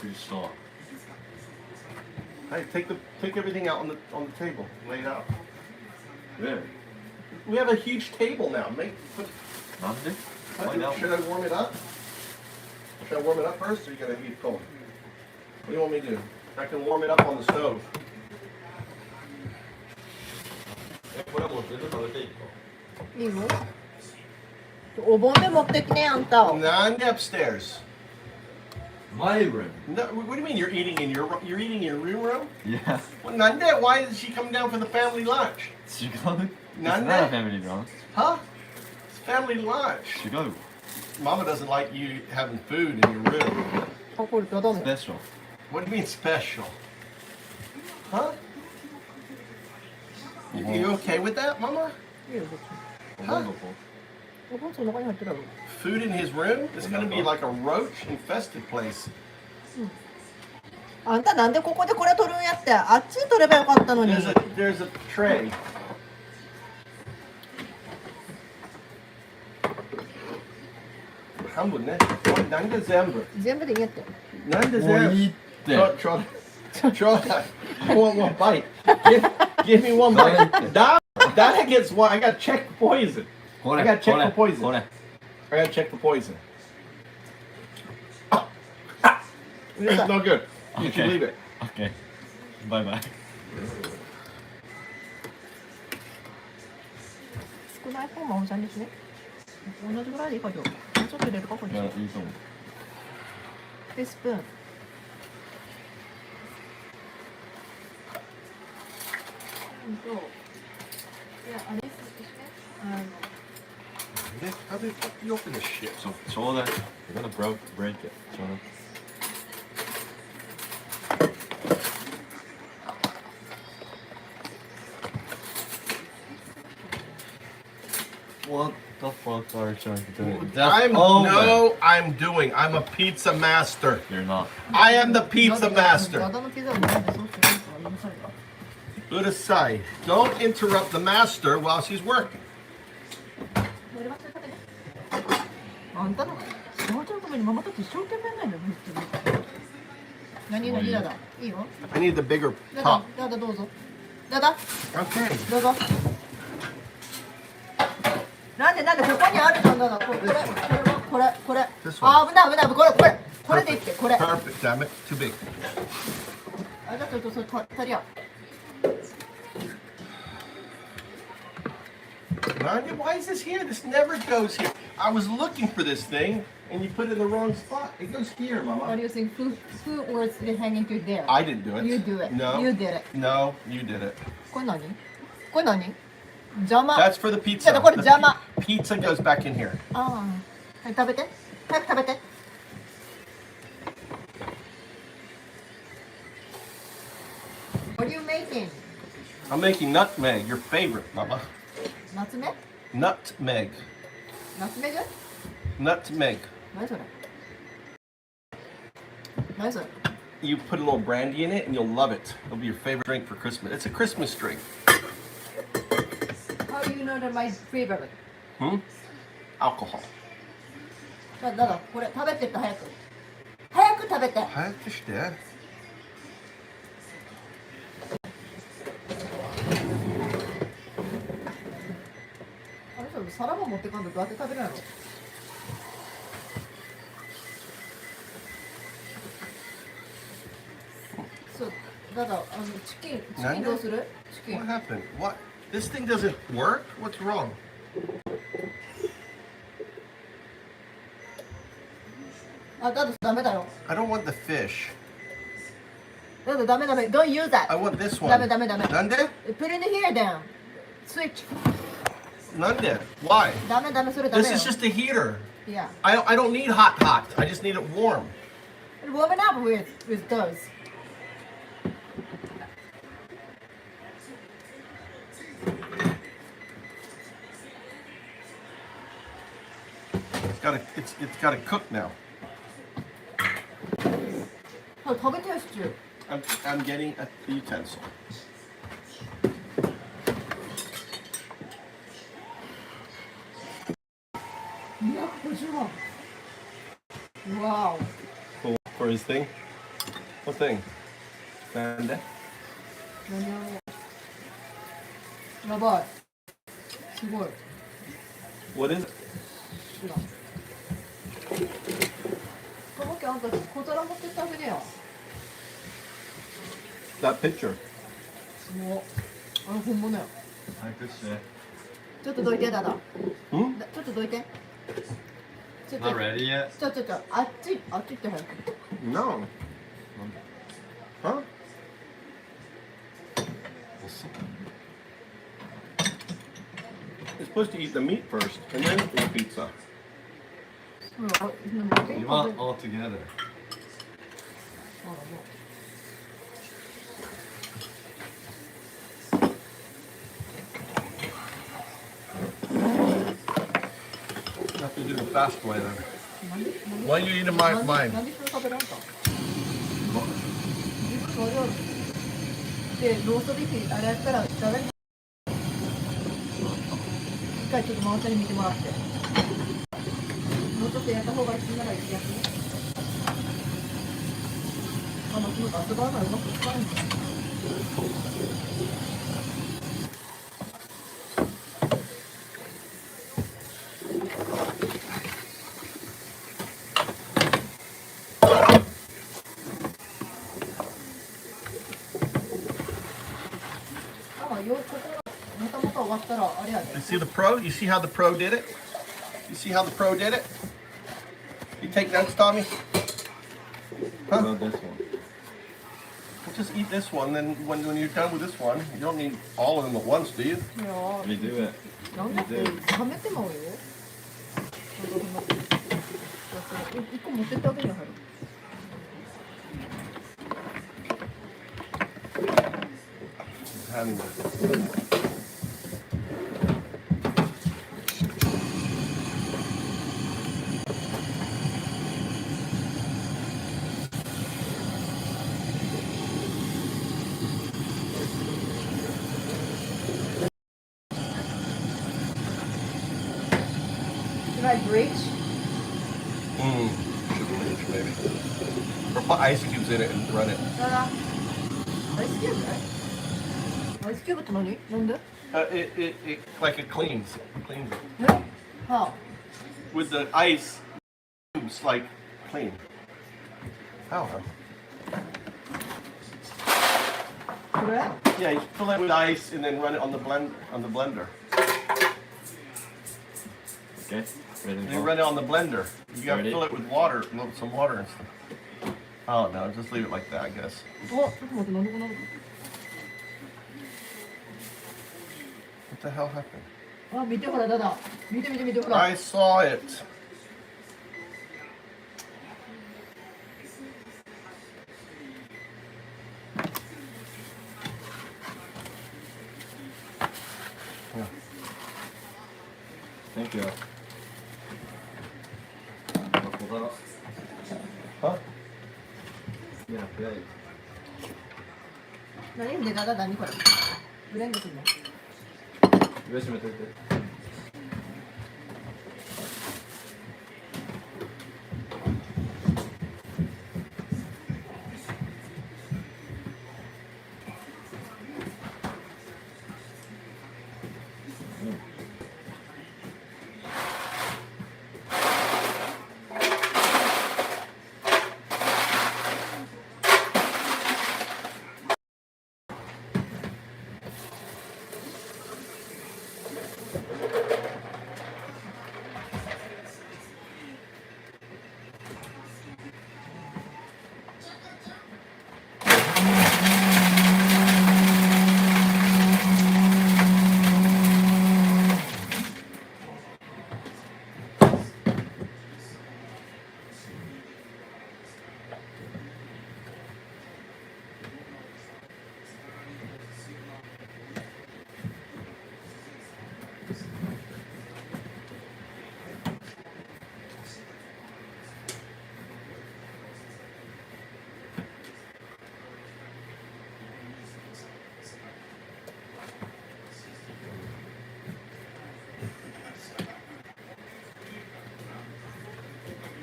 You saw. Hey, take everything out on the table. Lay it out. Where? We have a huge table now.なんで? Why now? Should I warm it up? Should I warm it up first, or are you gonna heat cold? What do you want me to do? I can warm it up on the stove. これはもう全部食べていいか? いいの？お盆で持ってきねあんた。 None upstairs. My room. No, what do you mean you're eating in your room? Yeah. Well, Nande, why did she come down for the family lunch? 違う? It's None not a day? family lunch. Huh? It's family lunch. 違う. Mama doesn't like you having food in your room. あ、これただの。 Special. What do you mean special? Huh? You okay with that, Mama? いいよ、別に。お盆どこ? お盆その中に入ってるやろ。 Food in his room? It's gonna be like a roach infested place. あんたなんでここでこれ取るんやって。あっちに取ればよかったのに。 There's a tray. Humble, ne? Nande Zember. 全部でいいやって。 Nande もういい Zember. って. Try. I want one bite. Give me one bite. That gets one. I gotta check for poison. これ I gotta check for こ poison. れ I gotta check for poison. It's no good. You should leave it. Okay. Bye bye. 少ない方もお茶にしね。同じぐらいでいいかよ。もうちょっと入れるかこれ。いや、いいと思う。でスプーン。いやあれですね。How do you open this shit? ちょうだい. You're gonna break it. ちょうだい. What the fuck are you trying to do? That's over. I'm doing. I'm a pizza master. You're not. I am the pizza ダ master. ダのピザもなんでそうしてるんですか。許された。 Udasai, don't interrupt the master while she's working. やりましょうかね。あんたのママちゃんのためにママたち一生懸命なんだよ。何だだ。いいよ。 I need the bigger ダ top. ダどうぞ。ダダ Okay. どうぞ。なんでここにあるじゃんだだ。これ。 This あ one. 危ないこれでいってこれ。 Perfect. Damn it. Too big. あじゃあちょっとそれ足りや。 Nanya, why is this here? This never goes here. I was looking for this thing, and you put it in the wrong spot. It goes here, What Mama. do you think? Who was hanging to there? I didn't do it. You do it. No. You did it. No, you did it. これ何？これ何？邪魔。 That's for the pizza. ちょっとこれ邪魔。 The pizza goes back in here. ああ。はい食べて。早く食べて。What are you making? I'm making nutmeg, your favorite, Mama. 夏目？ Nutmeg. 夏目ぐ？ Nutmeg. 何それ？何それ？ You put a little brandy in it, and you'll love it. It'll be your favorite drink for Christmas. It's a Christmas drink. How do you know that my favorite? Alcohol. だこれ食べてって早く。早く食べて。早くして。あれそれ皿も持ってかんでどうやって食べるの？ただチキンどうする？チキ What ン。 happened? What? This thing doesn't work? What's wrong? だとダメだよ。 I don't want the fish. だとダメ。Don't use that. I want this one. ダメ。なんで? Put it in here then. Switch. なんで? Why? ダメそれダメ This よ。 is just a heater. Yeah. I don't need hot. I just need it warm. Warm it up with those. It's got to cook now. 食べてよシチュー。 I'm getting a utensil. 250万。Wow. For his thing? What thing? なんで? 何やばい。すごい。 What is it? 知らん。ともきあんた小皿持ってってあげてよ。 That picture. もう本物よ。 I could say. ちょっとどいてだだ。 Hmm? ちょっとどいて。ちょっ Not と ready yet. あっちって早く。 No. Huh? We'll see. You're supposed to eat the meat first and then eat the pizza. You want all together. You have to do the fast way then. Why are you eating mine? なんでそれ食べらんか。自分の料理でローストビーフあれやったら誰に一回ちょっと回ったり見てもらってもうちょっとやった方がいいならいいやつね。そのガスバーナーうまく使うんだよ。You see the pro? You see how the pro did it? You see how the pro did it? You take notes, Tommy? What about this one? Well, just eat this one, then when you're done with this one, you don't need all of them at once, do you? いや We do it. なんだってはめてまうよ。一個持ってってあげるよ。Having Should I breach? Should bleach, maybe. Or put ice cubes in it and run it. アイスキューブね。アイスキューブって何？なんで？ It like it cleans it. は With the ice cubes, like clean. How? あ。これ？ Yeah, you fill it with ice and then run it on the blender. Okay. Ready to You go? run it on the blender. You gotta Ready? fill it with water, some water and stuff. Oh no, just leave it like that, I guess. お、ちょっと待って、なんでこんなこ What the hell happened? と？あ、見てほら、ダダ。見てほら。 I saw it. Thank you. Huh? Yeah, good. 何でダダ何これ？ブレンドするの？上閉めといて。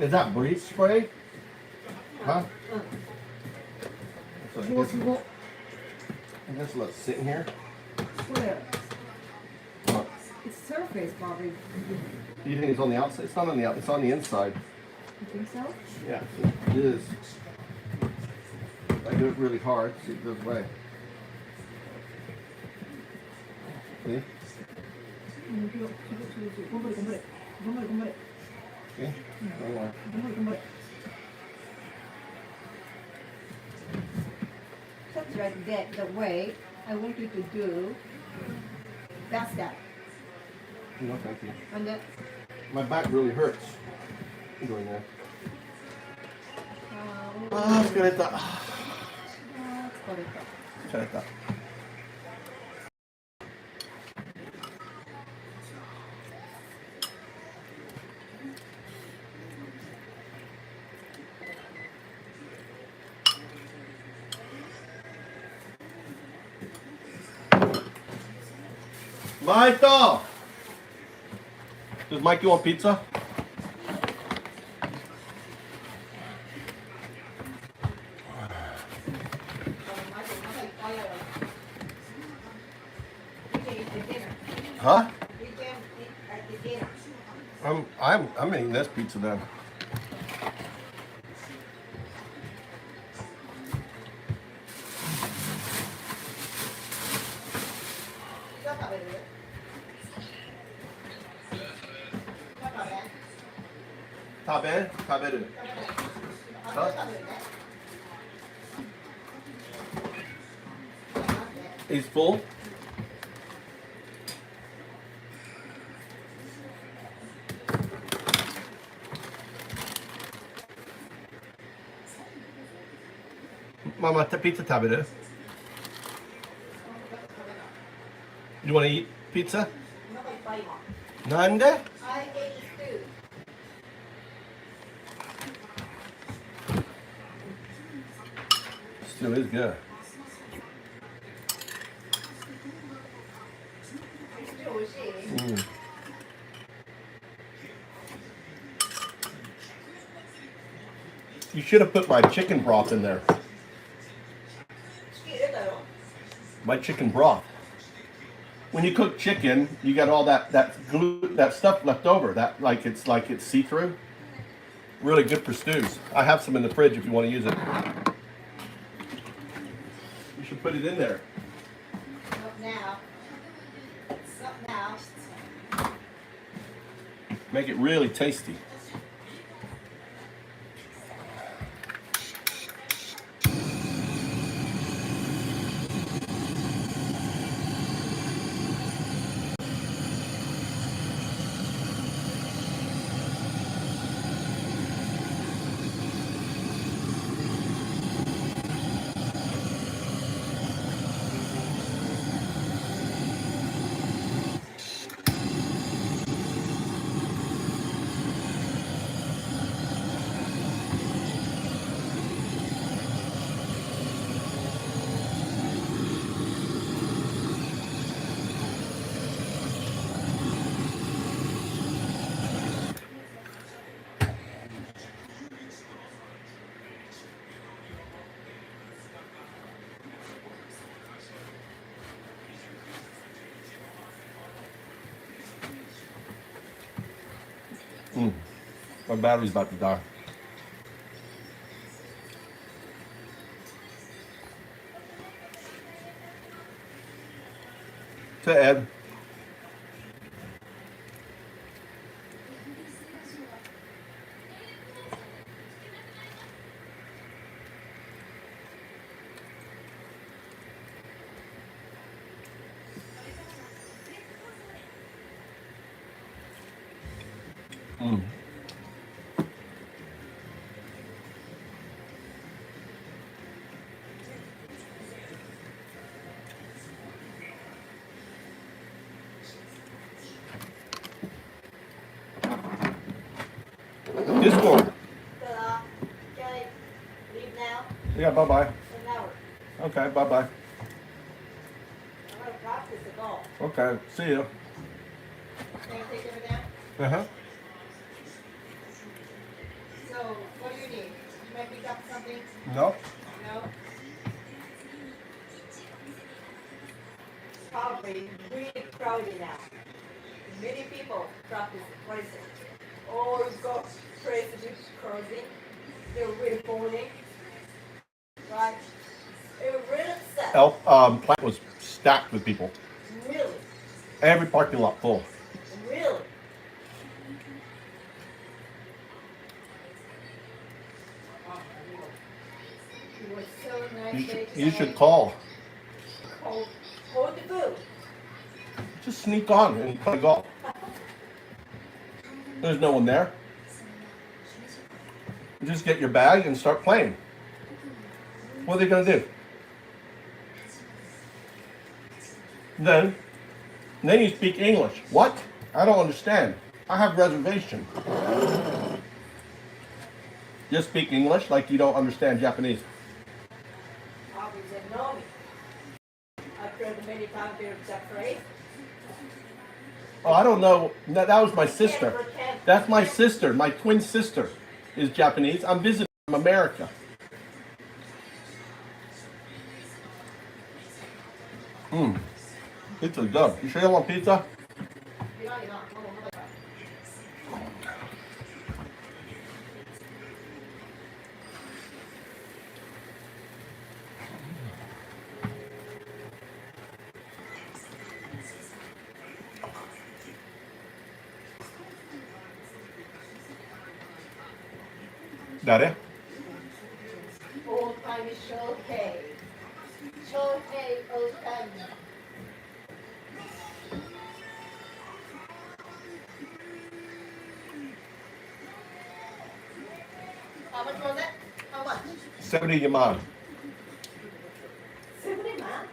Is that breeze spray? Huh? So I guess let it sit in here. Where? Huh. It's surface probably. You think it's on the outside? It's not on the outside. It's on the inside. You think so? Yeah, it is. I do it really hard, see it goes away. See? See? One more. That's right, that the way I want you to do. That's that. No, thank you. And then My back really hurts. Doing that. Ah,疲れた. 疲れた. Michael! Does Mikey want pizza? Huh? I'm eating this pizza then. Taberu. Huh? He's full. Mama, pizza taberu. You want to eat pizza? Nande? I ate stew. Still is good. Mm. You should have put my chicken broth in there. My chicken broth. When you cook chicken, you got all that stuff left over. That like it's see-through. Really good for stews. I have some in the fridge if you want to use it. You should put it in there. Not now. Not now. Make it really tasty. My battery's about to die. To Ed. Discord. Okay, leave now. Yeah, bye-bye. An hour. Okay, bye-bye. I'm gonna practice the golf. Okay, see you. Can you take it down? Uh-huh. So, what do you need? You might pick up something? No. No? Probably really crowded now. Many people practice what is it? Oh, you go crazy crossing. They're really boring. Right? It was really upset. Plant was stacked with people. Really? Every parking lot full. Really? It was so nice. You should call. Hold the food. Just sneak on and play golf. There's no one there. You just get your bag and start playing. What are they gonna do? Then you speak English. What? I don't understand. I have reservation. Just speak English like you don't understand Japanese. Probably said no. I've heard many times they're afraid. Oh, I don't know. That was my sister. That's my sister. My twin sister is Japanese. I'm visiting from America. Pizza's good. You sure you want pizza? Dare? Old time Shohei. Shohei Ohtani. How much was it? How much? 70 Yaman. 70 man.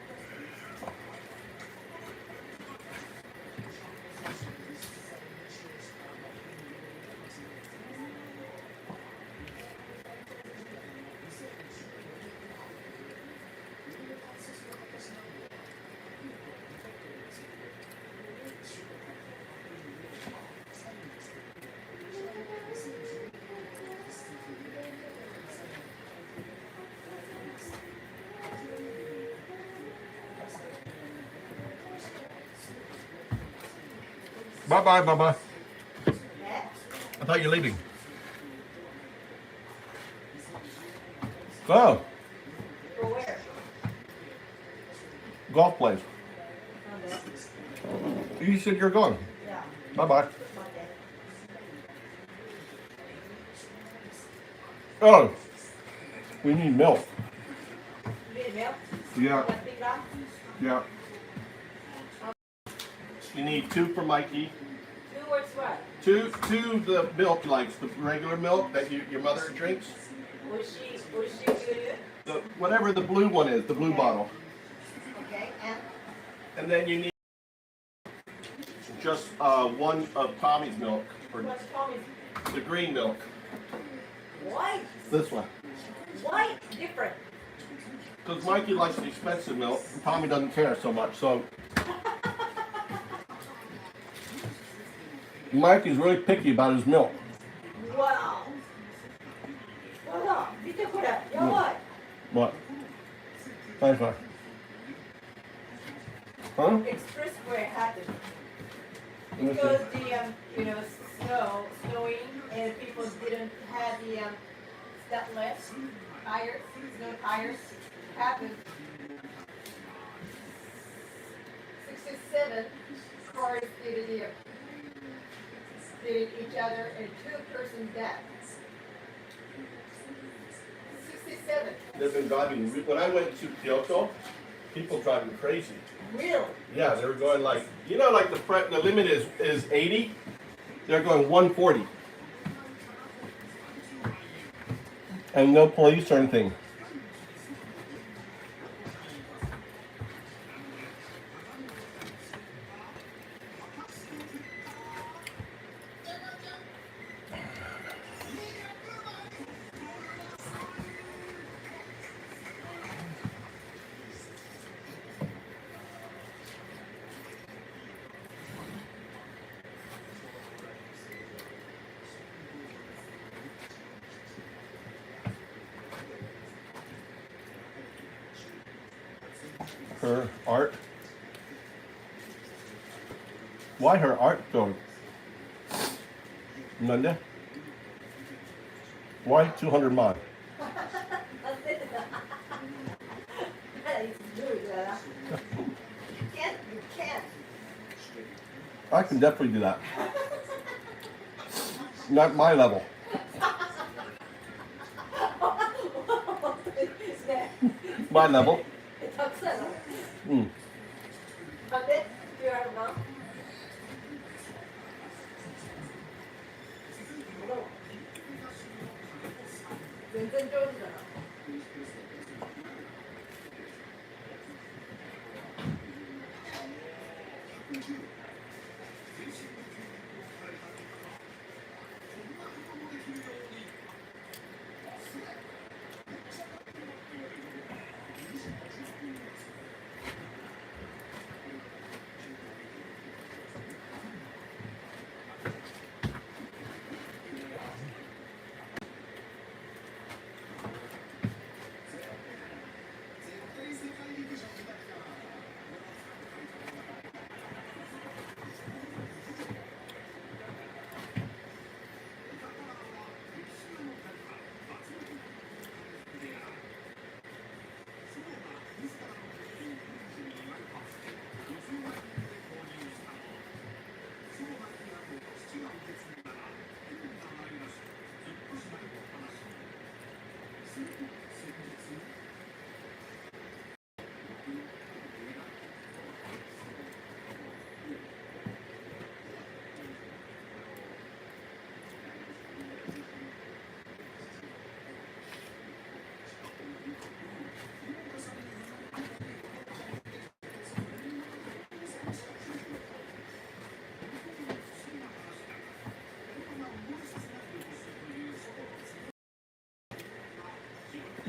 Bye-bye, bye-bye. I thought you were leaving. Go. Go where? Golf place. Okay. You said you're going. Yeah. Bye-bye. Okay. Oh, we need milk. You need milk? Yeah, Like big rock? yeah. You need 2 for Mikey. 2 words what? 2 the milk likes, the regular milk that your mother drinks. Would she give you? Whatever the blue one is, the blue bottle. Okay, and? And then you need just 1 of Tommy's milk, or What's Tommy's? the green milk. White? This one. White? Different. Because Mikey likes the expensive milk, and Tommy doesn't care so much. So Mikey's really picky about his milk. Wow. Hold on. What? What? Thanks, man. Huh? Expressway happened. Let me see. Because the snowing and people didn't have the stepless tires, snow tires happened. 67 cars did each other and 2-person death. 67. They've been driving. When I went to Kyoto, people driving crazy. Really? Yeah, they were going like, like the limit is 80. They're going 140. And no police or anything. her art. Why her art though? Nanda? Why 200 mod? You can't. I can definitely do that. Not my level. My level. たくさんやろ。 Mm. なんで言われるの？全然上手だな。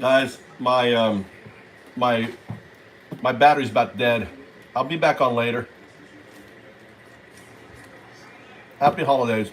Guys, my battery's about dead. I'll be back on later. Happy holidays.